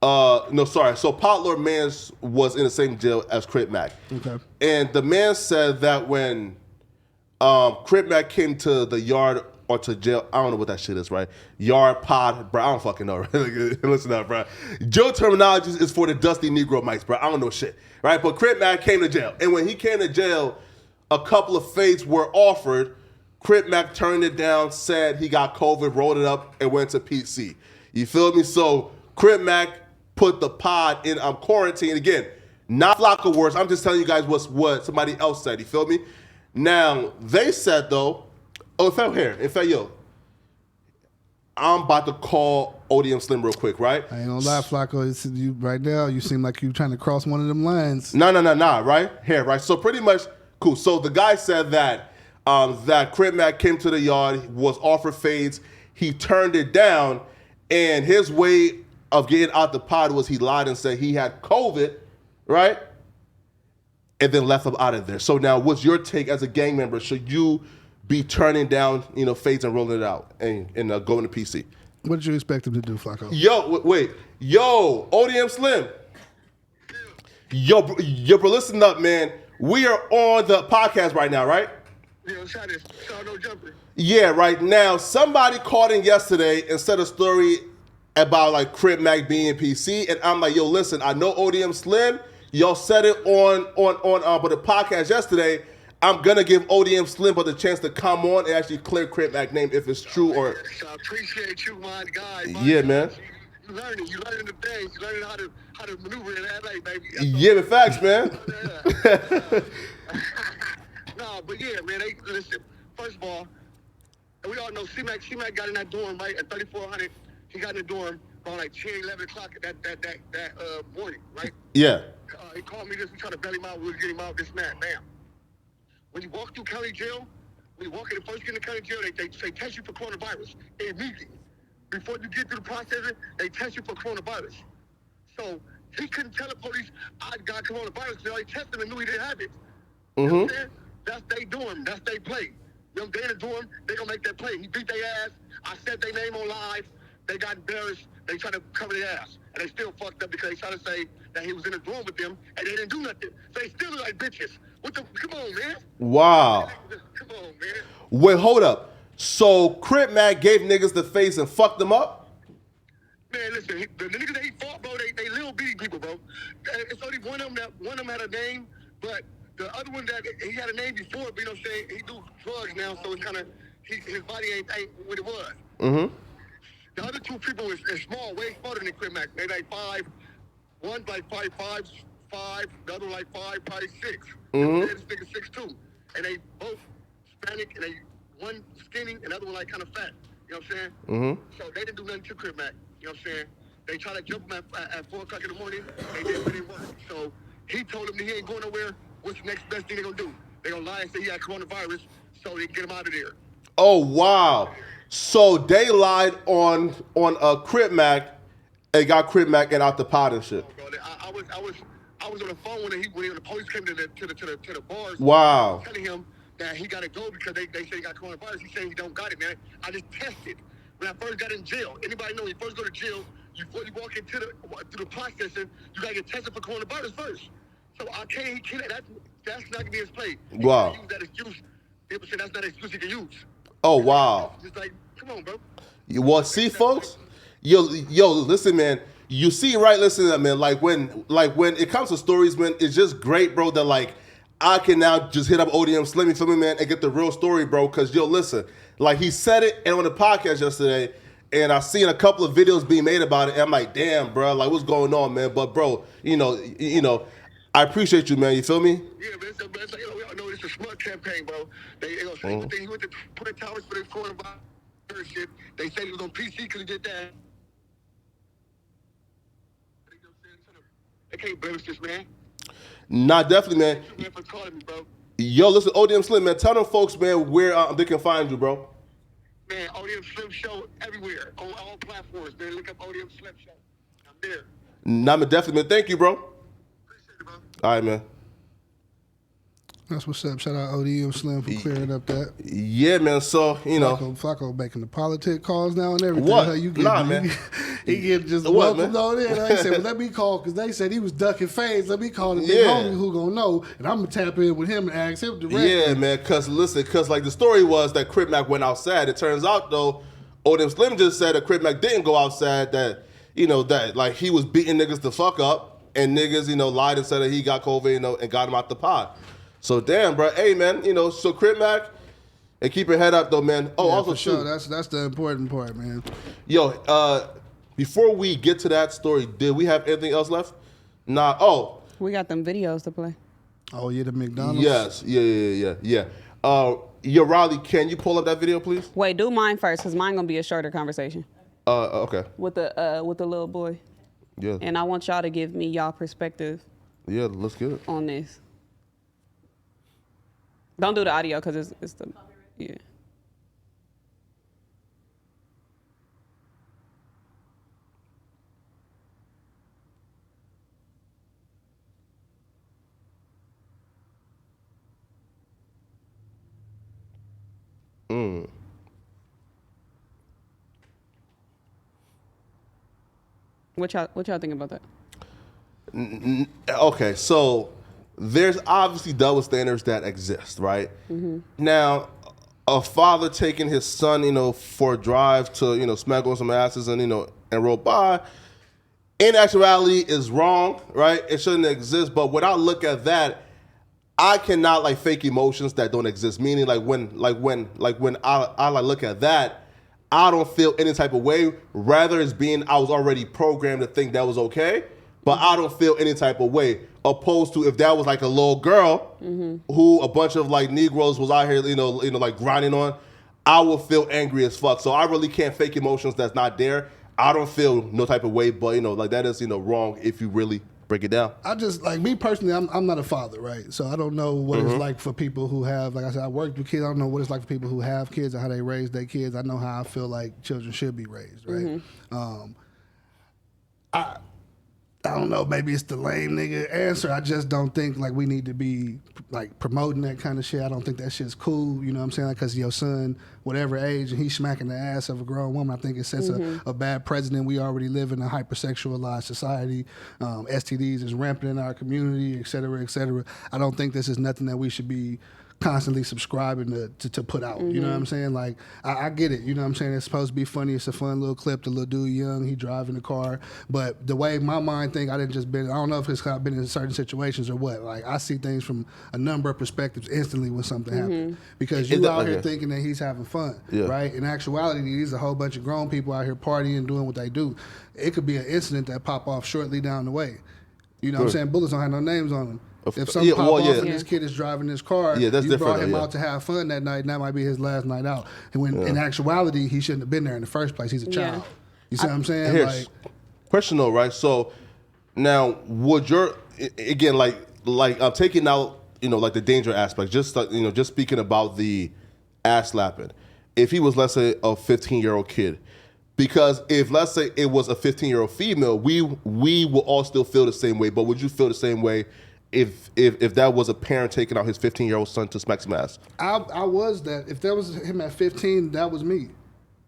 So Pot Lord man was in the same jail as Crip Mac. Okay. And the man said that when Crip Mac came to the yard or to jail, I don't know what that shit is, right? Yard, pod, bro, I don't fucking know, right? Listen up, bro. Jail terminology is for the dusty Negro mics, bro. I don't know shit, right? But Crip Mac came to jail. And when he came to jail, a couple of fades were offered. Crip Mac turned it down, said he got COVID, rolled it up, and went to PC. You feel me? So Crip Mac put the pod in quarantine. Again, not Flocka words. I'm just telling you guys what somebody else said. You feel me? Now, they said, though, in fact, yo, I'm about to call ODM Slim real quick, right? I ain't gonna lie, Flocka. You right now, you seem like you trying to cross one of them lines. No, right? Here, right? So pretty much, cool. So the guy said that that Crip Mac came to the yard, was offered fades. He turned it down, and his way of getting out the pod was he lied and said he had COVID, right? And then left him out of there. So now, what's your take as a gang member? Should you be turning down, fades and rolling it out and going to PC? What did you expect him to do, Flocka? Yo, ODM Slim. Yo, bro, listen up, man. We are on the podcast right now, right? Yo, shot no jumper. Yeah, right now. Somebody called in yesterday and said a story about like Crip Mac being PC, and I'm like, yo, listen, I know ODM Slim. Y'all said it on the podcast yesterday. I'm gonna give ODM Slim the chance to come on and actually clear Crip Mac name if it's true or. I appreciate you, my guy. Yeah, man. You learning the things. You learning how to maneuver in LA, baby. Yeah, the facts, man. No, but yeah, man. Listen. First of all, we all know C-Mac got in that dorm right at 3400. He got in the dorm around like 10, 11 o'clock that morning, right? Yeah. He called me this. We tried to bail him out. We was getting him out. This man, bam. When you walk through county jail, first get in the county jail, they test you for coronavirus immediately. Before you get through the processing, they test you for coronavirus. So he couldn't tell the police I got coronavirus. They tested him and knew he didn't have it. You know what I'm saying? That's they dorm. That's they play. They in the dorm, they gonna make that play. He beat their ass. I said their name on live. They got embarrassed. They try to cover their ass. And they still fucked up because they try to say that he was in the room with them and they didn't do nothing. So they still look like bitches. Come on, man. Wow. Come on, man. Wait, hold up. So Crip Mac gave niggas the face and fucked them up? Man, listen, the niggas that he fought, bro, they little bitty people, bro. It's only one of them had a name, but the other one that he had a name before, but you know what I'm saying? He do drugs now, so it's kind of his body ain't what it was. Mm-hmm. The other two people is small, way smaller than Crip Mac. They like 5. One's like 5'5", 5. The other like 5, probably 6. Mm-hmm. This nigga 6'2", and they both Hispanic, and one skinny, and the other one like kind of fat. You know what I'm saying? Mm-hmm. So they didn't do nothing to Crip Mac. You know what I'm saying? They tried to jump him at 4 o'clock in the morning. They didn't work. So he told them that he ain't going nowhere. What's the next best thing they gonna do? They gonna lie and say he had coronavirus so they can get him out of there. Oh wow! So they lied on Crip Mac and got Crip Mac and out the pot and shit. I was on the phone when the police came to the bars. Wow. Telling him that he got to go because they say he got coronavirus. He said he don't got it, man. I just tested when I first got in jail. Anybody know when you first go to jail, before you walk into the processing, you gotta get tested for coronavirus first. So he can't. That's not gonna be his play. He Wow. can't use that excuse. People say that's not an excuse he can use. Oh wow. Just like, come on, bro. Well, see, folks, yo, listen, man. You see, right? Listen to that, man. Like when it comes to stories, man, it's just great, bro. That like I can now just hit up ODM Slim, you feel me, man, and get the real story, bro. Cause yo, listen, like he said it and on the podcast yesterday, and I seen a couple of videos being made about it, and I'm like, damn, bro, like what's going on, man? But bro, you know, I appreciate you, man. You feel me? Yeah, man. It's like, we all know it's a smart campaign, bro. They gonna say the thing. He went to Twin Towers for this coronavirus shit. They said he was on PC because he did that. They can't blemish this, man. Nah, definitely, man. Thank you, man, for calling me, bro. Yo, listen, ODM Slim, man. Tell them folks, man, where they can find you, bro. Man, ODM Slim Show everywhere on all platforms, man. Look up ODM Slim Show. I'm there. Nah, man, definitely, man. Thank you, bro. Appreciate it, bro. All right, man. That's what's up. Shout out ODM Slim for clearing up that. Yeah, man. So, you know. Flacco making the politic calls now and everything. What? Huh? Man. He get just What, welcomed man? on in. He said, well, let me call, because they said he was ducking fades. Let me call the big homie who gonna know, and I'm going to tap in with him and ask him directly. Yeah, man. Because like the story was that Crip Mac went outside. It turns out, though, ODM Slim just said that Crip Mac didn't go outside, that, that like he was beating niggas the fuck up, and niggas, lied and said that he got COVID, and got him out the pot. So damn, bro. Hey, man. So Crip Mac, and keep your head up though, man. Oh, yeah, also for sure. too. That's the important part, man. Yo, before we get to that story, did we have anything else left? Nah. Oh. We got them videos to play. Oh yeah, the McDonald's. Yes. Yeah. Yo, Riley, can you pull up that video, please? Wait, do mine first, cause mine gonna be a shorter conversation. Okay. With the little boy. Yeah. And I want y'all to give me y'all perspective. Yeah, let's get it. On this. Don't do the audio because it's the yeah. What y'all think about that? Okay, so there's obviously double standards that exist, right? Mm-hmm. Now, a father taking his son, for a drive to, smack on some asses and, and roll by, in actuality is wrong, right? It shouldn't exist. But when I look at that, I cannot fake emotions that don't exist. Meaning when I look at that, I don't feel any type of way. Rather, it's being I was already programmed to think that was okay, but I don't feel any type of way. Opposed to if that was a little girl who a bunch of Negroes was out here, grinding on, I will feel angry as fuck. So I really can't fake emotions that's not there. I don't feel no type of way, but that is wrong if you really break it down. I just me personally, I'm not a father, right? So I don't know what it's like for people who have, like I said, I worked with kids. I don't know what it's like for people who have kids and how they raise their kids. I know how I feel like children should be raised, right? I I don't know, maybe it's the lame nigga answer. I just don't think like we need to be like promoting that kind of shit. I don't think that shit's cool. You know what I'm saying? Like, cause your son, whatever age, and he's smacking the ass of a grown woman. I think it sets a bad precedent. We already live in a hypersexualized society. STDs is rampant in our community, et cetera, et cetera. I don't think this is nothing that we should be constantly subscribing to put out. You know what I'm saying? Like, I get it. You know what I'm saying? It's supposed to be funny. It's a fun little clip. The little dude young, he driving the car. But the way my mind think, I don't know if it's 'cause I've been in certain situations or what. Like, I see things from a number of perspectives instantly when something happens. Because you out here thinking that he's having fun, right? In actuality, these are a whole bunch of grown people out here partying, doing what they do. It could be an incident that pop off shortly down the way. You know what I'm saying? Bullets don't have no names on them. If something pop off and this kid is driving this car, that's you different, brought him out to have fun that night, and that might be his last night out. And when in actuality, he shouldn't have been there in the first place. He's a child. You see what I'm saying? Here's question though, right? So now, would your again like I'm taking out like the danger aspect, just just speaking about the ass slapping. If he was, let's say, a 15-year-old kid. Because if, let's say, it was a 15-year-old female, we will all still feel the same way. But would you feel the same way if that was a parent taking out his 15-year-old son to smack some ass? I was that. If that was him at 15, that was me.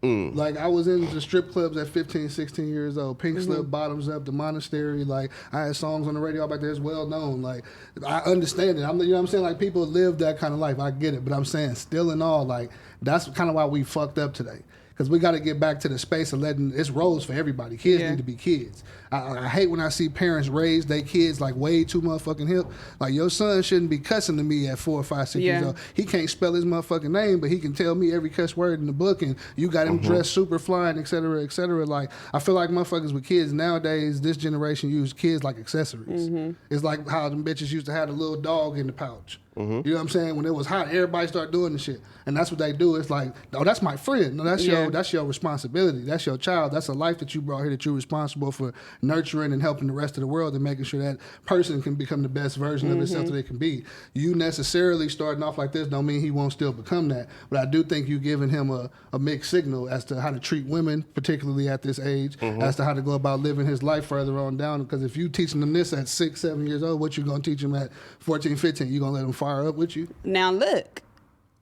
Like, I was in the strip clubs at 15, 16 years old. Pink Slip, Bottoms Up, The Monastery. Like, I had songs on the radio back there. It's well known. Like, I understand it. You know what I'm saying? Like, people live that kind of life. I get it. But I'm saying, still in all, like, that's kind of why we fucked up today. Because we got to get back to the space of letting, it's roles for everybody. Kids need to be kids. I hate when I see parents raise their kids like way too motherfucking hip. Like, your son shouldn't be cussing to me at 4 or 5, 6 years old. He can't spell his motherfucking name, but he can tell me every cuss word in the book, and you got him dressed super flying, et cetera, et cetera. Like, I feel like motherfuckers with kids nowadays, this generation use kids like accessories. It's like how them bitches used to have a little dog in the pouch. You know what I'm saying? When it was hot, everybody started doing the shit. And that's what they do. It's like, oh, that's my friend. No, that's your responsibility. That's your child. That's a life that you brought here that you're responsible for nurturing and helping the rest of the world and making sure that person can become the best version of itself that they can be. You necessarily starting off like this don't mean he won't still become that. But I do think you giving him a mixed signal as to how to treat women, particularly at this age, as to how to go about living his life further on down. Because if you teaching them this at 6, 7 years old, what you going to teach them at 14, 15? You going to let them fire up with you? Now look,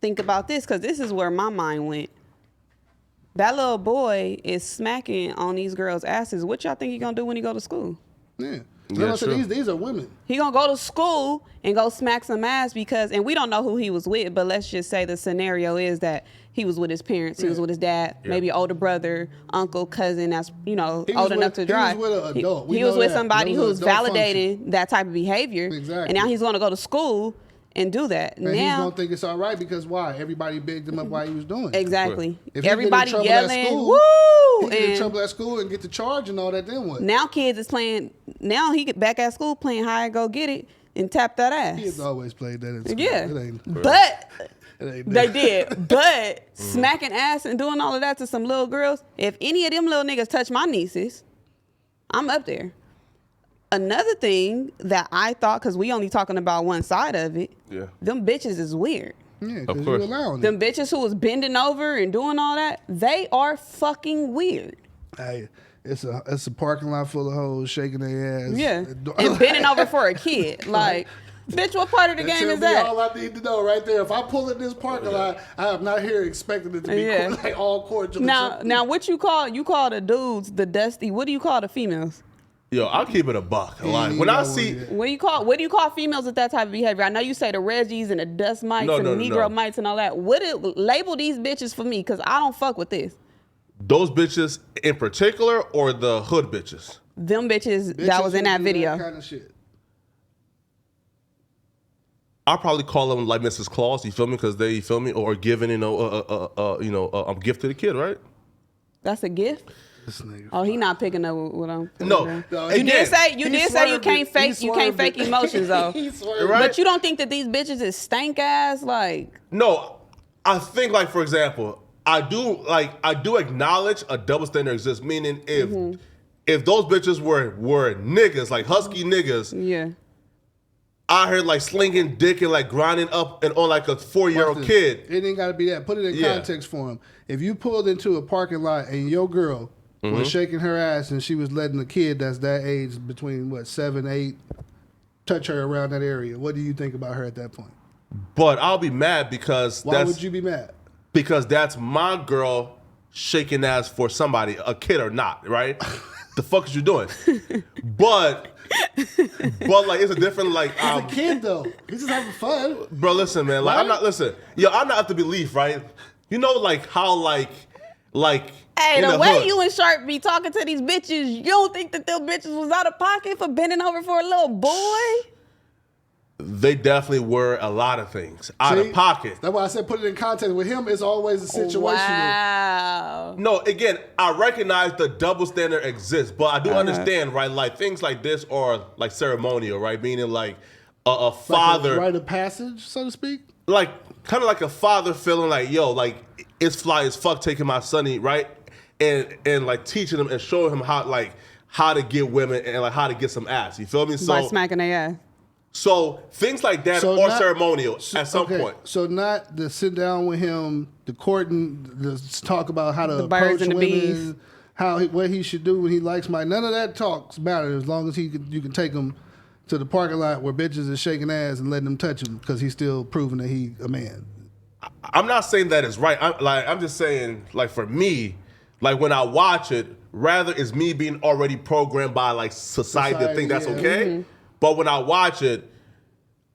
think about this, because this is where my mind went. That little boy is smacking on these girls' asses. What y'all think he gonna do when he go to school? Yeah. Yeah, These are women. He gonna go to school and go smack some ass because, and we don't know who he was with, but let's just say the scenario is that he was with his parents, he was with his dad, maybe older brother, uncle, cousin that's old enough to drive. He was with an adult. He was with somebody who's validating that type of behavior. Exactly. And now he's gonna go to school and do that. And he's gonna think it's all right because why? Everybody bigged him up while he was doing it. Exactly. If everybody yelling, school, woo! He get in trouble at school and get the charge and all that. Then what? Now kids is playing. Now he get back at school playing high go get it and tap that ass. Kids always played that in school. Yeah, It but ain't they did. But smacking ass and doing all of that to some little girls. If any of them little niggas touch my nieces, I'm up there. Another thing that I thought, because we only talking about one side of it, them bitches is weird. Yeah, because you're allowing them bitches who was bending over and doing all that, they are fucking weird. Hey, it's a parking lot full of hoes shaking their ass. Yeah, and bending over for a kid. Like, bitch, what part of the game is that? All I need to know right there. If I pull in this parking lot, I am not here expecting it to be like all cordial. Now, what you call the dudes the dusty? What do you call the females? Yo, I'll keep it a buck. Like, when I see, what do you call females with that type of behavior? I know you say the Reggies and the dust mites and the Negro mites and all that. Label these bitches for me, because I don't fuck with this. Those bitches in particular, or the hood bitches? Them bitches that was in that video. That kind of shit. I'll probably call them like Mrs. Claus. You feel me? Because they, you feel me, or giving a gift to the kid, right? That's a gift. Oh, he not picking up what I'm. No, you did say you can't fake emotions though. Right? But you don't think that these bitches is stank ass like? No, I think like, for example, I do acknowledge a double standard exists. Meaning if those bitches were niggas, like husky niggas, I heard like slinging dick and like grinding up and on like a 4-year-old kid. It ain't got to be that. Put it in context for him. If you pulled into a parking lot and your girl was shaking her ass and she was letting a kid that's that age between, what, 7, 8, touch her around that area, what do you think about her at that point? But I'll be mad because Why would you be mad? Because that's my girl shaking ass for somebody, a kid or not, right? The fuck is you doing? But like it's a different like. He's a kid though. He's just having fun. Bro, listen, man. Like Right? I'm not up to belief, right? You know, like how like. Hey, in the way hood. you and Sharp be talking to these bitches, you don't think that them bitches was out of pocket for bending over for a little boy? They definitely were a lot of things out See? of pocket. That's why I said put it in context. With him, it's always a situational. Wow. No, again, I recognize the double standard exists, but I do understand, right? Like things like this are like ceremonial, right? Meaning like a father, like a rite of passage, so to speak. like kind of like a father feeling like, yo, like it's fly as fuck taking my sonny, right? And like teaching him and showing him how to get women and like how to get some ass. You feel me? So By smacking their ass. So things like that So are not- ceremonial at some point. So not to sit down with him, the courting, to talk about how to The approach birds and the women, bees. what he should do when he likes my. None of that talks matter as long as you can take him to the parking lot where bitches is shaking ass and letting him touch him because he's still proving that he a man. I'm not saying that is right. I'm just saying, like for me, like when I watch it, rather is me being already programmed by like society to think that's yeah. okay. But when I watch it,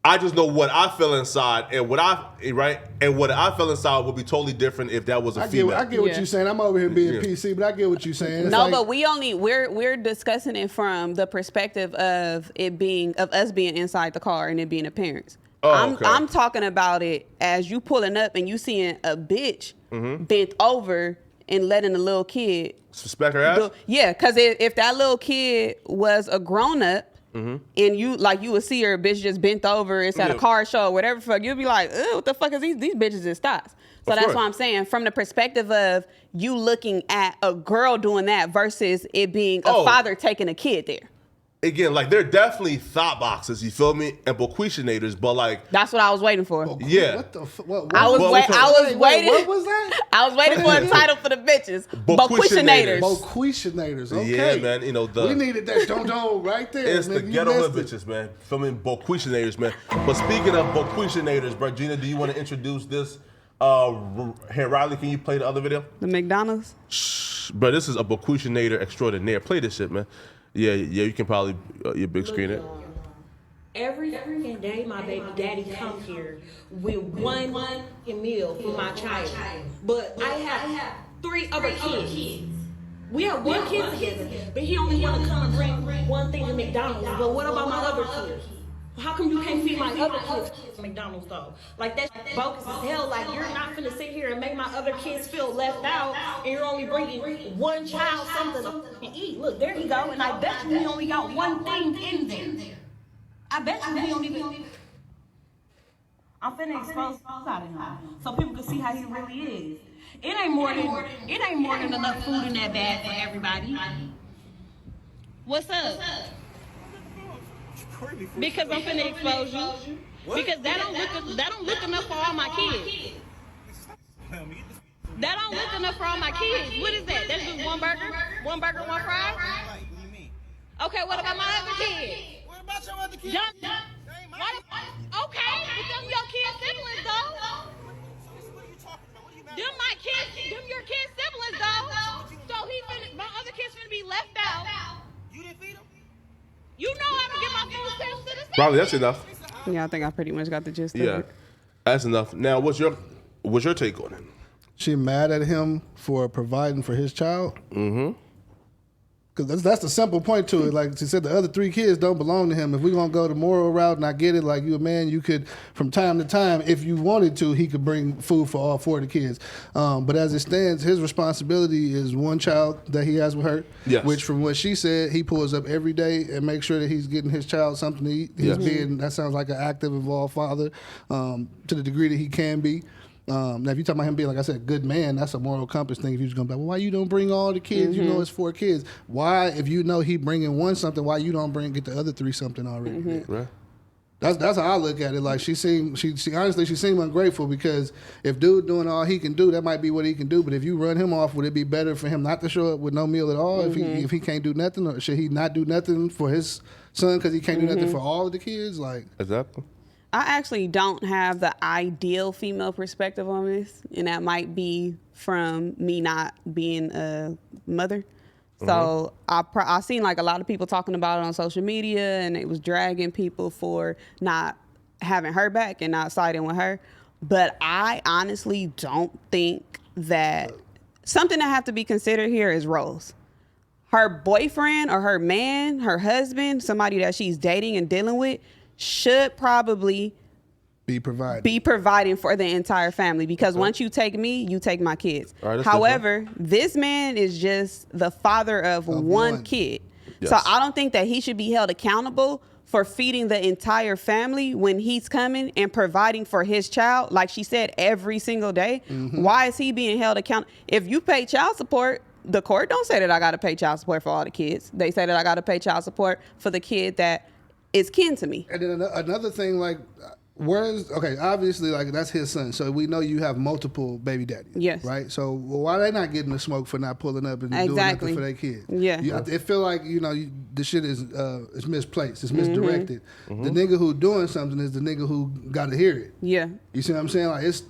I just know what I feel inside, and what I feel inside would be totally different if that was a female. I get what Yeah. you're saying. I'm over here being Yeah. PC, but I get what you're saying. It's No, like- but we're discussing it from the perspective of us being inside the car and it being appearance. Oh, okay. I'm talking about it as you pulling up and you seeing a bitch Mm-hmm. bent over and letting a little kid Suspect her ass? yeah, because if that little kid was a grown up and you would see her bitch just bent over, it's at a Yeah. car show or whatever, fuck, you'd be like, ugh, what the fuck is these bitches in stocks? So Of that's course. why I'm saying from the perspective of you looking at a girl doing that versus it being a Oh. father taking a kid there. Again, like they're definitely thought boxes, you feel me, and bequeathinators, but like That's what I was waiting for. yeah. What the what? I was Well, waiting. What was that? I was waiting for a title for the bitches. Bequeathinators. Bequeathinators. Bequeathinators. Okay. Yeah, man. You know we needed that don't right there. It's the nigga. You ghetto hood missed it. bitches, man. Filming bequeathinators, man. But speaking of bequeathinators, bro, Gina, do you want to introduce this? Here, Riley, can you play the other video? The McDonald's. Bro, this is a bequeathinator extraordinaire. Play this shit, man. Yeah, you can probably your big screen it. Every freaking day, my baby daddy come here with one meal for my child. But I have 3 other kids. We have 1 kid together, but he only want to come and bring one thing to McDonald's. But what about my other kids? How come you can't feed my other kids at McDonald's though? Like that's bogus as hell. Like you're not finna sit here and make my other kids feel left out, and you're only bringing one child something to eat. Look, there you go. And I bet you he only got one thing in there. I bet you he don't even. I'm finna expose out of him so people can see how he really is. It ain't more than enough food in that bag for everybody. What's up? Because I'm finna expose you. Because that don't look enough for all my kids. That don't look enough for all my kids. What is that? That's just one burger, one fry. Okay, what about my other kids? What about your other kids? Okay, but them your kids' siblings though. What are you talking about? What are you mad Them my kids, them your kids' siblings though. So my other kids finna be left out. You didn't feed them? You know I'm gonna get my food stamps to the state. Probably that's enough. Yeah, I think I pretty much got the gist of Yeah, it. that's enough. Now, what's your take on it? She mad at him for providing for his child? Because that's the simple point to it. Like she said, the other 3 kids don't belong to him. If we're going to go the moral route, and I get it, like you a man, you could, from time to time, if you wanted to, he could bring food for all 4 of the kids. But as it stands, his responsibility is one child that he has with her, Yes. which from what she said, he pulls up every day and makes sure that he's getting his child something to eat. He's Yes. that sounds like an active, involved father to the degree that he can be. Now, if you're talking about him being, like I said, a good man, that's a moral compass thing. If you're just going to be like, well, why you don't bring all the kids? You know it's 4 kids. Why, if you know he bringing one something, why you don't get the other 3 something already? Right. That's how I look at it. Like she honestly she seemed ungrateful because if dude doing all he can do, that might be what he can do. But if you run him off, would it be better for him not to show up with no meal at all if he can't do nothing, or should he not do nothing for his son because he can't do nothing for all of the kids? Like Exactly. I actually don't have the ideal female perspective on this, and that might be from me not being a mother. So I seen like a lot of people talking about it on social media, and it was dragging people for not having her back and not siding with her. But I honestly don't think that something that have to be considered here is roles. Her boyfriend or her man, her husband, somebody that she's dating and dealing with, should probably be providing for the entire family, because once you take me, you take my kids. All right, however, this man is just the father of one kid. Yes. So I don't think that he should be held accountable for feeding the entire family when he's coming and providing for his child, like she said, every single day. Why is he being held accountable? If you pay child support, the court don't say that I got to pay child support for all the kids. They say that I got to pay child support for the kid that is kin to me. And then another thing, like, obviously, like, that's his son, so we know you have multiple baby daddies. Yes. Right? So why they not getting the smoke for not pulling up and doing nothing for their kids? Yeah. It feel like, the shit is misplaced. It's misdirected. The nigga who doing something is the nigga who got to hear it. Yeah. You see what I'm saying? Like, it's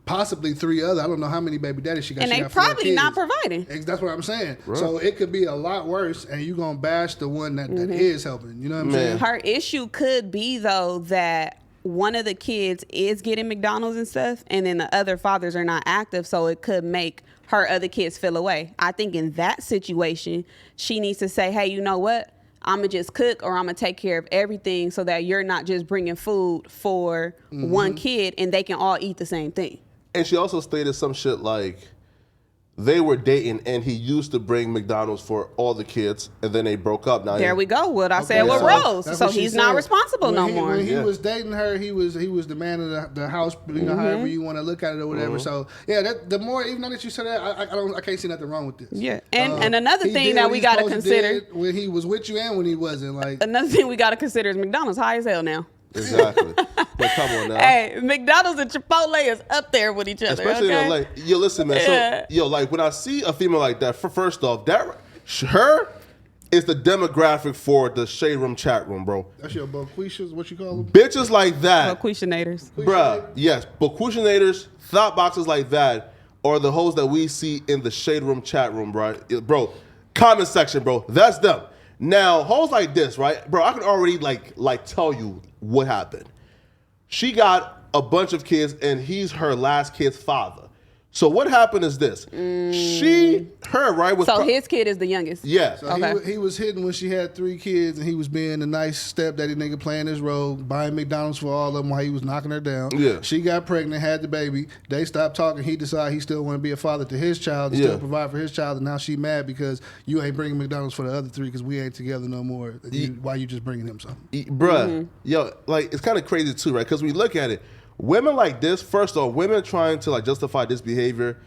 possibly 3 other. I don't know how many baby daddies she got. And she they got 4 probably kids. not providing. That's what I'm saying. Right. So it could be a lot worse, and you gonna bash the one that is helping. You know what I'm saying? Her issue could be, though, that one of the kids is getting McDonald's and stuff, and then the other fathers are not active, so it could make her other kids feel away. I think in that situation, she needs to say, hey, you know what? I'm going to just cook, or I'm going to take care of everything so that you're not just bringing food for one kid and they can all eat the same thing. And she also stated some shit like they were dating and he used to bring McDonald's for all the kids, and then they broke up. Now There we go. What I said with Rose. So he's not responsible no more. When he was dating her, he was the man of the house. However you want to look at it or whatever. So the more, even though that you said that, I can't see nothing wrong with this. Yeah, and another thing that we got to consider when he was with you and when he wasn't, like, another thing we got to consider is McDonald's high as hell now. Exactly. But come on now. Hey, McDonald's and Chipotle is up there with each other. Especially okay? in LA. Yo, listen, man. Yeah. So, like when I see a female like that, first off, her is the demographic for the Shade Room chat room, bro. That's your Boquishas, what you call them? Bitches like that. Boquishinators. Bruh, yes. Boquishinators, thought boxes like that are the hoes that we see in the Shade Room chat room, bro. Bro, comment section, bro. That's them. Now, hoes like this, right? Bro, I can already like tell you what happened. She got a bunch of kids, and he's her last kid's father. So what happened is this. So his kid is the youngest. Yeah. So Okay. he was hitting when she had 3 kids, and he was being a nice stepdaddy nigga playing his role, buying McDonald's for all of them while he was knocking her down. Yeah. She got pregnant, had the baby. They stopped talking. He decided he still want to be a father to his child and still provide for his child. And now she mad because you ain't bringing McDonald's for the other 3 because we ain't together no more. Why you just bringing him something? Bruh, yo, like, it's kind of crazy too, right? Because we look at it, women like this, first off, women trying to like justify this behavior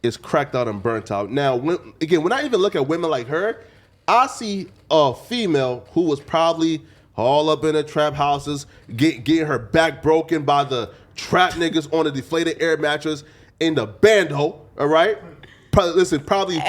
is cracked out and burnt out. Now, when I even look at women like her, I see a female who was probably all up in the trap houses, getting her back broken by the trap niggas on a deflated air mattress in the bando, all right? Probably slurping.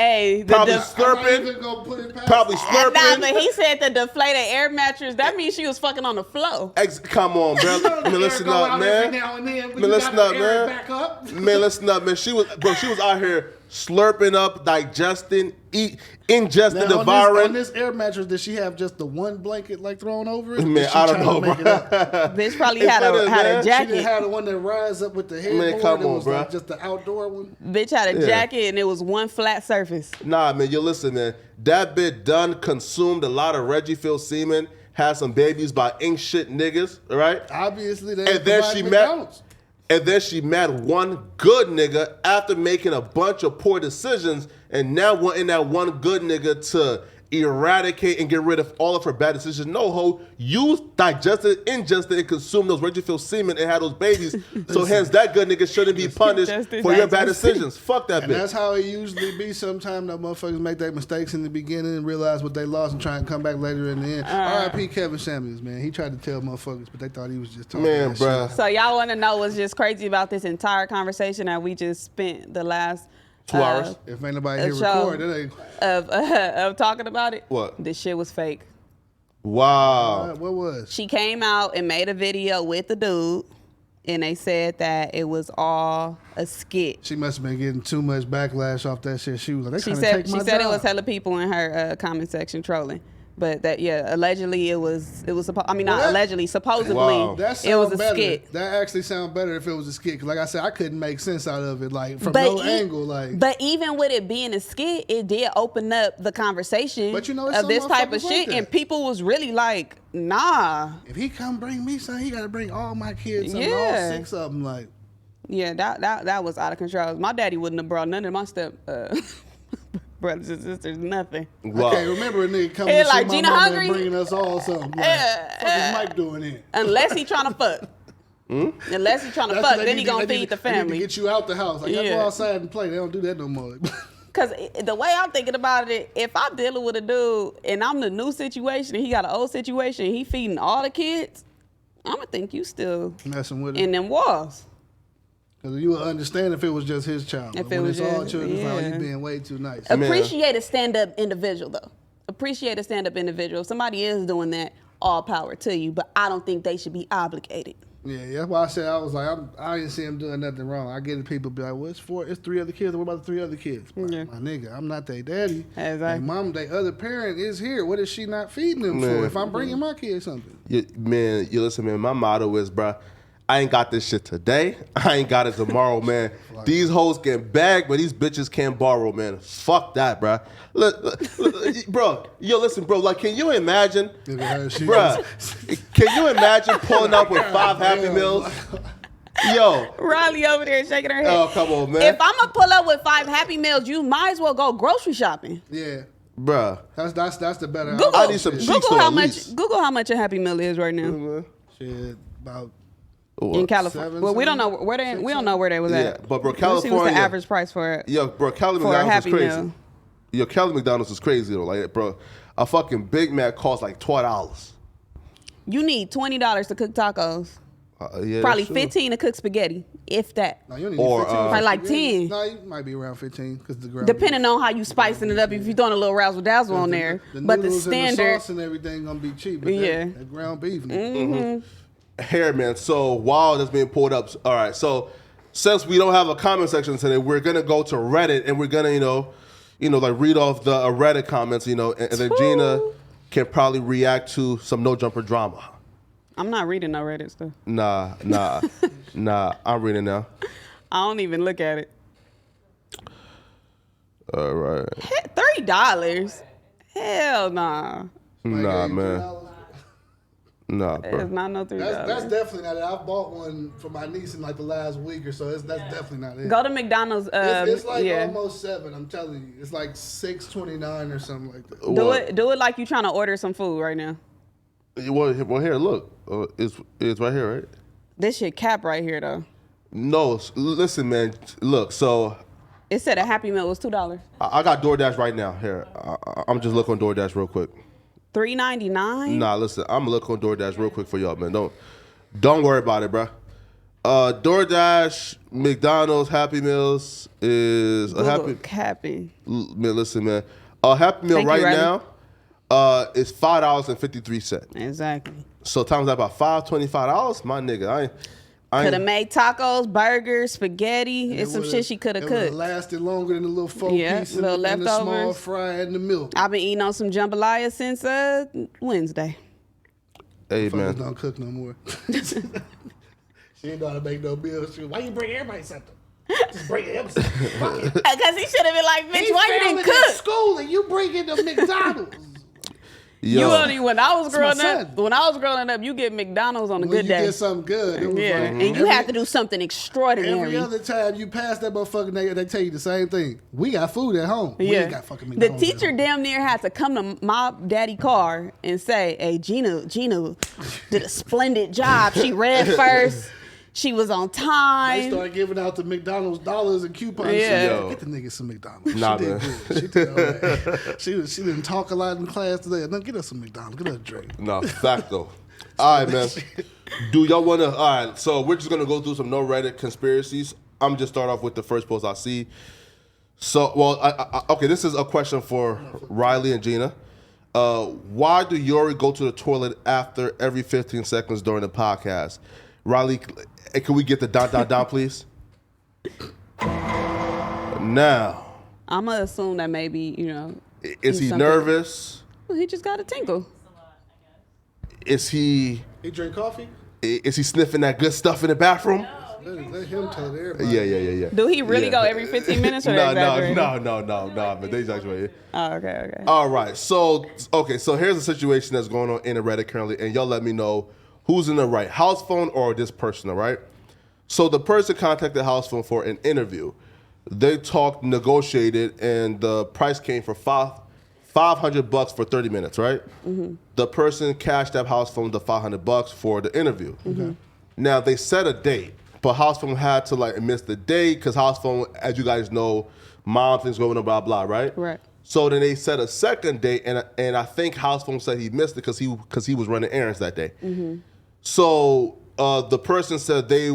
Probably slurping. Nah, but he said the deflated air mattress. That means she was fucking on the floor. Come on, bro. Man, listen up, man. Man, listen up, man. Man, listen up, man. She was out here slurping up, digesting, ingesting, devouring. On this air mattress, did she have just the one blanket like thrown over it? Man, I don't know, bro. Bitch probably had a jacket. She didn't have the one that rise up with the headboard. Man, come on, was bro. Like just the outdoor one. Bitch had a jacket and it was one flat surface. Nah, man, you listen, man. That bitch done consumed a lot of Reggie Phil semen, had some babies by ain't shit niggas, all right? Obviously, they And then she McDonald's. met one good nigga after making a bunch of poor decisions, and now wanting that one good nigga to eradicate and get rid of all of her bad decisions. No, ho, you digested, ingested, and consumed those Ridgefield semen and had those babies. So hence that good nigga shouldn't be punished for your bad decisions. Fuck that And bitch. that's how it usually be. Sometimes that motherfuckers make their mistakes in the beginning and realize what they lost and try and come back later in the end. R.I.P. Kevin Samuels, man. He tried to tell motherfuckers, but they thought he was just talking Man, that bruh. shit. So y'all want to know what's just crazy about this entire conversation that we just spent the last 2 hours. If ain't nobody here show record, it ain't. of talking about it? What? This shit was fake. Wow. What was? She came out and made a video with the dude, and they said that it was all a skit. She must have been getting too much backlash off that shit. She was like, they She trying to said take my she said it job. was hella people in her comment section trolling. But that allegedly it was supposedly Wow. That it was sound a better. skit. That actually sound better if it was a skit. Cause like I said, I couldn't make sense out of it, like from But no e- angle. Like, But even with it being a skit, it did open up the conversation But you know, it's of some this type of motherfuckers like shit, that. and people was really like, nah. if he come bring me something, he got to bring all my kids, something, Yeah. all 6 of them. Like, Yeah, that was out of control. My daddy wouldn't have brought none of my step brothers and sisters, nothing. Wow. I can't remember a nigga coming Hey, to like, see my Gina mama hungry? and bringing us all something. Like, fuck is Mike doing here? Unless he trying to fuck. Unless he trying to That's fuck, what then they he need- gonna they need- feed the they need to family. get you out the house. Like, y'all Yeah. go outside and play. They don't do that no more. Cause the way I'm thinking about it, if I'm dealing with a dude and I'm the new situation and he got an old situation, and he feeding all the kids, I'm gonna think you still Messing with in it. them walls. Because you would understand if it was just his child. If But it when was it's all just- children, yeah. you being way too nice. Appreciate a stand-up individual though. Appreciate a stand-up individual. If somebody is doing that, all power to you. But I don't think they should be obligated. Yeah, that's why I said I was like, I didn't see him doing nothing wrong. I get it. People be like, well, it's 3 other kids. What about the 3 other kids? Yeah. My nigga, I'm not their daddy. Exactly. Their mom, their other parent is here. What is she not feeding them Man. for? If I'm bringing my kids something. You listen, man. My motto is, bruh, I ain't got this shit today. I ain't got it tomorrow, man. These hoes can bag, but these bitches can't borrow, man. Fuck that, bruh. Look, bro. Listen, bro. Like, can you imagine, Look at her, she bruh? Can you imagine pulling up with 5 Happy Meals? Yo, Riley over there shaking her head. oh come on, man. If I'm gonna pull up with 5 Happy Meals, you might as well go grocery shopping. Yeah, bruh. that's the better. Google, I need some shit. cheeks Google though, how at much. least. Google how much a Happy Meal is right now Shit, about in California. 7, Well, we don't know where they. We don't know where they was Yeah, at. but bro, Let's see what's California. the average price for it. Yo, bro, Cali For a McDonald's Happy is crazy. Meal. Yo, Cali McDonald's is crazy though. Like, bro, a fucking Big Mac costs like $12. You need $20 to cook tacos. Yeah, Probably that's true. $15 to cook spaghetti, if that. No, you only Or, need 15. Probably like 10. No, you might be around 15 because the ground. Depending on how you spicing it up, if you're throwing a little razzle dazzle on there. But the noodles and the standard, sauce and everything gonna be cheap. But Yeah. that ground beef. Hair, man. So while that's being pulled up, all right. So since we don't have a comment section today, we're gonna go to Reddit and we're gonna, like read off the Reddit comments, and then Gina can probably react to some no jumper drama. I'm not reading no Reddit stuff. Nah. I'm reading now. I don't even look at it. All right. $3? Hell nah. Nah, man. Nah, It's bro. not no $3. That's definitely not it. I bought one for my niece in like the last week or so. That's definitely not it. Go to McDonald's. It's like yeah. almost 7. I'm telling you, it's like 6.29 or something like that. Do it like you trying to order some food right now. Well, here, look. It's right here, right? This shit cap right here though. No, listen, man. Look, so It said a Happy Meal was $2. I got DoorDash right now. Here, I'm just looking on DoorDash real quick. $3.99. Nah, listen, I'm gonna look on DoorDash real quick for y'all, man. Don't worry about it, bro. DoorDash, McDonald's, Happy Meals is a Google happy. capping. Man, listen, man. A Happy Meal Thank you, right Riley. now is $5.53. Exactly. So times that by $5.25, my nigga. I Could have ain't. made tacos, burgers, spaghetti. It's some shit she could have It would've cooked. lasted longer than the little 4 Yeah, piece little and the small leftovers. fry and the milk. I've been eating on some jambalaya since Wednesday. Hey, Fuckers man. don't cook no more. She ain't know how to make no bills. She, why you bring everybody something? Just bring everybody something. Fuck it. Because he should have been like, bitch, why you didn't At cook? school and you bring in the McDonald's. You Yo. only when I was growing my up. son. When I was growing up, you get McDonald's on a When good you day. get something good, it was Yeah, like, and you have to do something extraordinary. every other time you pass that motherfucker, they tell you the same thing. We got food at home. We ain't got fucking The McDonald's. at teacher home. damn near had to come to my daddy car and say, "Hey, Gina did a splendid job. She read first. She was on They time." started giving out the McDonald's dollars and coupons. Yeah. Yo. Get the nigga some McDonald's. Nah, she did man. good. She did all right. She didn't talk a lot in class today. No, get us some McDonald's. Get us a drink. No, fact though. All right, man. Do y'all want to? All right, so we're just gonna go through some no Reddit conspiracies. I'm just start off with the first post I see. So, well, okay, this is a question for Riley and Gina. Why do Yori go to the toilet after every 15 seconds during the podcast? Riley, can we get the dot, please? Now, I'm gonna assume that maybe is he something- nervous? Well, he just got a tinkle. Is he Drink coffee? sniffing that good stuff in the bathroom? Let him tell everybody. Yeah. Do he really Yeah. go every 15 minutes or No, exaggerating? no, but they exaggerated. Oh, okay. All right, so here's a situation that's going on in the Reddit currently, and y'all let me know who's in the right, house phone or this person, all right? So the person contacted house phone for an interview. They talked, negotiated, and the price came for $500 for 30 minutes, right? Mm-hmm. The person cashed up house phone the $500 for the interview. Mm-hmm. Now they set a date, but house phone had to miss the date because house phone, as you guys know, mom things going on, blah blah, right? Right. So then they set a second date, and I think house phone said he missed it because he was running errands that day. Mm-hmm. So the person said they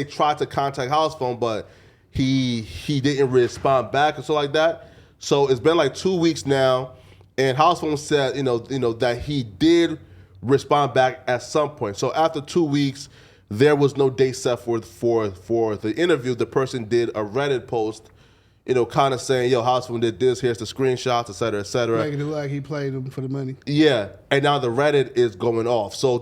tried to contact house phone, but he didn't respond back and so like that. So it's been 2 weeks now, and house phone said that he did respond back at some point. So after 2 weeks, there was no date set for the interview. The person did a Reddit post, kind of saying, "Yo, house phone did this. Here's the screenshots, et cetera, et cetera." Making it look like he played him for the money. Yeah, and now the Reddit is going off. So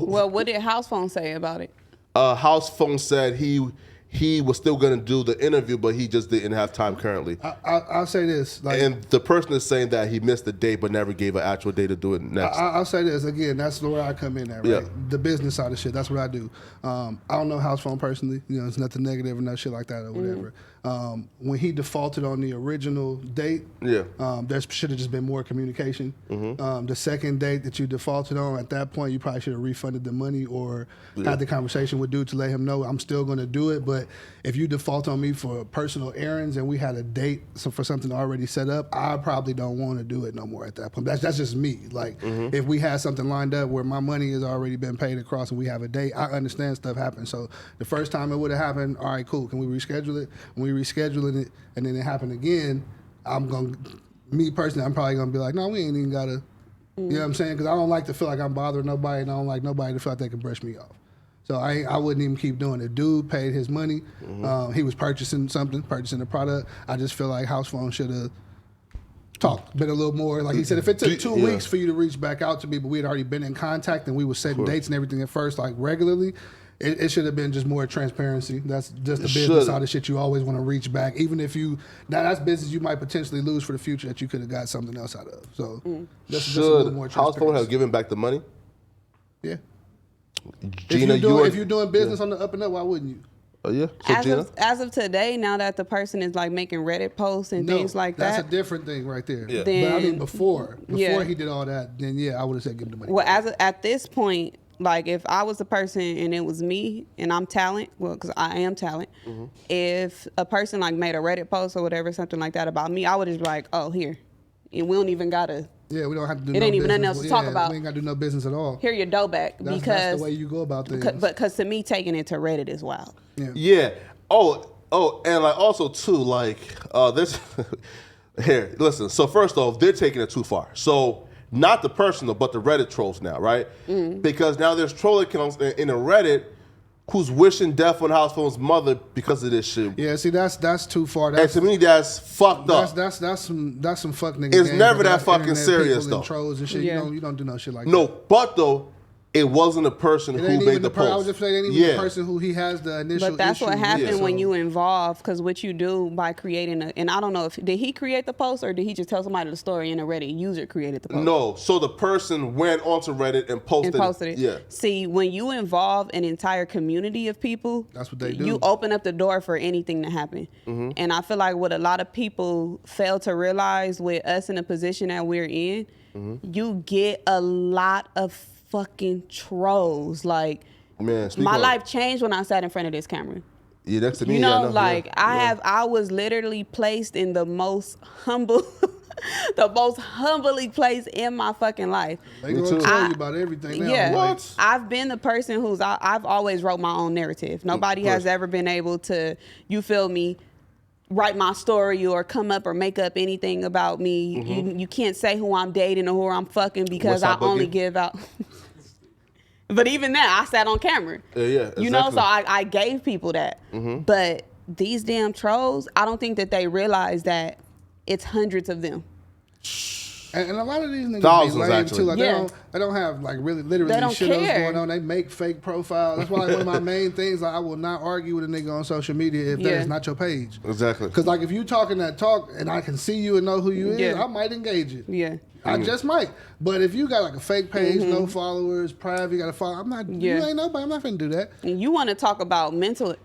Well, what did house phone say about it? house phone said he was still going to do the interview, but he just didn't have time currently. I'll say this. And the person is saying that he missed the date, but never gave an actual date to do it next. I'll say this again. That's where I come in at, right? Yeah. The business side of shit. That's what I do. I don't know house phone personally. It's nothing negative or no shit like that or whatever. When he defaulted on the original date, Yeah. there should have just been more communication. The second date that you defaulted on, at that point, you probably should have refunded the money or had the conversation with dude to let him know I'm still going to do it. But if you default on me for personal errands and we had a date for something already set up, I probably don't want to do it no more at that point. That's just me. If we had something lined up where my money has already been paid across and we have a date, I understand stuff happens. So the first time it would have happened, all right, cool. Can we reschedule it? When we rescheduling it and then it happened again, me personally, I'm probably going to be like, no, we ain't even got to, you know what I'm saying? Because I don't like to feel like I'm bothering nobody and I don't like nobody to feel like they can brush me off. So I wouldn't even keep doing it. Dude paid his money. He was purchasing a product. I just feel like house phone should have talked, been a little more. Like he said, if it took 2 weeks for you to reach back out to me, but we had already been in contact and we were setting dates and everything at first, regularly, it should have been just more transparency. That's just the business side of shit. You always want to reach back, even if that's business you might potentially lose for the future that you could have got something else out of. So just a little more Should house phone transparency. have given back the money? Yeah. Gina, if you're doing business on the up and up, why wouldn't you? Oh yeah. So Gina, As of today, now that the person is making Reddit posts and things like that. That's a different thing right there. Yeah. Then- But I mean, before Yeah. he did all that, then I would have said give him the money. Well, at this point, if I was the person and it was me and I'm talent, because I am talent, if a person made a Reddit post or whatever, something like that about me, I would just be like, oh, here. And we don't even got to, Yeah, we don't have to do It no ain't even nothing business. else to talk about. We ain't got to do no business at all. here your dough back. That's because the way you go about things. because to me, taking it to Reddit is wild. yeah. Oh, and also too, this. Here, listen. So first off, they're taking it too far. So not the personal, but the Reddit trolls now, right? Because now there's troll accounts in a Reddit who's wishing death on house phone's mother because of this shit. Yeah, see, that's too far. And to me, that's fucked up. That's some fuck nigga. It's game, never but that that's fucking internet serious, people though. and trolls and shit. Yeah. You don't do no shit like No, that. but though, it wasn't the person who made the post. I was just saying, it ain't even the person who he has the initial. But that's what issue happened with. when you involve, because what you do by creating and I don't know if did he create the post or did he just tell somebody the story and a Reddit user created the post? No, so the person went onto Reddit and posted it. Yeah. See, when you involve an entire community of people, that's what they do. You open up the door for anything to happen. Mm-hmm. And I feel like what a lot of people fail to realize with us in the position that we're in, you get a lot of fucking trolls. Like, man, my life changed when I sat in front of this camera. Yeah, that's to me. You know, yeah, like I was literally placed in the most humble, the most humbly placed in my fucking life. They gonna tell you about everything now. Yeah, what? I've been the person who's I've always wrote my own narrative. Nobody has ever been able to, you feel me, write my story or come up or make up anything about me. You can't say who I'm dating or who I'm fucking because I only give out. But even that, I sat on camera. Yeah, exactly. You know, so I gave people that. But these damn trolls, I don't think that they realize that it's hundreds of them. And a lot of these niggas thousands, be lame actually. too. Like they don't have like literally shit else going on. They make fake profiles. That's why like, one of my main things, like, I will not argue with a nigga on social media if that is not your page. Exactly. Because like if you talking that talk and I can see you and know who you is, I might engage it. Yeah. I just might. But if you got like a fake page, no followers, private, you got to follow. I'm not. You ain't nobody. I'm not finna do that. And you want to talk about mental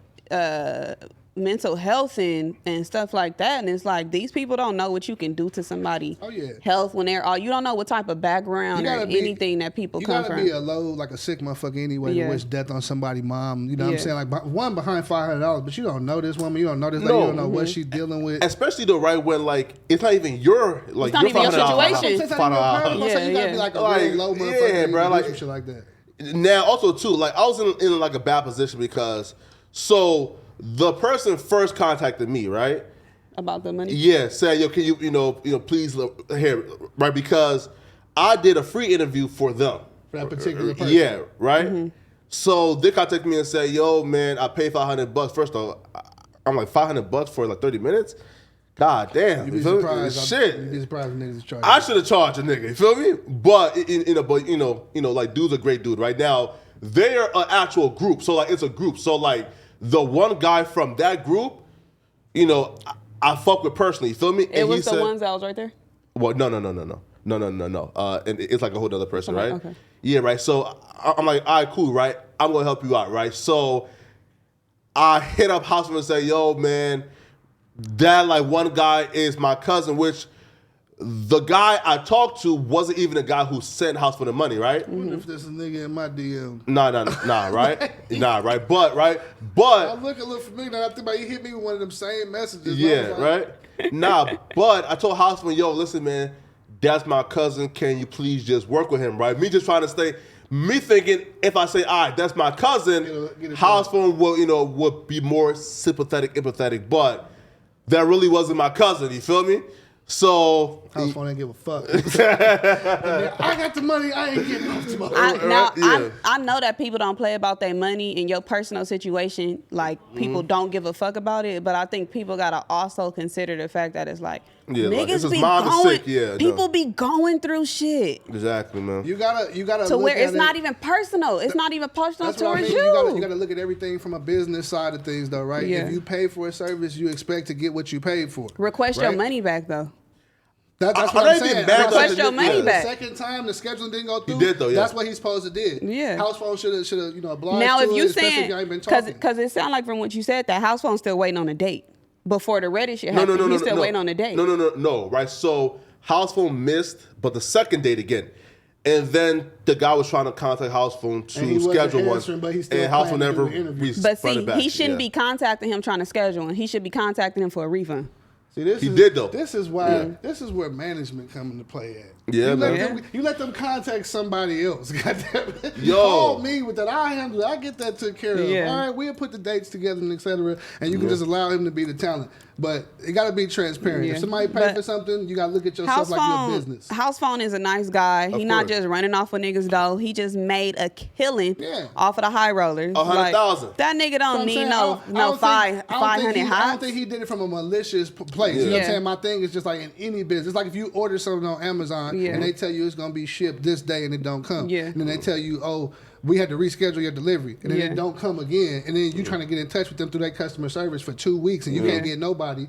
health and stuff like that, and it's like these people don't know what you can do to somebody health when they're all, you don't know what type of background or anything that people come from. You gotta be a low, like a sick motherfucker anyway to wish death on somebody's mom. You know what I'm saying? Like one behind $500, but you don't know this woman, you don't know this lady, you don't know what she's dealing with. Especially though, right when like it's not even your like it's not even your situation. You gotta be like a real low motherfucker. Yeah, bro, like some shit like that. Now also too, like I was in like a bad position because the person first contacted me, right? About the money? Yeah, saying, yo, can you know, please here, right? Because I did a free interview for them. For that particular person. Yeah, right? So they contacted me and said, yo, man, I paid $500. First of all, I'm like, $500 for like 30 minutes? God damn. You'd be surprised. Shit. You'd be surprised if niggas charge. I should have charged a nigga, you feel me? But, like, dude's a great dude. Right now, they're an actual group. So, like, it's a group. So, like, the one guy from that group, you know, I fuck with personally. You feel me? It was the ones that was right there? Well, no. And it's like a whole other person, right? Okay. Yeah, right. So I'm like, all right, cool, right? I'm gonna help you out, right? So I hit up Houseman and say, yo, man, that like one guy is my cousin, which the guy I talked to wasn't even the guy who sent Houseman the money, right? I wonder if there's a nigga in my DM. Nah, right? Nah, right? But I look a little familiar. Now I think about you hit me with one of them same messages. Yeah, right? Nah, but I told Houseman, yo, listen, man, that's my cousin. Can you please just work with him, right? Me just trying to stay. Me thinking if I say, all right, that's my cousin, Houseman would be more sympathetic, empathetic. But that really wasn't my cousin. You feel me? So House phone ain't give a fuck. I got the money. I ain't getting off tomorrow. I know that people don't play about their money in your personal situation. Like people don't give a fuck about it. But I think people gotta also consider the fact that it's like niggas be going. People be going through shit. Exactly, man. You gotta to look where at it's not even personal. It's not even personal towards you. You gotta look at everything from a business side of things, though, right? Yeah. If you pay for a service, you expect to get what you paid for. Request your money back, though. That's what I'm saying. Request your money back. The second time the scheduling didn't go through, he did, though, that's what he's supposed to do. Yeah. House phone should have obliged now, if to you it, especially saying if y'all ain't been talking. because it sounds like from what you said that House phone's still waiting on a date before the Reddit shit happened. He's still waiting on a date. No. Right. So House phone missed, but the second date again. And then the guy was trying to contact House phone to schedule one, and House phone never responded But see, back. he shouldn't be contacting him trying to schedule one. He should be contacting him for a refund. See, did though. This is why. This is where management come into play at. Yeah, man. You let them contact somebody else. Goddamn it. Yo. Call me with that. I handle it. I get that took care of. Yeah. All right, we'll put the dates together and etc. And you can just allow him to be the talent. But it got to be transparent. Yeah. If somebody pay But for something, you got to look at yourself like you're a business. House Phone is a nice guy. He not course. just running off with niggas though. He just made a killing off of the high rollers. 100,000. That nigga don't need I don't 500 think hot. he did it from a malicious place. You know what I'm saying? My thing is just like in any business. It's like if you order something on Amazon and they tell you it's going to be shipped this day and it don't come. Yeah. And then they tell you, oh, we had to reschedule your delivery. And then it don't come again. And then you trying to get in touch with them through their customer service for 2 weeks and you can't get nobody.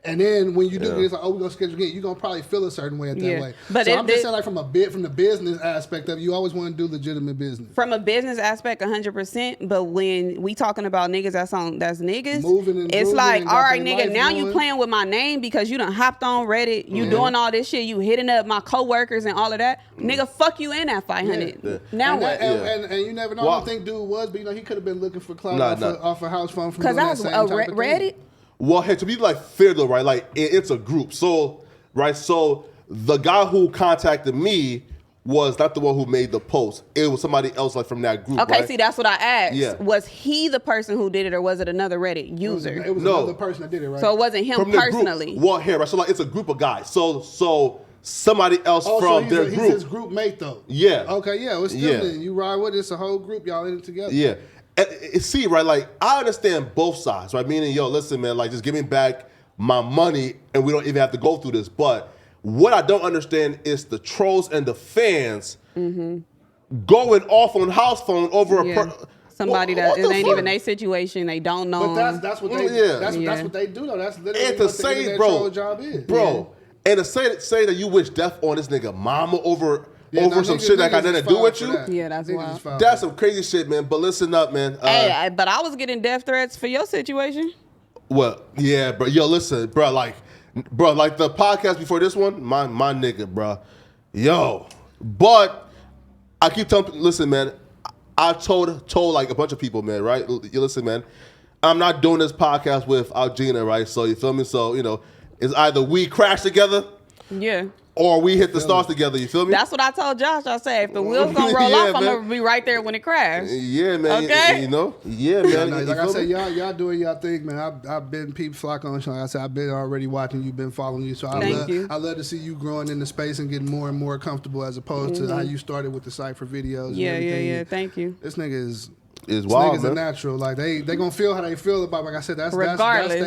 And then when you do get it's like, oh, we're gonna schedule again, you're gonna probably feel a certain way at that way. But so I'm just saying, like from the business aspect of it, you always want to do legitimate business. From a business aspect, 100%. But when we talking about niggas that's niggas, it's like, all right, nigga, now you playing with my name because you done hopped on Reddit, you doing all this shit, you hitting up my coworkers and all of that. Nigga, fuck you in that 500. Now and what? And you never know. I don't think dude was, but he could have been looking for clout off a house phone from doing because that that was same type of Reddit. thing. Well, hey, to be like fair though, right? Like it's a group. So, right, so the guy who contacted me was not the one who made the post. It was somebody else like from that group. Okay, right? see, that's what I asked. Yeah. Was he the person who did it or was it another Reddit user? It was another person that did it, right? So it wasn't him From the personally. Group. Well, here, right? So like it's a group of guys. So somebody else from their group. He's his group mate though. Yeah. Okay, yeah. It's still then. You ride with it. It's a whole group. Y'all in it together. Yeah. And see, right, like, I understand both sides, right? Meaning, yo, listen, man, like, just give me back my money and we don't even have to go through this. But what I don't understand is the trolls and the fans going off on house phone over somebody that it ain't even their situation. They don't know. But that's what they that's what they do though. That's literally and to what say, the bro, troll job is. Bro, and to say that you wish death on this nigga mama over some niggas, shit that got nothing to do with you. Yeah, that's wild. That's some crazy shit, man. But listen up, man. But I was getting death threats for your situation. Well, yeah, bro. Yo, listen, bro. Like the podcast before this one, my nigga, bro. Yo, but I keep telling, listen, man. I told like a bunch of people, man. Right? You listen, man. I'm not doing this podcast without Gina, right? So you feel me? So it's either we crash together, or we hit the stars together. You feel me? That's what I told Josh. I said, if the wheels gonna roll off, I'm gonna be right there when it crashes. Yeah, man. Okay. Yeah, man. Like I said, y'all doing y'all thing, man. I've been peep flock on. Like I said, I've been already watching you, been following you. So I love to see you growing in the space and getting more and more comfortable as opposed to how you started with the Cypher videos. Yeah. Thank you. This nigga is wild, niggas man. are natural. Like they gonna feel how they feel about. Like I said, that's their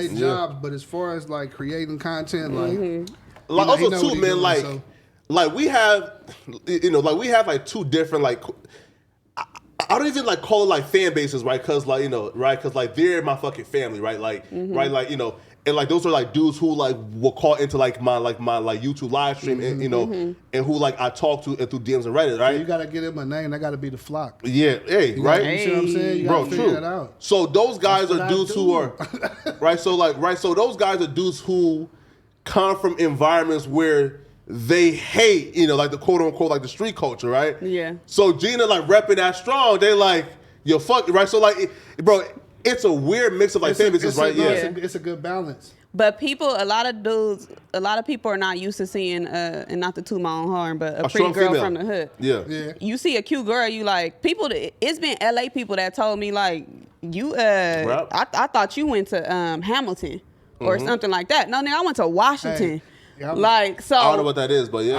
jobs. But as far as like creating content, like also too, man. Like we have, we have like two different like. I don't even like call it like fan bases, right? Cause like right? Cause like they're my fucking family, right? Like right, like and like those are like dudes who like will call into like my YouTube live stream, and and who like I talk to and through DMs and Reddit, right? So you gotta give them a name. That gotta be the flock. Yeah, right. You see what I'm saying? You gotta figure that out. So those guys are dudes who are right. So those guys are dudes who come from environments where they hate, like the quote unquote, like the street culture, right? Yeah. So Gina like repping that strong, they like, yo, fuck, right? So like, bro, it's a weird mix of like fan bases, right? It's a good balance. But a lot of people are not used to seeing, and not to toot my own horn, but a pretty girl female from the hood. Yeah. You see a cute girl, you like, it's been LA people that told me like, I thought you went to Hamilton or something like that. No, nigga, I went to Washington. So I don't know what that is, but yeah.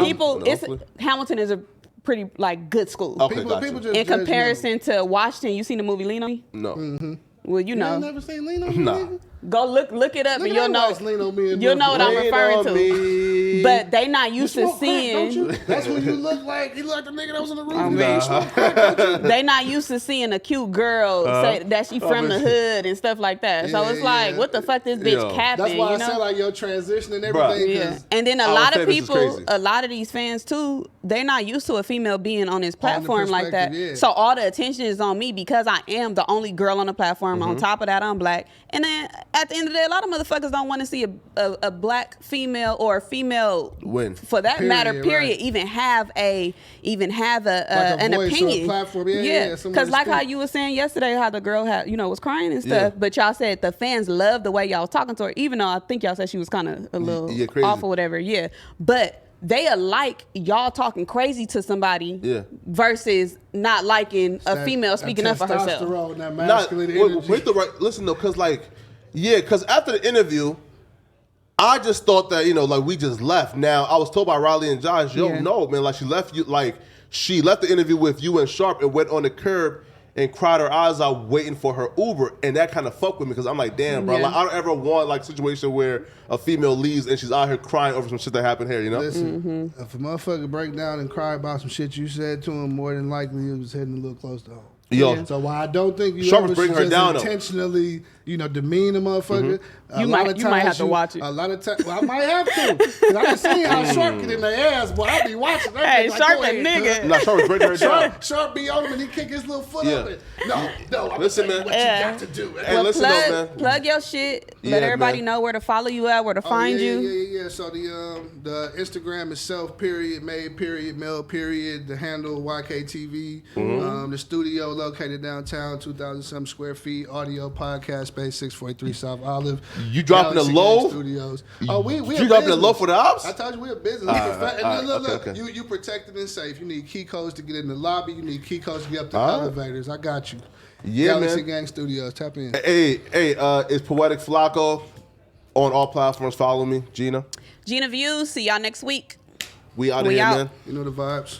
Hamilton is a pretty like good school. Okay, people just in comparison to Washington, you seen the movie Lean on Me? No. Mm-hmm. Well, You ain't never seen Lean on Me? No. Go look it up and you'll know. You'll know what I'm referring to. But they not used to seeing. That's what you look like. You look like the nigga that was in the room. They not used to seeing a cute girl say that she from the hood and stuff like that. So it's like, what the fuck this bitch capping? That's why I said like your transition and everything. Yeah. And then a lot of people, a lot of these fans too, they're not used to a female being on this platform like that. Yeah. So all the attention is on me because I am the only girl on the platform. On top of that, I'm black. And then at the end of the day, a lot of motherfuckers don't want to see a black female or a female win for that matter. Period. Even have an opinion. Platform. Because like how you were saying yesterday, how the girl had was crying and stuff. But y'all said the fans loved the way y'all was talking to her, even though I think y'all said she was kind of a little off or whatever. Yeah, but they are like y'all talking crazy to somebody versus not liking a female speaking up for herself. That masculine energy. With the right, listen though, because after the interview, I just thought that, you know, like we just left. Now, I was told by Riley and Josh, yo, Yeah. no, man, like she left you, like she left the interview with you and Sharp and went on the curb and cried her eyes out waiting for her Uber. And that kind of fucked with me because I'm like, damn, bro, Yeah. like I don't ever want like a situation where a female leaves and she's out here crying over some shit that happened here, you know? Listen, if a motherfucker break down and cry about some shit you said to him, more than likely it was hitting a little close to home. Yo, So while I don't think you Sharp ever was bringing should her just down, though. intentionally, you know, demean a motherfucker, You might have to watch it. A lot of times, well, I might have to. Because I can see how Sharp get in their ass, but I be watching that. Hey, bitch Sharp go that ahead, nigga. cuz. nah, Sharp was bringing her down. Sharp be on him and he kick his little foot Yeah. up. And, no, I'm Listen, gonna tell you man. what Yeah. you got to do. Hey, listen plug, though, man. plug your shit. Yeah, Let everybody man. know where to follow you at, where to find yeah, you. Yeah. So the Instagram is Self.made.Mel. The handle YKTV. The studio located downtown, 2,000-something square feet. Audio podcast space, 643 South Olive. You dropping Galaxy the low? Gang Studios. Oh, we You dropping the low for the ops? I told you we a business. Look, you protected and safe. You need key codes to get in the lobby. You need key codes to get up the elevators. I got you. Yeah, Galaxy man. Gang Studios. Tap in. Hey, it's Poetic Flacco on all platforms. Follow me, Gina. Gina Views. See y'all next week. We out of We here, out. man. You know the vibes.